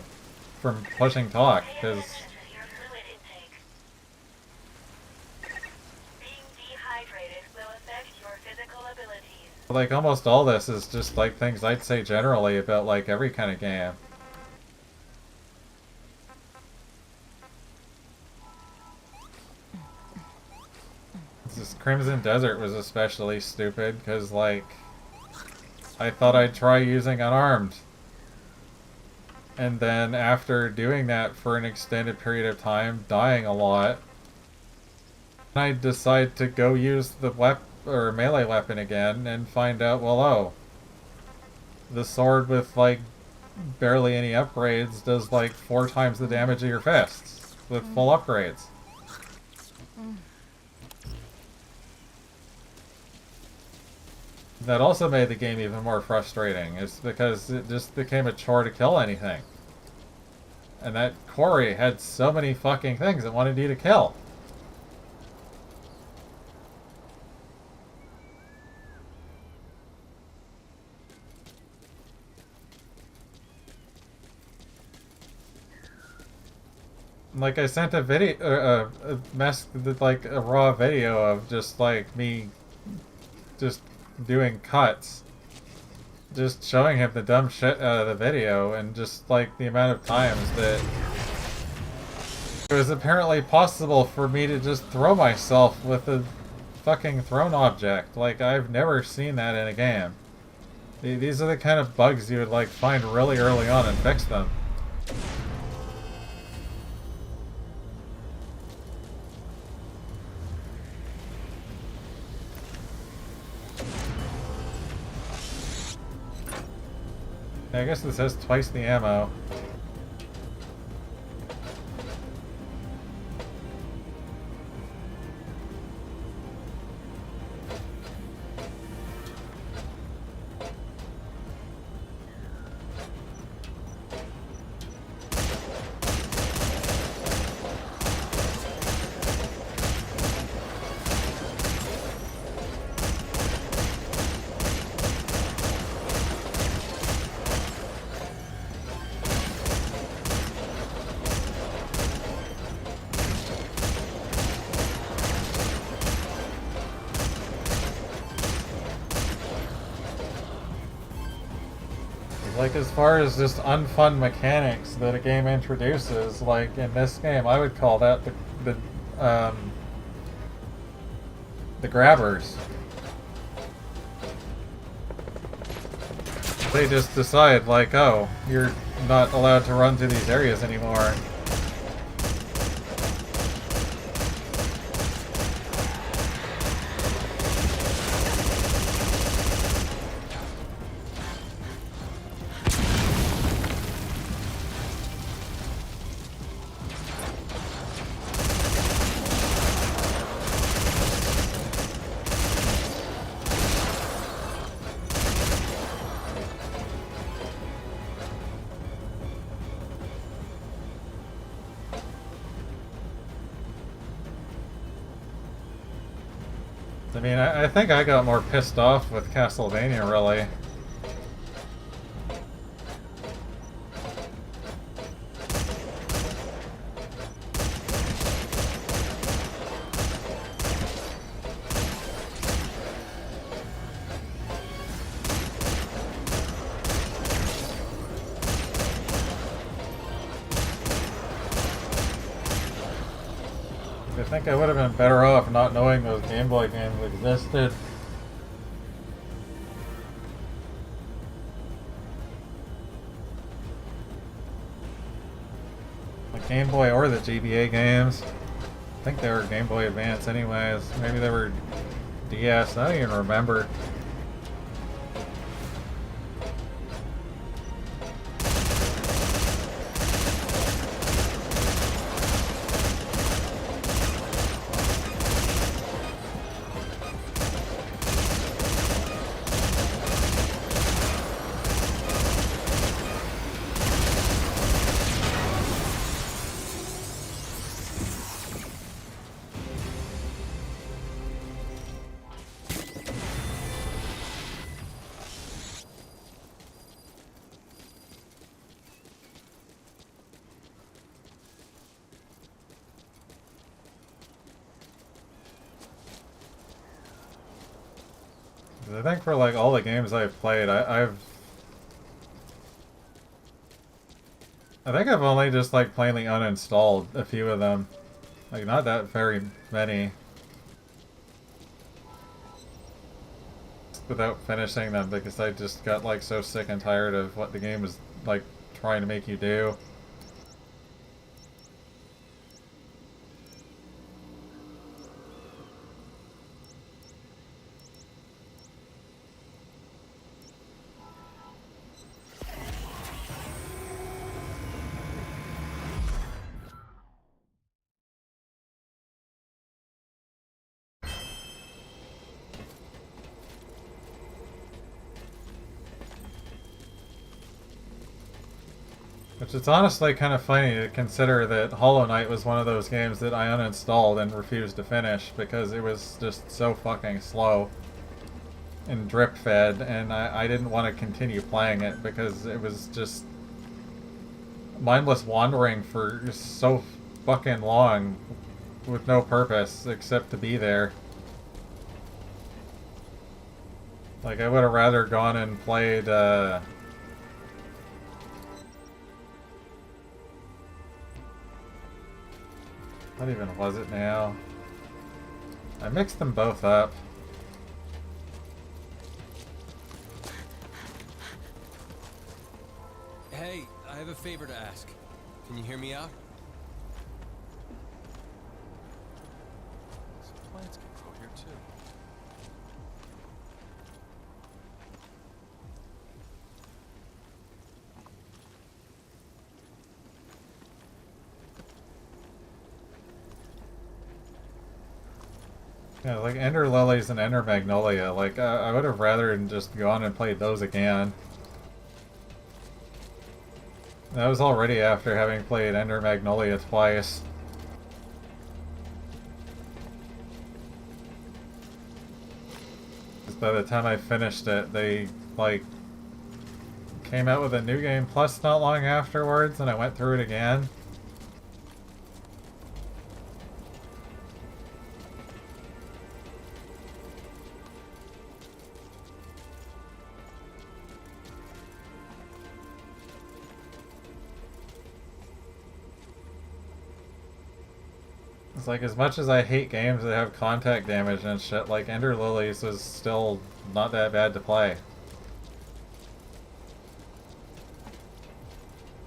from pushing talk, because Your fluid intake. Being dehydrated will affect your physical abilities. like almost all this is just like things I'd say generally about like every kind of game. This Crimson Desert was especially stupid because like I thought I'd try using unarmed. And then after doing that for an extended period of time, dying a lot, I decide to go use the or melee weapon again and find out, well, oh, the sword with like barely any upgrades does like 4 times the damage of your fists with full upgrades. That also made the game even more frustrating, is because it just became a chore to kill anything. And that quarry had so many fucking things it wanted you to kill. Like I sent a video, like a raw video of just like me just doing cuts, just showing him the dumb shit out of the video, and just like the amount of times that it was apparently possible for me to just throw myself with a fucking thrown object. Like, I've never seen that in a game. These are the kind of bugs you would like find really early on and fix them. I guess this has twice the ammo. Like, as far as just unfun mechanics that a game introduces, like in this game, I would call that the grabbers. They just decide, like, oh, you're not allowed to run through these areas anymore. I mean, I think I got more pissed off with Castlevania, really. I think I would have been better off not knowing those Game Boy games existed. The Game Boy or the GBA games. I think they were Game Boy Advance anyways. Maybe they were DS, I don't even remember. I think for like all the games I've played, I think I've only just like plainly uninstalled a few of them. Like not that very many. Without finishing them because I just got like so sick and tired of what the game was like trying to make you do. Which is honestly kind of funny to consider that Hollow Knight was one of those games that I uninstalled and refused to finish because it was just so fucking slow and drip fed, and I didn't want to continue playing it because it was just mindless wandering for so fucking long with no purpose except to be there. Like, I would have rather gone and played, what even was it now? I mixed them both up. Hey, I have a favor to ask. Can you hear me out? Some plants can grow here too. Yeah, like Ender Lilies and Ender Magnolia, like I would have rather just gone and played those again. That was already after having played Ender Magnolia twice. Because by the time I finished it, they, like, came out with a New Game Plus not long afterwards, and I went through it again. It's like, as much as I hate games that have contact damage and shit, like Ender Lilies was still not that bad to play.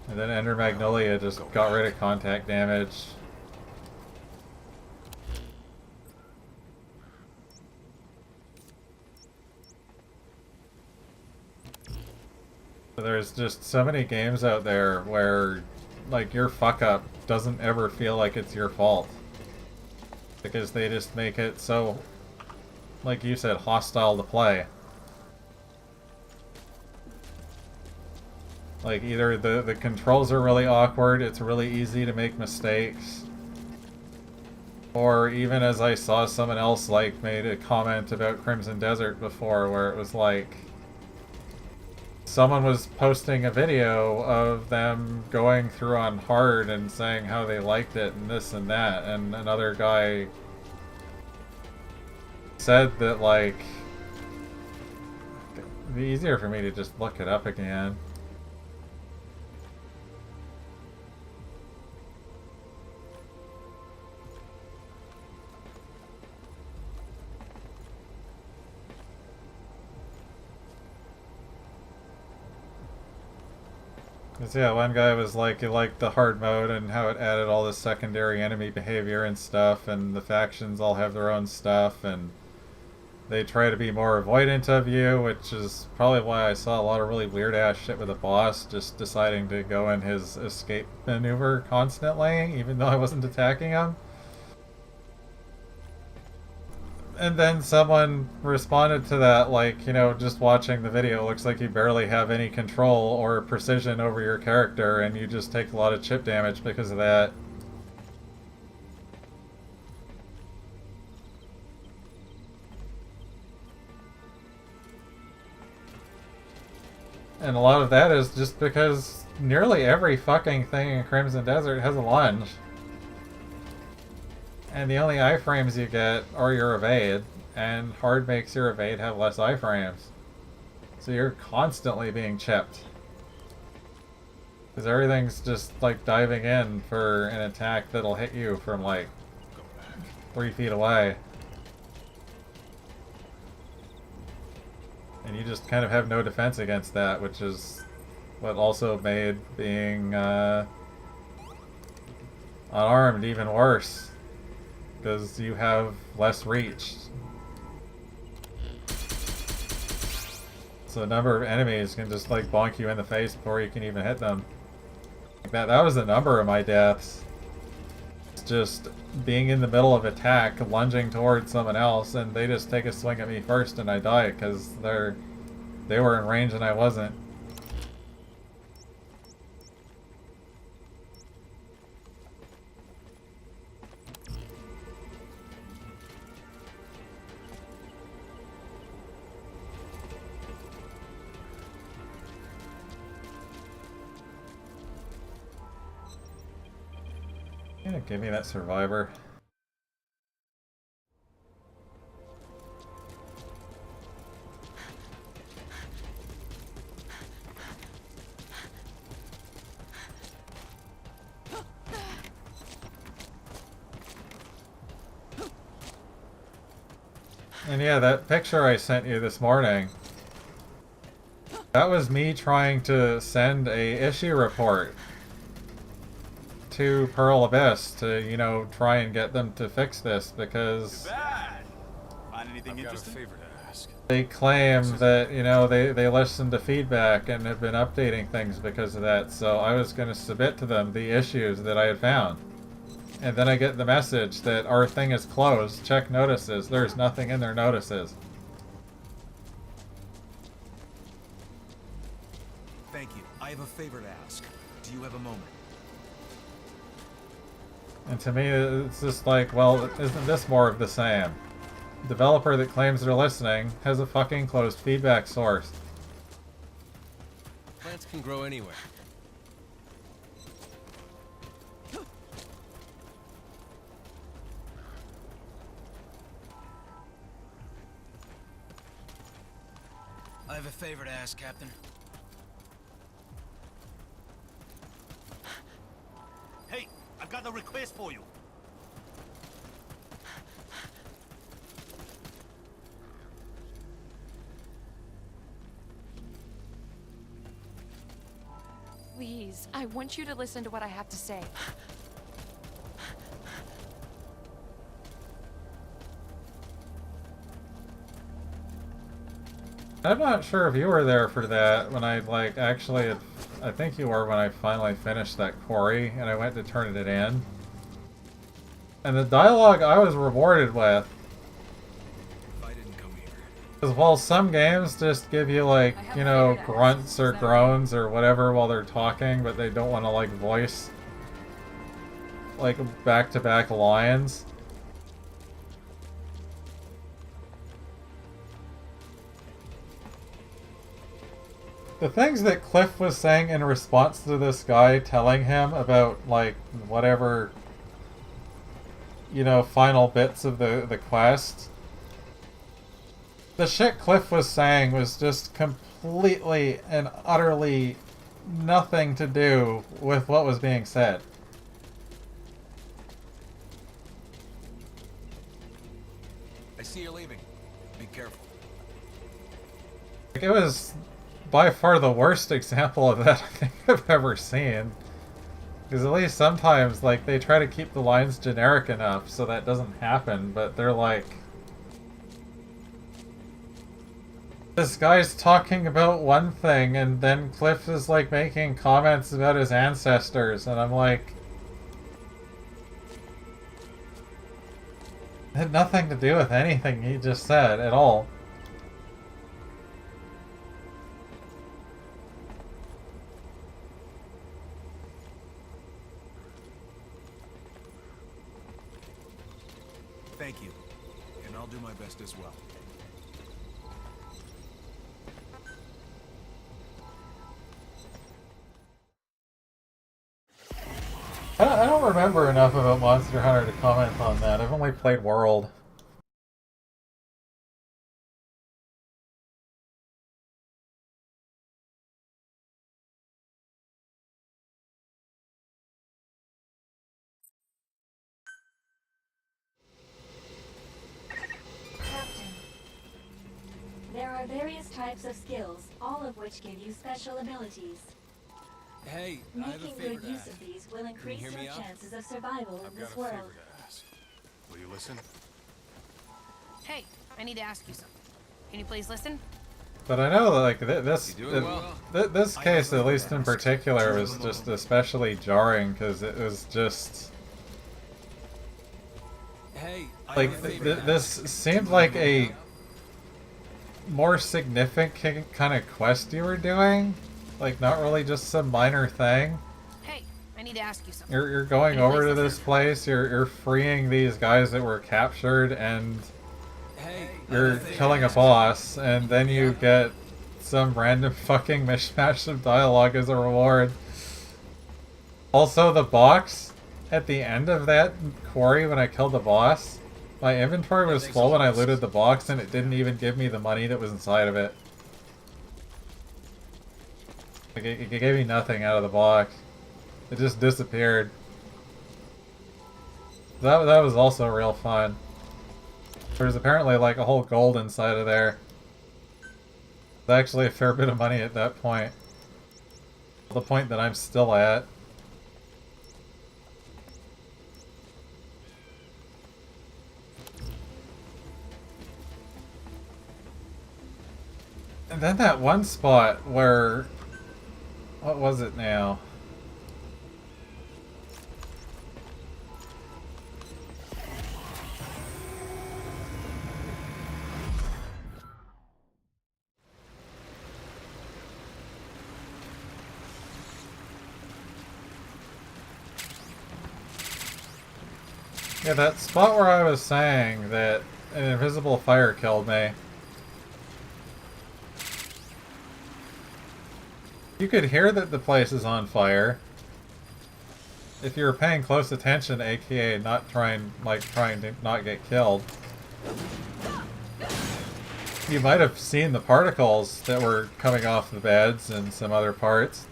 And then Ender Magnolia just got rid of contact damage. But there's just so many games out there where, like, your fuck up doesn't ever feel like it's your fault. Because they just make it so, like you said, hostile to play. Like, either the controls are really awkward, it's really easy to make mistakes, or even as I saw someone else, like, made a comment about Crimson Desert before, where it was like, someone was posting a video of them going through on hard and saying how they liked it and this and that, and another guy said that, like, it'd be easier for me to just look it up again. Cause yeah, one guy was like, he liked the hard mode and how it added all this secondary enemy behavior and stuff, and the factions all have their own stuff, and they try to be more avoidant of you, which is probably why I saw a lot of really weird ass shit with the boss, just deciding to go in his escape maneuver constantly, even though I wasn't attacking him. And then someone responded to that, like, you know, just watching the video, looks like you barely have any control or precision over your character, and you just take a lot of chip damage because of that. And a lot of that is just because nearly every fucking thing in Crimson Desert has a lunge. And the only iframes you get are your evade, and hard makes your evade have less iframes. So you're constantly being chipped. Because everything's just like diving in for an attack that'll hit you from like 3 feet away. And you just kind of have no defense against that, which is what also made being unarmed even worse. Because you have less reach. So a number of enemies can just like bonk you in the face before you can even hit them. Like that was a number of my deaths. It's just being in the middle of attack, lunging towards someone else, and they just take a swing at me first and I die because they were in range and I wasn't. Yeah, give me that survivor. And yeah, that picture I sent you this morning, that was me trying to send a issue report to Pearl Abyss to, you know, try and get them to fix this because Bad. Find anything I've got a interesting? favor to ask. they claim that, you know, they listened to feedback and have been updating things because of that. So I was going to submit to them the issues that I had found. And then I get the message that our thing is closed. Check notices. There's nothing in their notices. Thank you. I have a favor to ask. Do you have a moment? And to me, it's just like, well, isn't this more of the same? Developer that claims they're listening has a fucking closed feedback source. Plants can grow anywhere. I have a favor to ask, Captain. Hey, I've got a request for you. Please, I want you to listen to what I have to say. I'm not sure if you were there for that when I, like, actually, I think you were when I finally finished that quarry and I went to turn it in. And the dialogue I was rewarded with, If I didn't come here, because while some games just give you, like, you know, grunts or groans or whatever while they're talking, but they don't want to, like, voice, like, back-to-back lines. The things that Cliff was saying in response to this guy telling him about, like, whatever, you know, final bits of the quest, the shit Cliff was saying was just completely and utterly nothing to do with what was being said. I see you're leaving. Be careful. Like, it was by far the worst example of that I think I've ever seen. Because at least sometimes, like, they try to keep the lines generic enough so that doesn't happen, but they're like... This guy's talking about one thing, and then Cliff is, like, making comments about his ancestors, and I'm like... It had nothing to do with anything he just said at all. Thank you. And I'll do my best as well. I don't remember enough about Monster Hunter to comment on that. I've only played World. are various types of skills, all of which give you special abilities. Hey, I have a Making favor good to use ask. of these will increase hear your me out? chances of survival I've in got this a world. favor to ask. Will you listen? Hey, I need to ask you something. Can you please listen? But I know, like, this You're doing well. this I case, have a at least in favor to ask. particular, Turn was them just over. especially jarring because it was just Hey, I like have a favor to this ask. seemed like a more significant kind of quest you were doing, like not really just some minor thing. Hey, I need to ask you something. You're going Can you over please to listen? this place. You're freeing these guys that were captured, and Hey, I have you're a favor killing to a ask. boss, and then me you out? get some random fucking mishmash of dialogue as a reward. Also, the box at the end of that quarry when I killed the boss, my inventory was thanks, full when I Alex. looted the box, and it didn't even give me the money that was inside of it. Like, it gave me nothing out of the box. It just disappeared. That was also real fun. There's apparently like a whole gold inside of there. It's actually a fair bit of money at that point. The point that I'm still at. And then that one spot where... What was it now? Yeah, that spot where I was saying that an invisible fire killed me. You could hear that the place is on fire. If you were paying close attention, aka not trying to not get killed, you might have seen the particles that were coming off the beds and some other parts.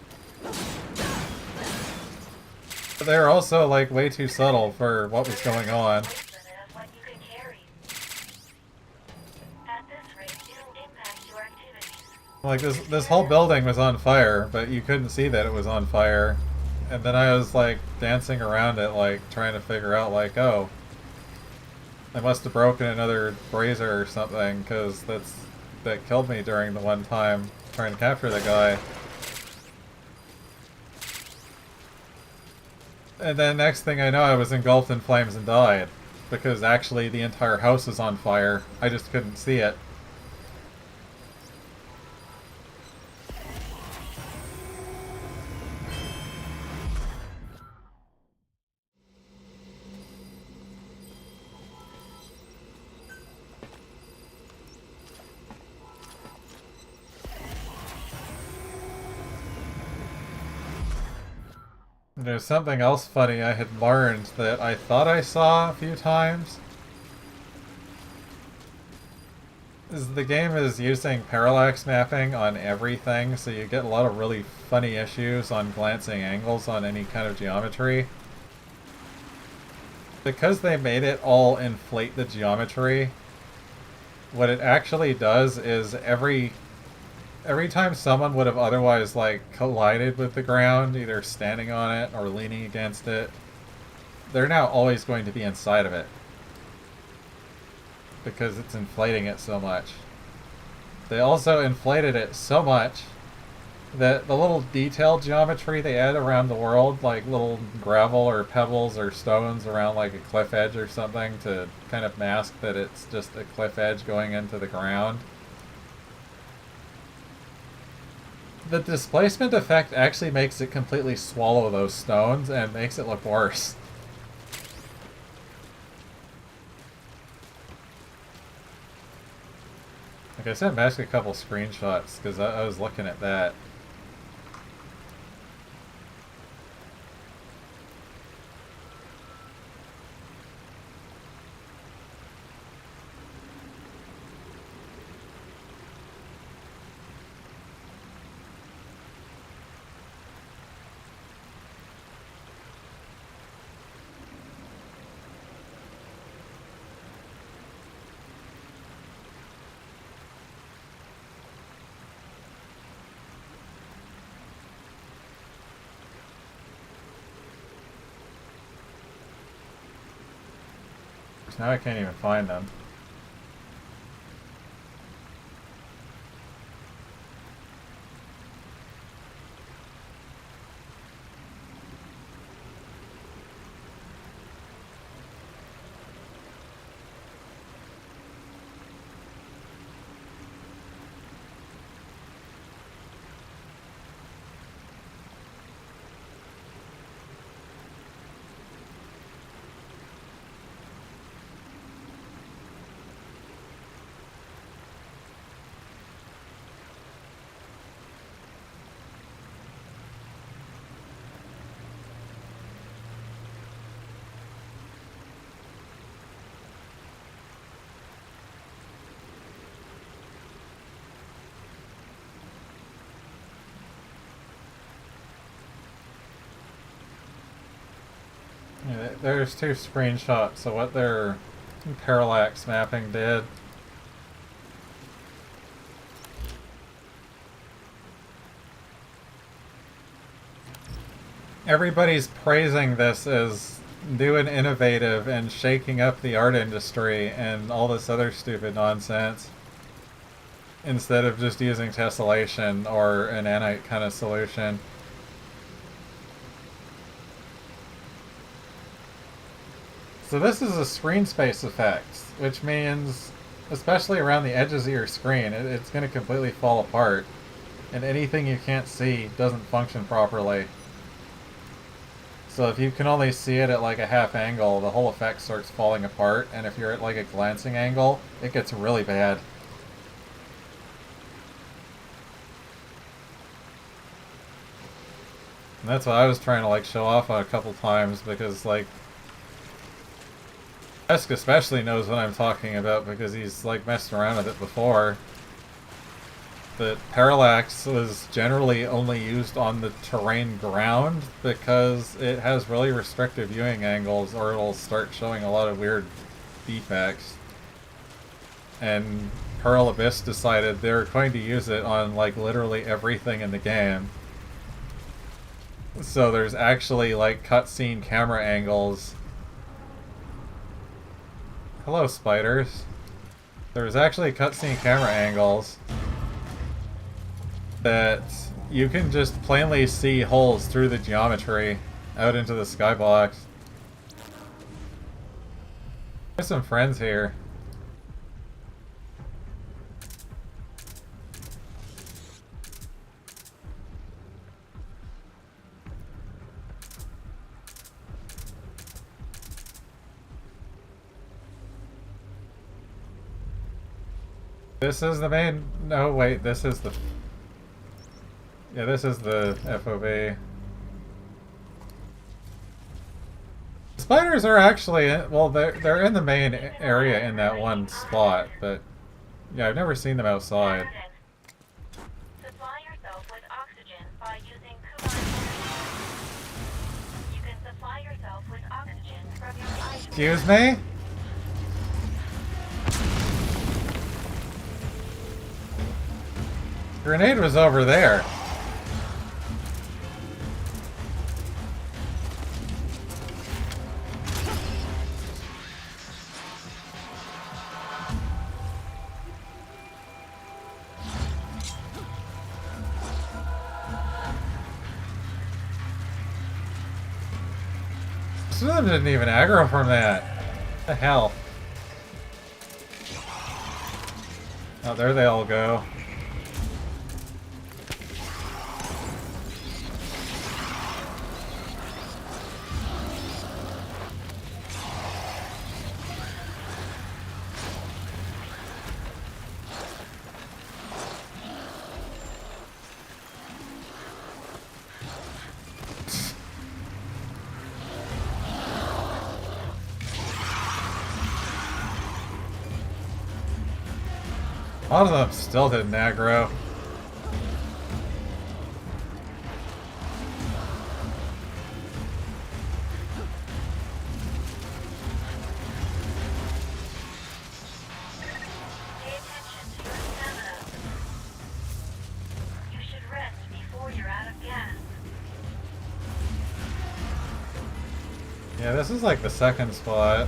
But they were also like way too subtle for what was going on. Like this whole building was on fire, but you couldn't see that it was on fire. And then I was like dancing around it, like trying to figure out like, oh, I must have broken another brazier or something, because that killed me during the one time trying to capture the guy. And then next thing I know, I was engulfed in flames and died, because actually the entire house was on fire. I just couldn't see it. There's something else funny I had learned that I thought I saw a few times. Is the game is using parallax mapping on everything, so you get a lot of really funny issues on glancing angles on any kind of geometry. Because they made it all inflate the geometry, what it actually does is every time someone would have otherwise like collided with the ground, either standing on it or leaning against it, they're now always going to be inside of it. Because it's inflating it so much. They also inflated it so much that the little detailed geometry they add around the world, like little gravel or pebbles or stones around like a cliff edge or something to kind of mask that it's just a cliff edge going into the ground. The displacement effect actually makes it completely swallow those stones and makes it look worse. Like I sent Mask a couple screenshots because I was looking at that. Now I can't even find them. Yeah, there's two screenshots of what their parallax mapping did. Everybody's praising this as new and innovative and shaking up the art industry and all this other stupid nonsense, instead of just using tessellation or a nanite kind of solution. So this is a screen space effect, which means, especially around the edges of your screen, it's going to completely fall apart, and anything you can't see doesn't function properly. So if you can only see it at like a half angle, the whole effect starts falling apart, and if you're at like a glancing angle, it gets really bad. And that's what I was trying to like show off on a couple times, because like Esk especially knows what I'm talking about because he's like messed around with it before. But parallax was generally only used on the terrain ground because it has really restrictive viewing angles, or it'll start showing a lot of weird defects. And Pearl Abyss decided they were going to use it on like literally everything in the game. So there's actually like cutscene camera angles. Hello, spiders. There's actually cutscene camera angles that you can just plainly see holes through the geometry out into the skybox. There's some friends here. This is the main... No, wait, this is the... Yeah, this is the FOV. Spiders are actually... Well, they're in the main area in that one spot, but... Yeah, I've never seen them outside. Supply yourself with oxygen by using Kuban. You can supply yourself with oxygen from your items. Excuse me? Grenade was over there. Some of them didn't even aggro from that. What the hell? Oh, there they all go. A lot of them still didn't aggro. Pay attention to your stamina. You should rest before you're out of gas. Yeah, this is like the second spot.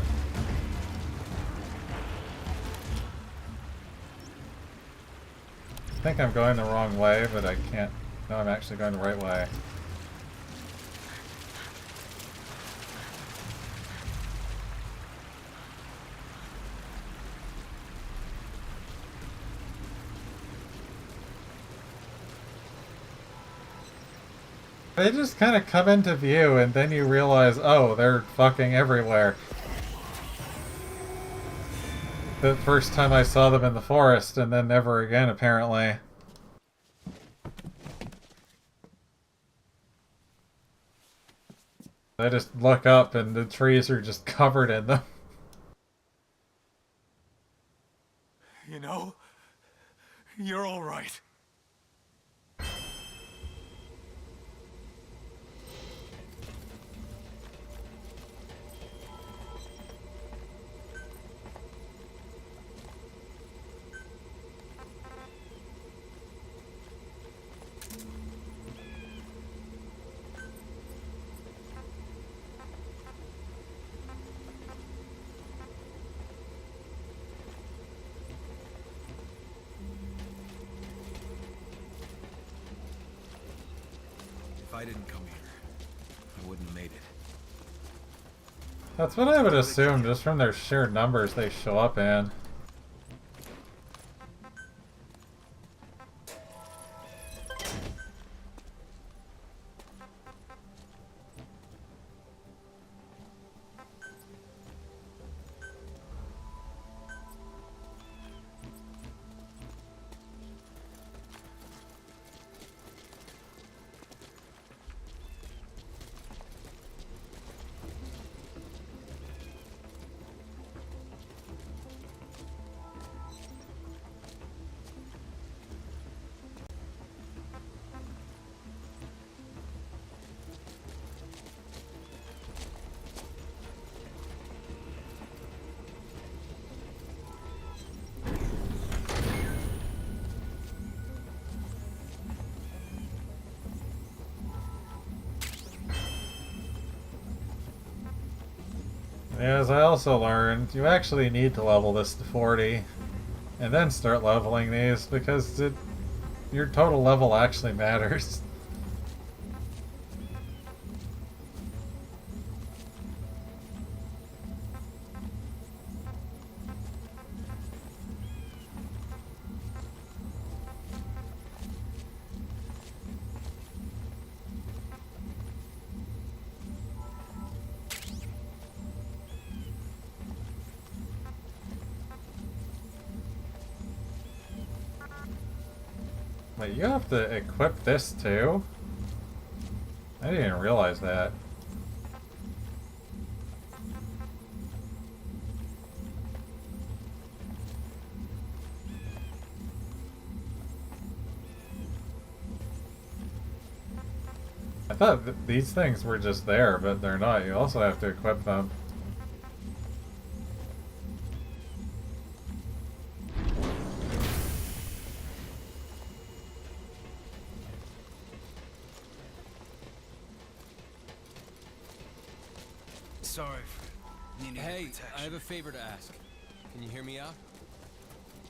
think I'm going the wrong way, but I can't know I'm actually going the right way. They just kind of come into view and then you realize, oh, they're fucking everywhere. The first time I saw them in the forest and then never again, apparently. I just look up and the trees are just covered in them. You know, you're all right. If I didn't come here, I wouldn't have made it. That's what I would assume, just from their sheer numbers they show up in. As I also learned, you actually need to level this to 40 and then start leveling these because your total level actually matters. Wait, you have to equip this too? I didn't even realize that. I thought these things were just there, but they're not. You also have to equip them. Sorry for needing Hey, protection. I have a favor to ask. Can you hear me out?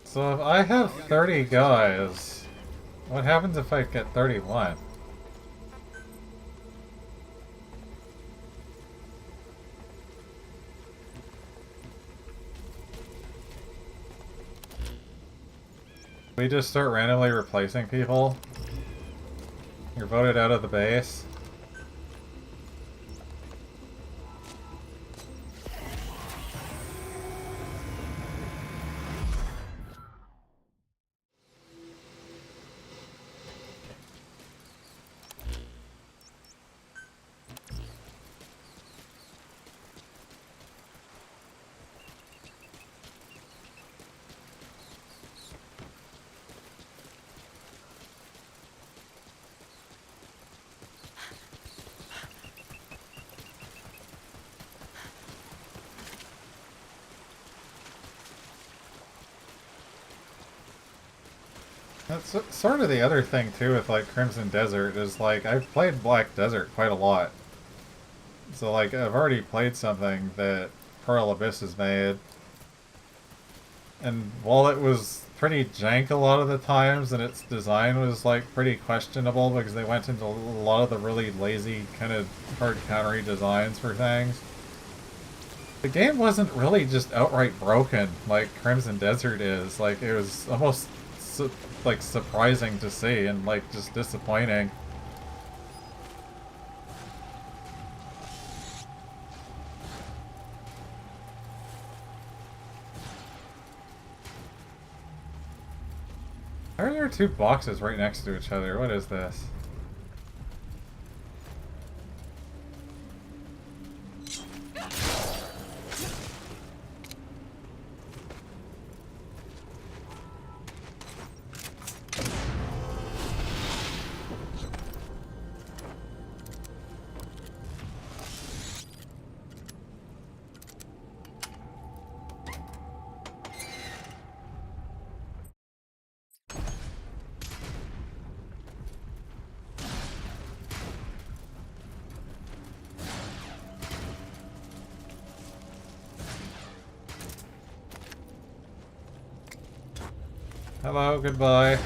So if I have 30 guys, what happens if I get 31? We just start randomly replacing people? You're voted out of the base? That's sort of the other thing too with like Crimson Desert is like I've played Black Desert quite a lot. So like I've already played something that Pearl Abyss has made. And while it was pretty jank a lot of the times, and its design was like pretty questionable because they went into a lot of the really lazy kind of hard countery designs for things, the game wasn't really just outright broken like Crimson Desert is. Like, it was almost like surprising to see and like just disappointing. Why are there two boxes right next to each other? What is this? Hello, goodbye.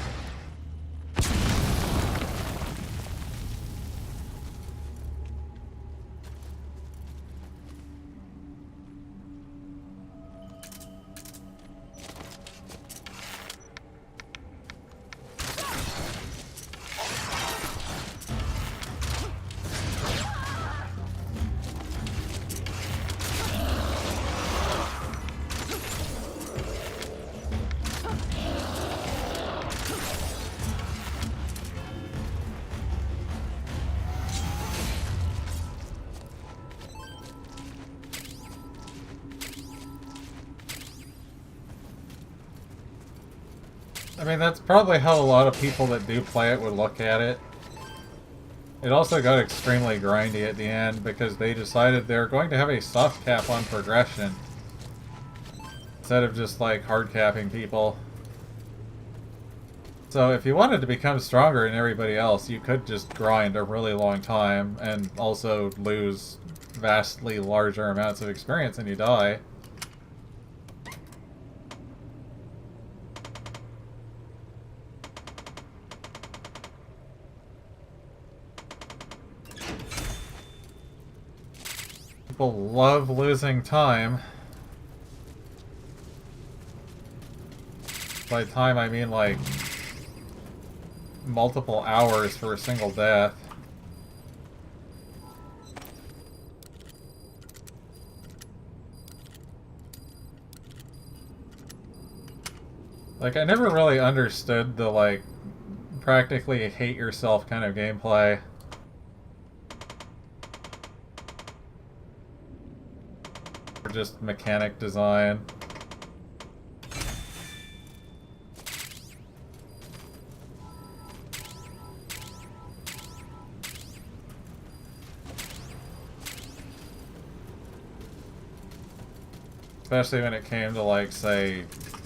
I mean, that's probably how a lot of people that do play it would look at it. It also got extremely grindy at the end because they decided they're going to have a soft cap on progression instead of just like hard capping people. So if you wanted to become stronger than everybody else, you could just grind a really long time and also lose vastly larger amounts of experience and you die. People love losing time. By time I mean like multiple hours for a single death. Like, I never really understood the like practically hate yourself kind of gameplay. Just mechanic design. Especially when it came to like, say,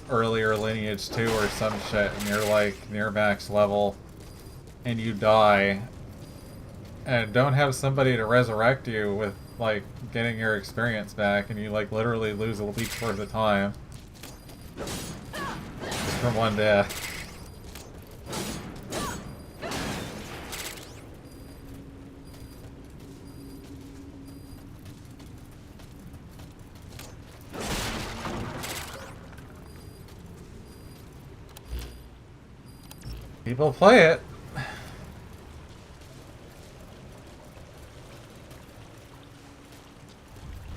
earlier Lineage 2 or some shit and you're like near max level and you die and don't have somebody to resurrect you with like getting your experience back, and you like literally lose a week's worth of time just from one death. People play it.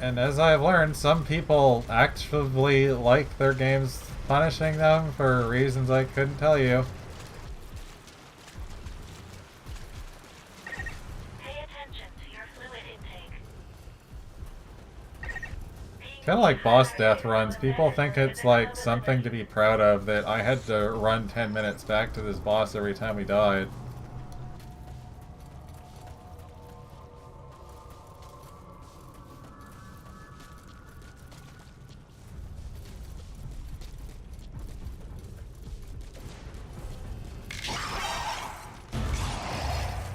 And as I've learned, some people actively like their games punishing them for reasons I couldn't tell you. Pay attention to your fluid intake. Kind of like boss death runs. People think it's like something to be proud of that I had to run 10 minutes back to this boss every time we died.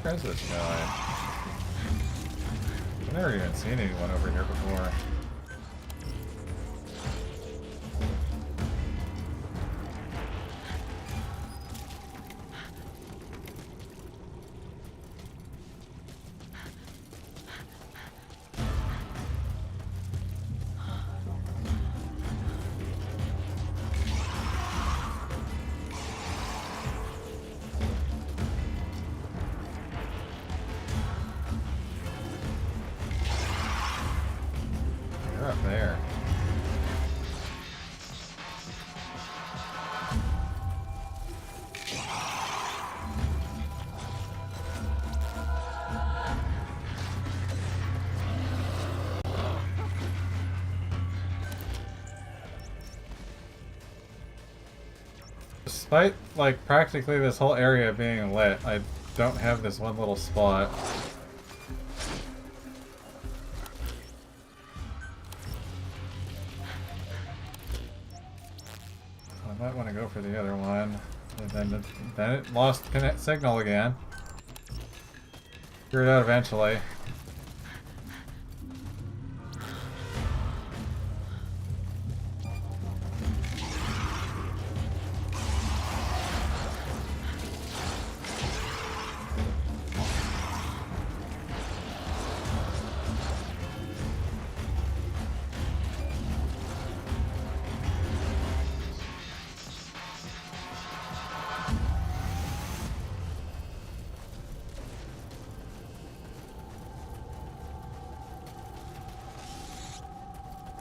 Where's this guy? I've never even seen anyone over here before. Despite, like, practically this whole area being lit, I don't have this one little spot. I might want to go for the other one. And then it lost connect signal again. Figure it out eventually.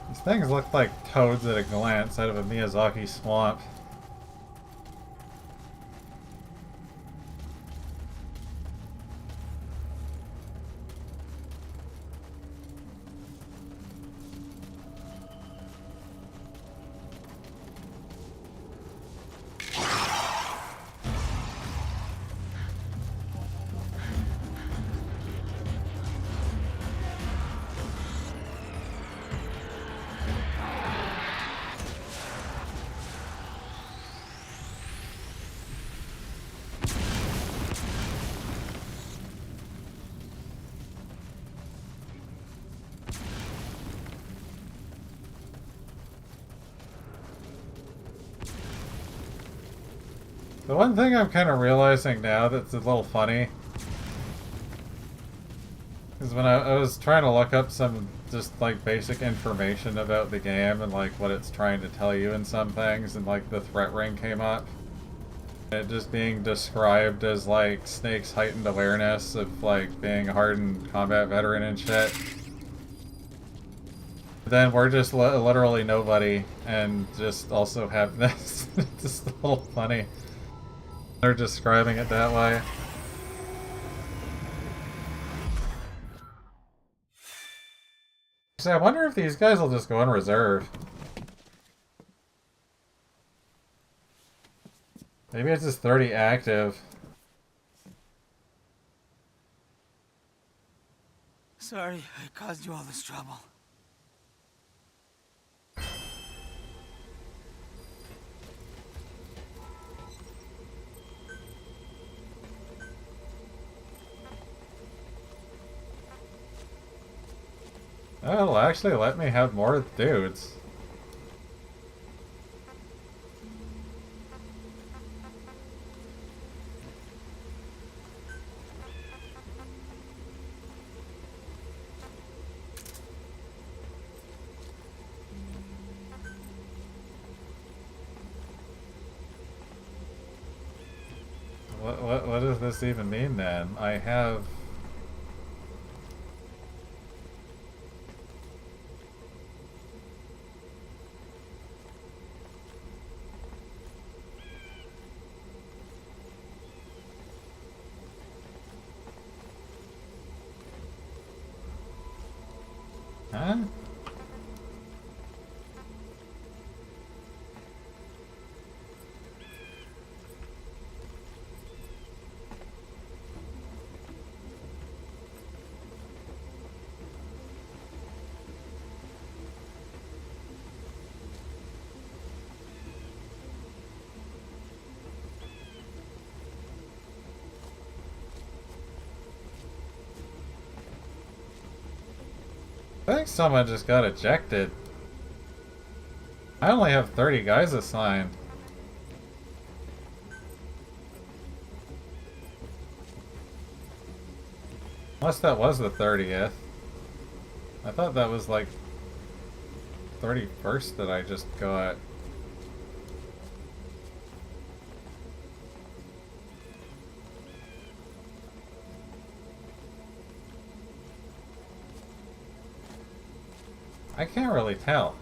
These things look like toads at a glance out of a Miyazaki swamp. The one thing I'm kind of realizing now that's a little funny is when I was trying to look up some just like basic information about the game and like what it's trying to tell you in some things, and like the threat ring came up. It just being described as like Snake's heightened awareness of like being a hardened combat veteran and shit. Then we're just literally nobody and just also have this. It's just a little funny. They're describing it that way. So I wonder if these guys will just go on reserve. Maybe it's just 30 active. Sorry, I caused you all this trouble. Oh, it'll actually let me have more dudes. What does this even mean then? I have... Huh? I think someone just got ejected. I only have 30 guys assigned. Unless that was the 30th. I thought that was like 31st that I just got. I can't really tell.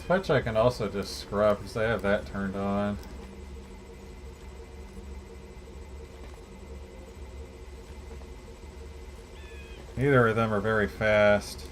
Switch I can also just scrub because I have that turned on. Neither of them are very fast.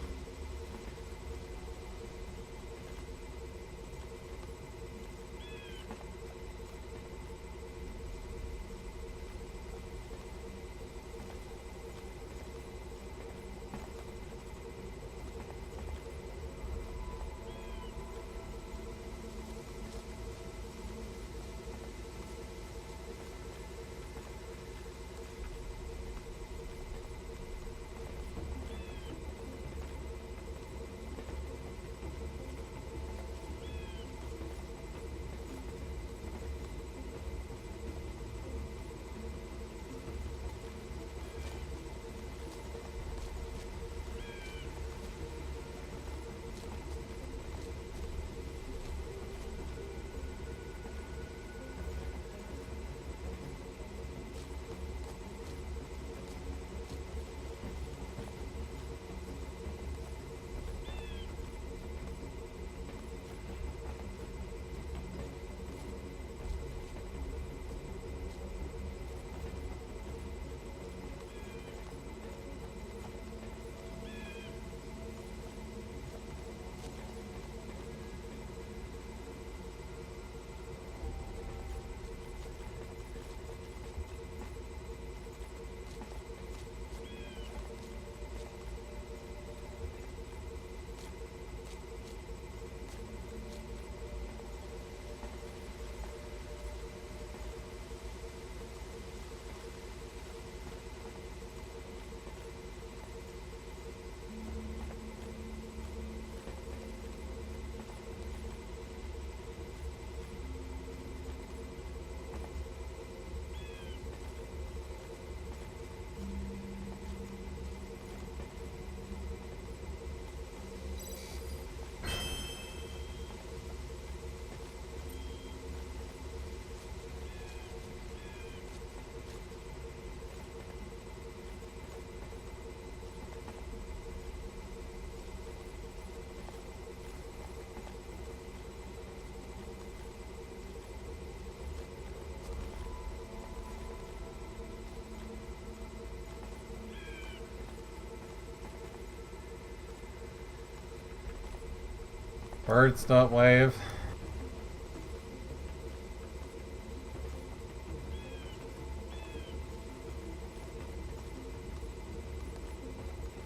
Birds don't wave.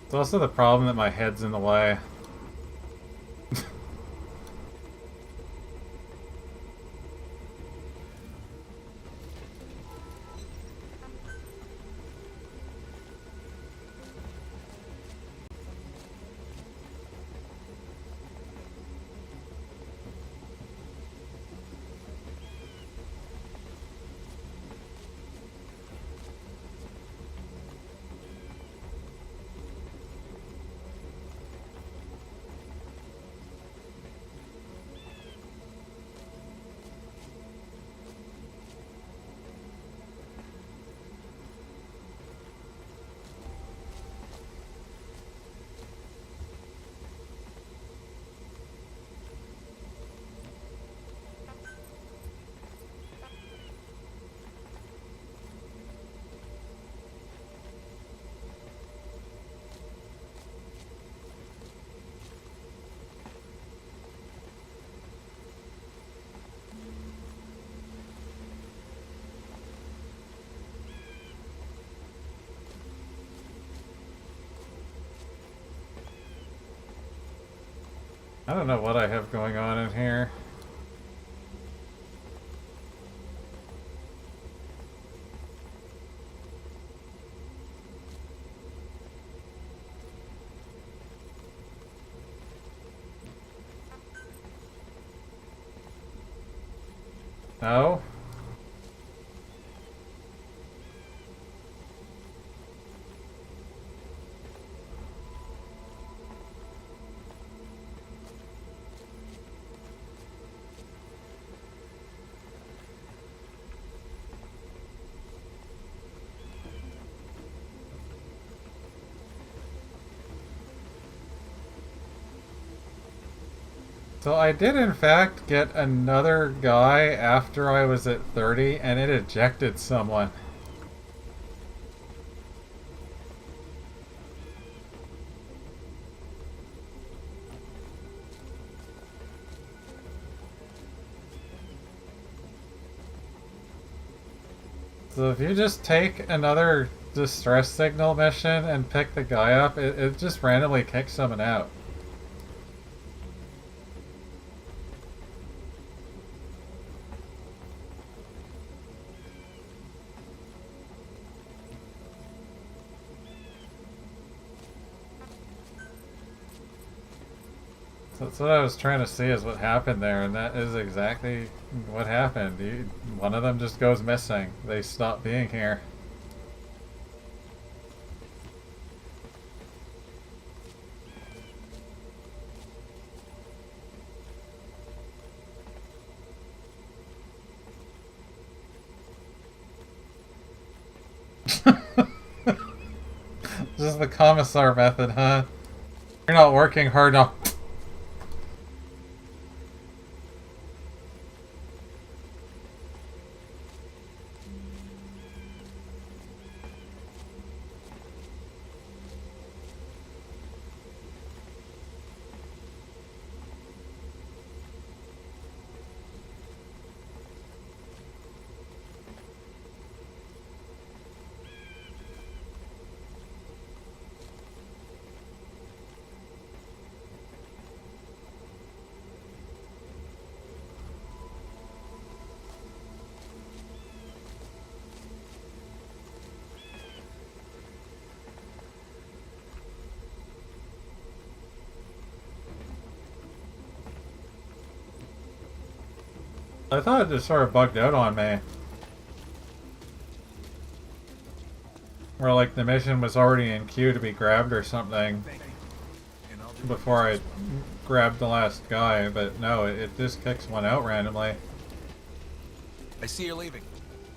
It's also the problem that my head's in the way. I don't know what I have going on in here. No? So I did in fact get another guy after I was at 30 and it ejected someone. So if you just take another distress signal mission and pick the guy up, it just randomly kicks someone out. So that's what I was trying to see is what happened there, and that is exactly what happened. One of them just goes missing. They stop being here. This is the commissar method, huh? You're not working hard enough. I thought it just sort of bugged out on me. Or like the mission was already in queue to be grabbed or something before I grabbed the last guy, but no, it just kicks one out randomly. I see you're leaving.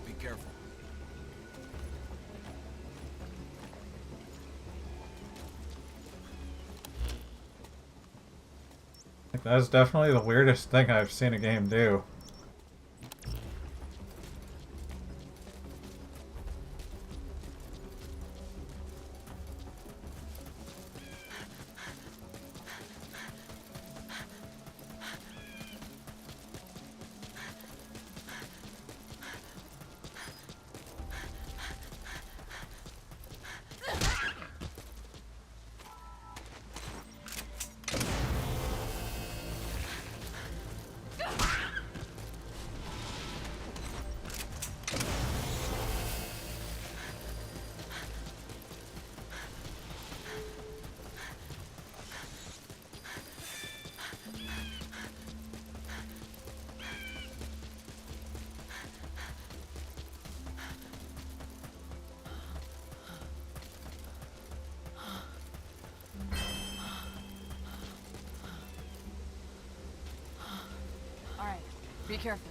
Be careful. Like, that's definitely the weirdest thing I've seen a game do. Alright, be careful.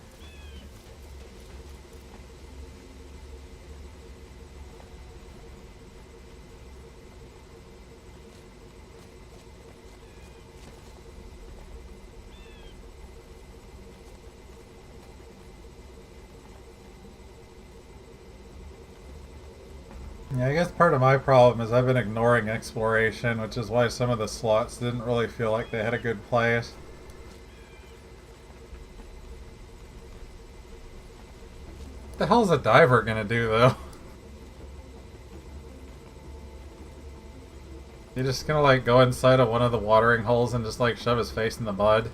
Yeah, I guess part of my problem is I've been ignoring exploration, which is why some of the slots didn't really feel like they had a good place. What the hell's a diver gonna do, though? You just gonna, like, go inside of one of the watering holes and just, like, shove his face in the mud?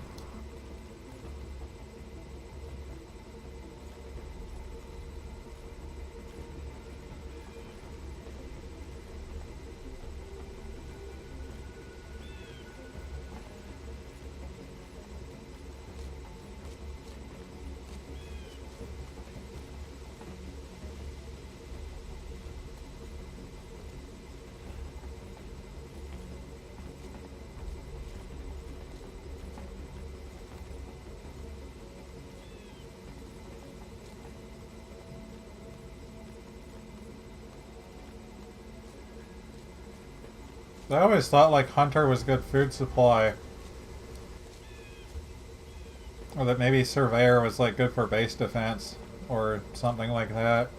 I always thought, like, Hunter was good food supply. Or that maybe Surveyor was like good for base defense or something like that.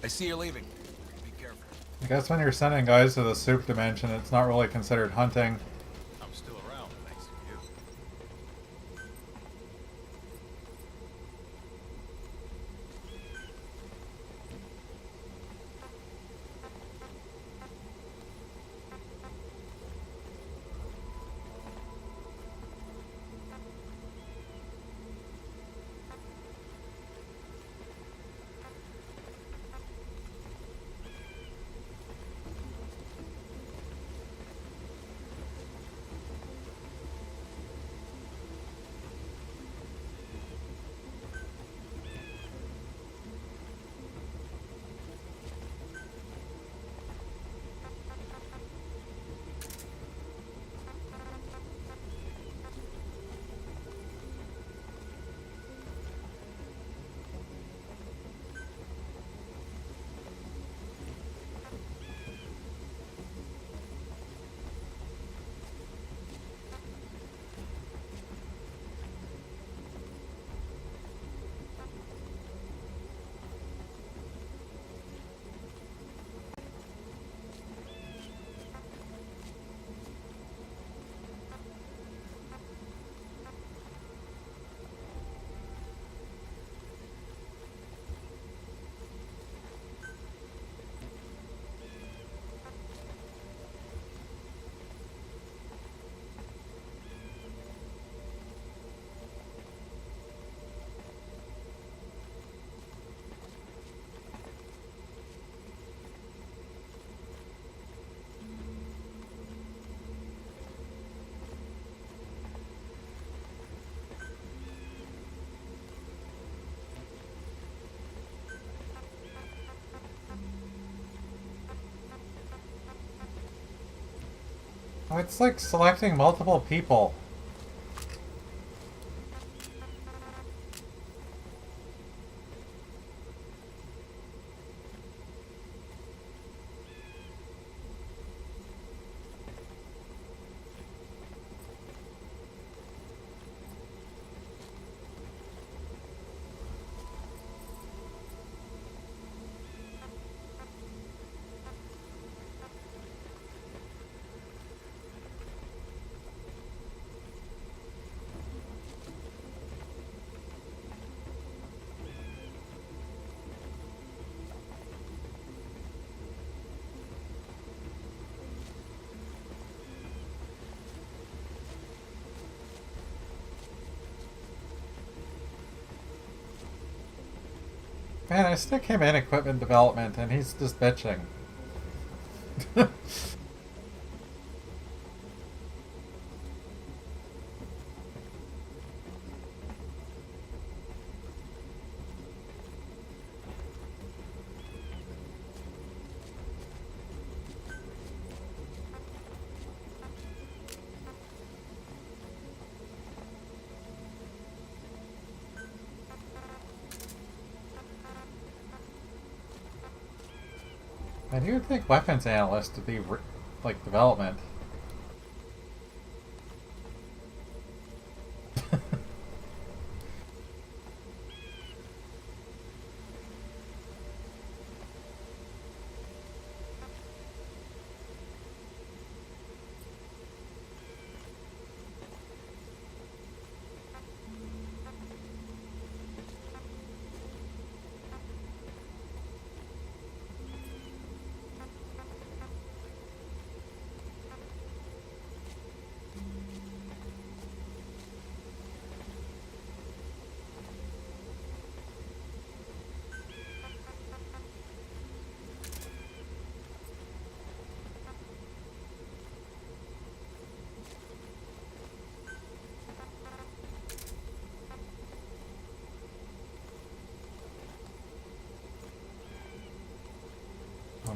I see you're leaving. Be careful. I guess when you're sending guys to the soup dimension, it's not really considered hunting. I'm still around, thanks to you. Oh, it's like selecting multiple people. Man, I stick him in equipment development and he's just bitching. And you would think weapons analyst to be like development.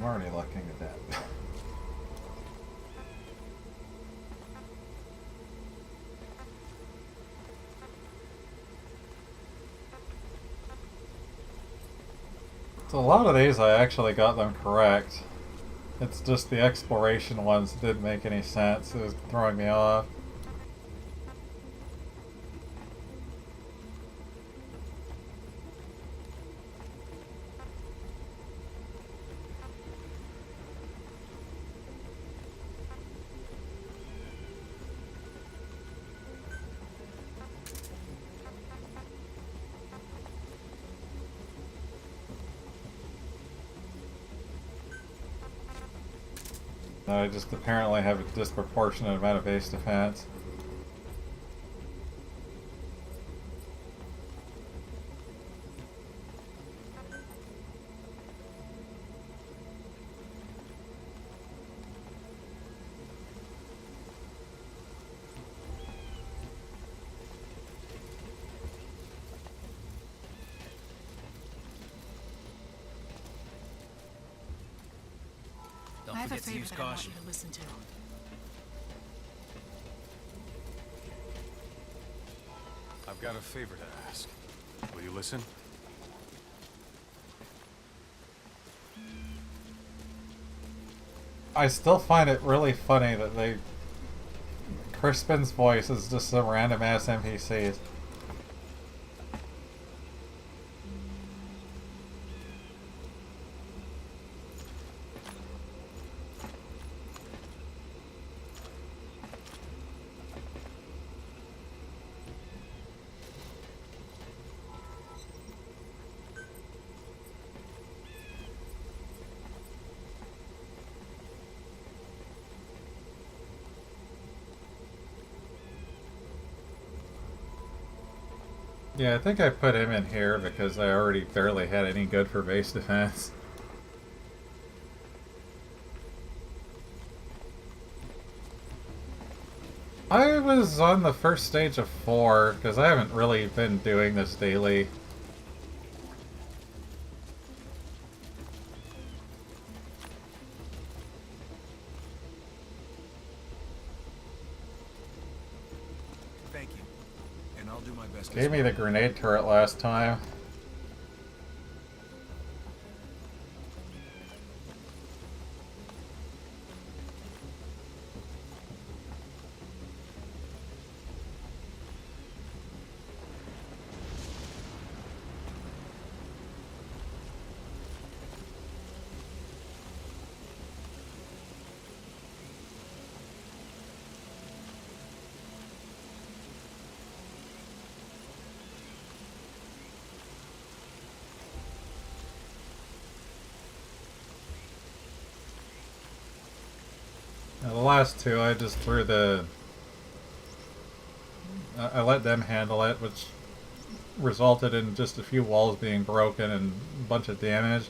already looking at that. So a lot of these I actually got them correct. It's just the exploration ones that didn't make any sense. It was throwing me off. I just apparently have a disproportionate amount of base defense. Don't I have a forget to favor use that I want caution. you to listen to. I've got a favor to ask. Will you listen? I still find it really funny that Crispin's voice is just some random ass NPCs. Yeah, I think I put him in here because I already barely had any good for base defense. I was on the first stage of 4 because I haven't really been doing this daily. Thank you. And I'll do my best. Gave me the grenade turret last time. Now, the last two, I just threw the... I let them handle it, which resulted in just a few walls being broken and a bunch of damage.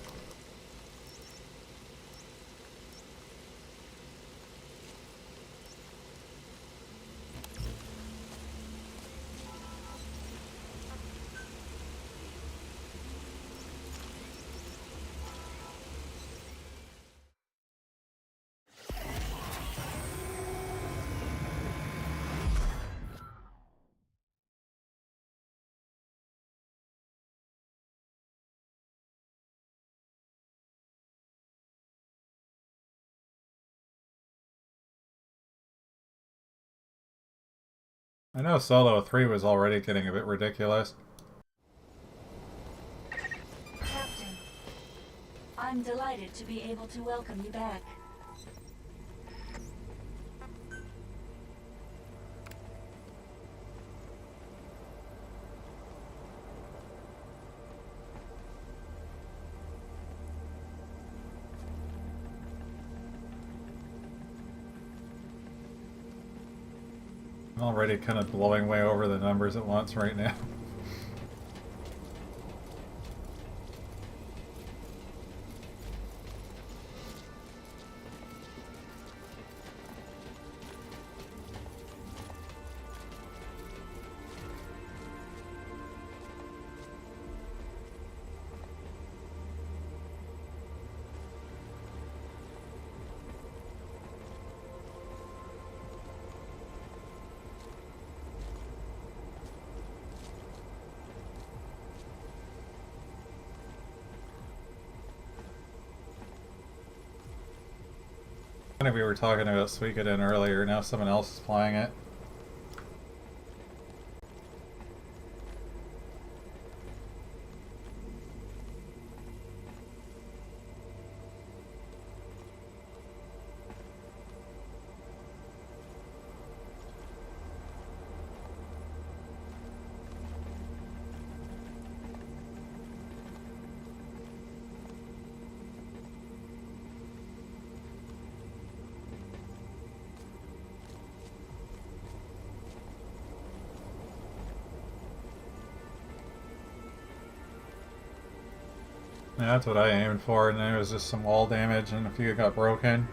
I know Solo 3 was already getting a bit ridiculous. Captain, I'm delighted to be able to welcome you back. I'm already kind of blowing way over the numbers at once right now. Kind of we were talking about Suikoden earlier, now someone else is playing it. Yeah, that's what I aimed for, and then it was just some wall damage and a few got broken.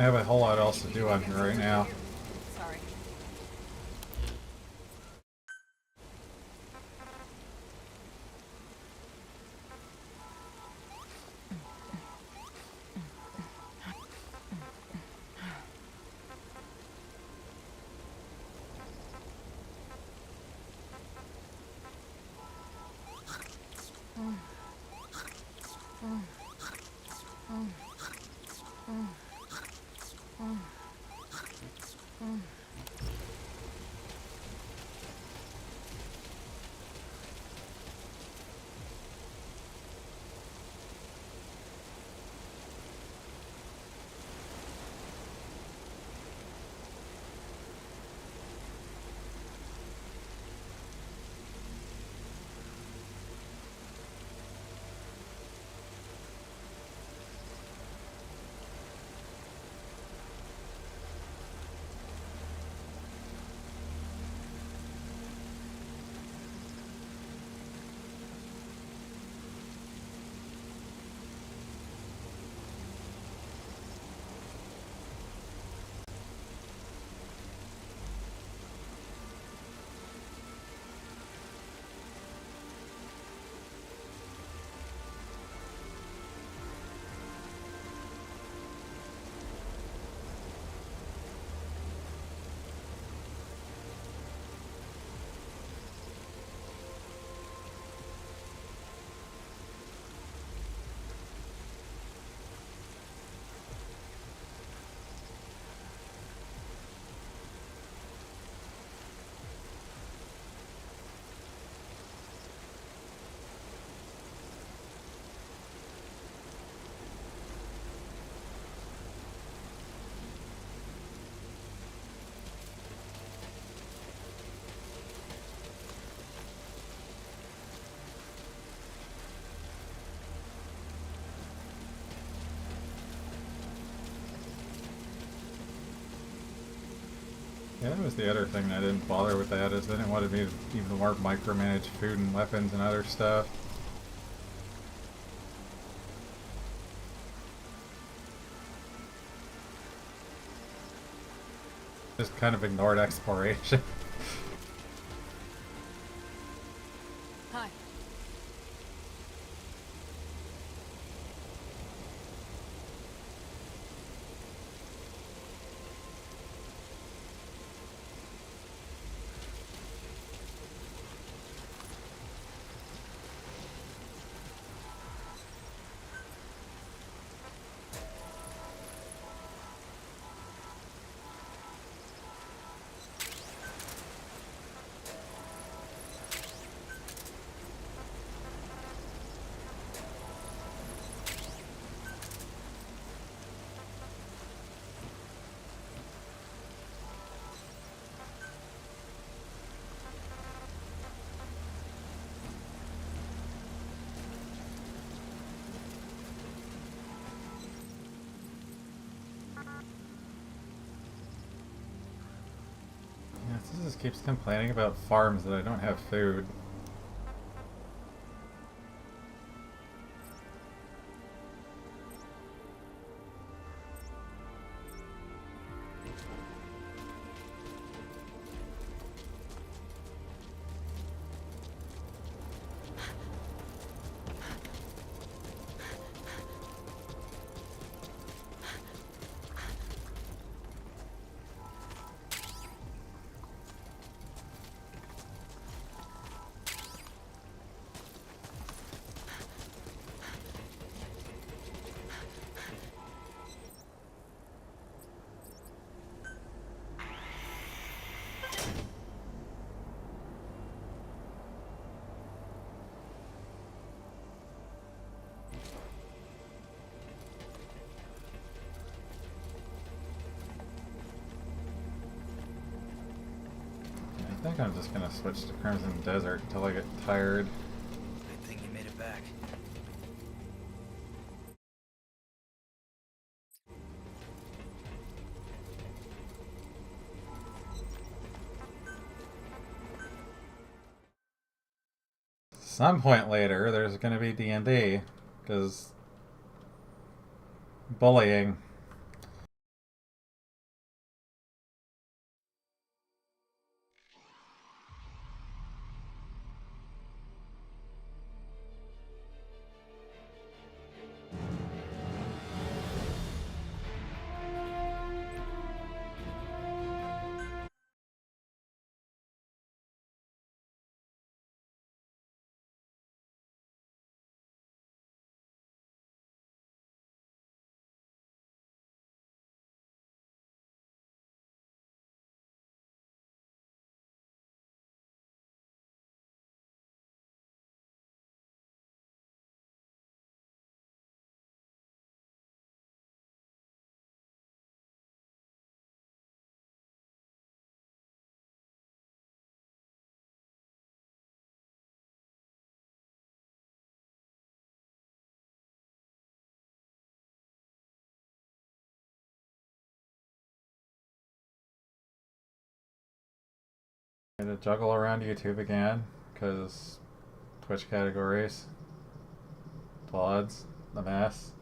really have a whole lot else to do on here right now. Sorry. Yeah, that was the other thing that I didn't bother with that, is they didn't want to be even more micromanage food and weapons and other stuff. Just kind of ignored exploration. Hi. Yeah, this just keeps complaining about farms that I don't have food. I think I'm just gonna switch to Crimson Desert until I get tired. Good thing you made it back. Some point later, there's gonna be D&D, because bullying. To juggle around YouTube again, because Twitch categories, VODs, the mess.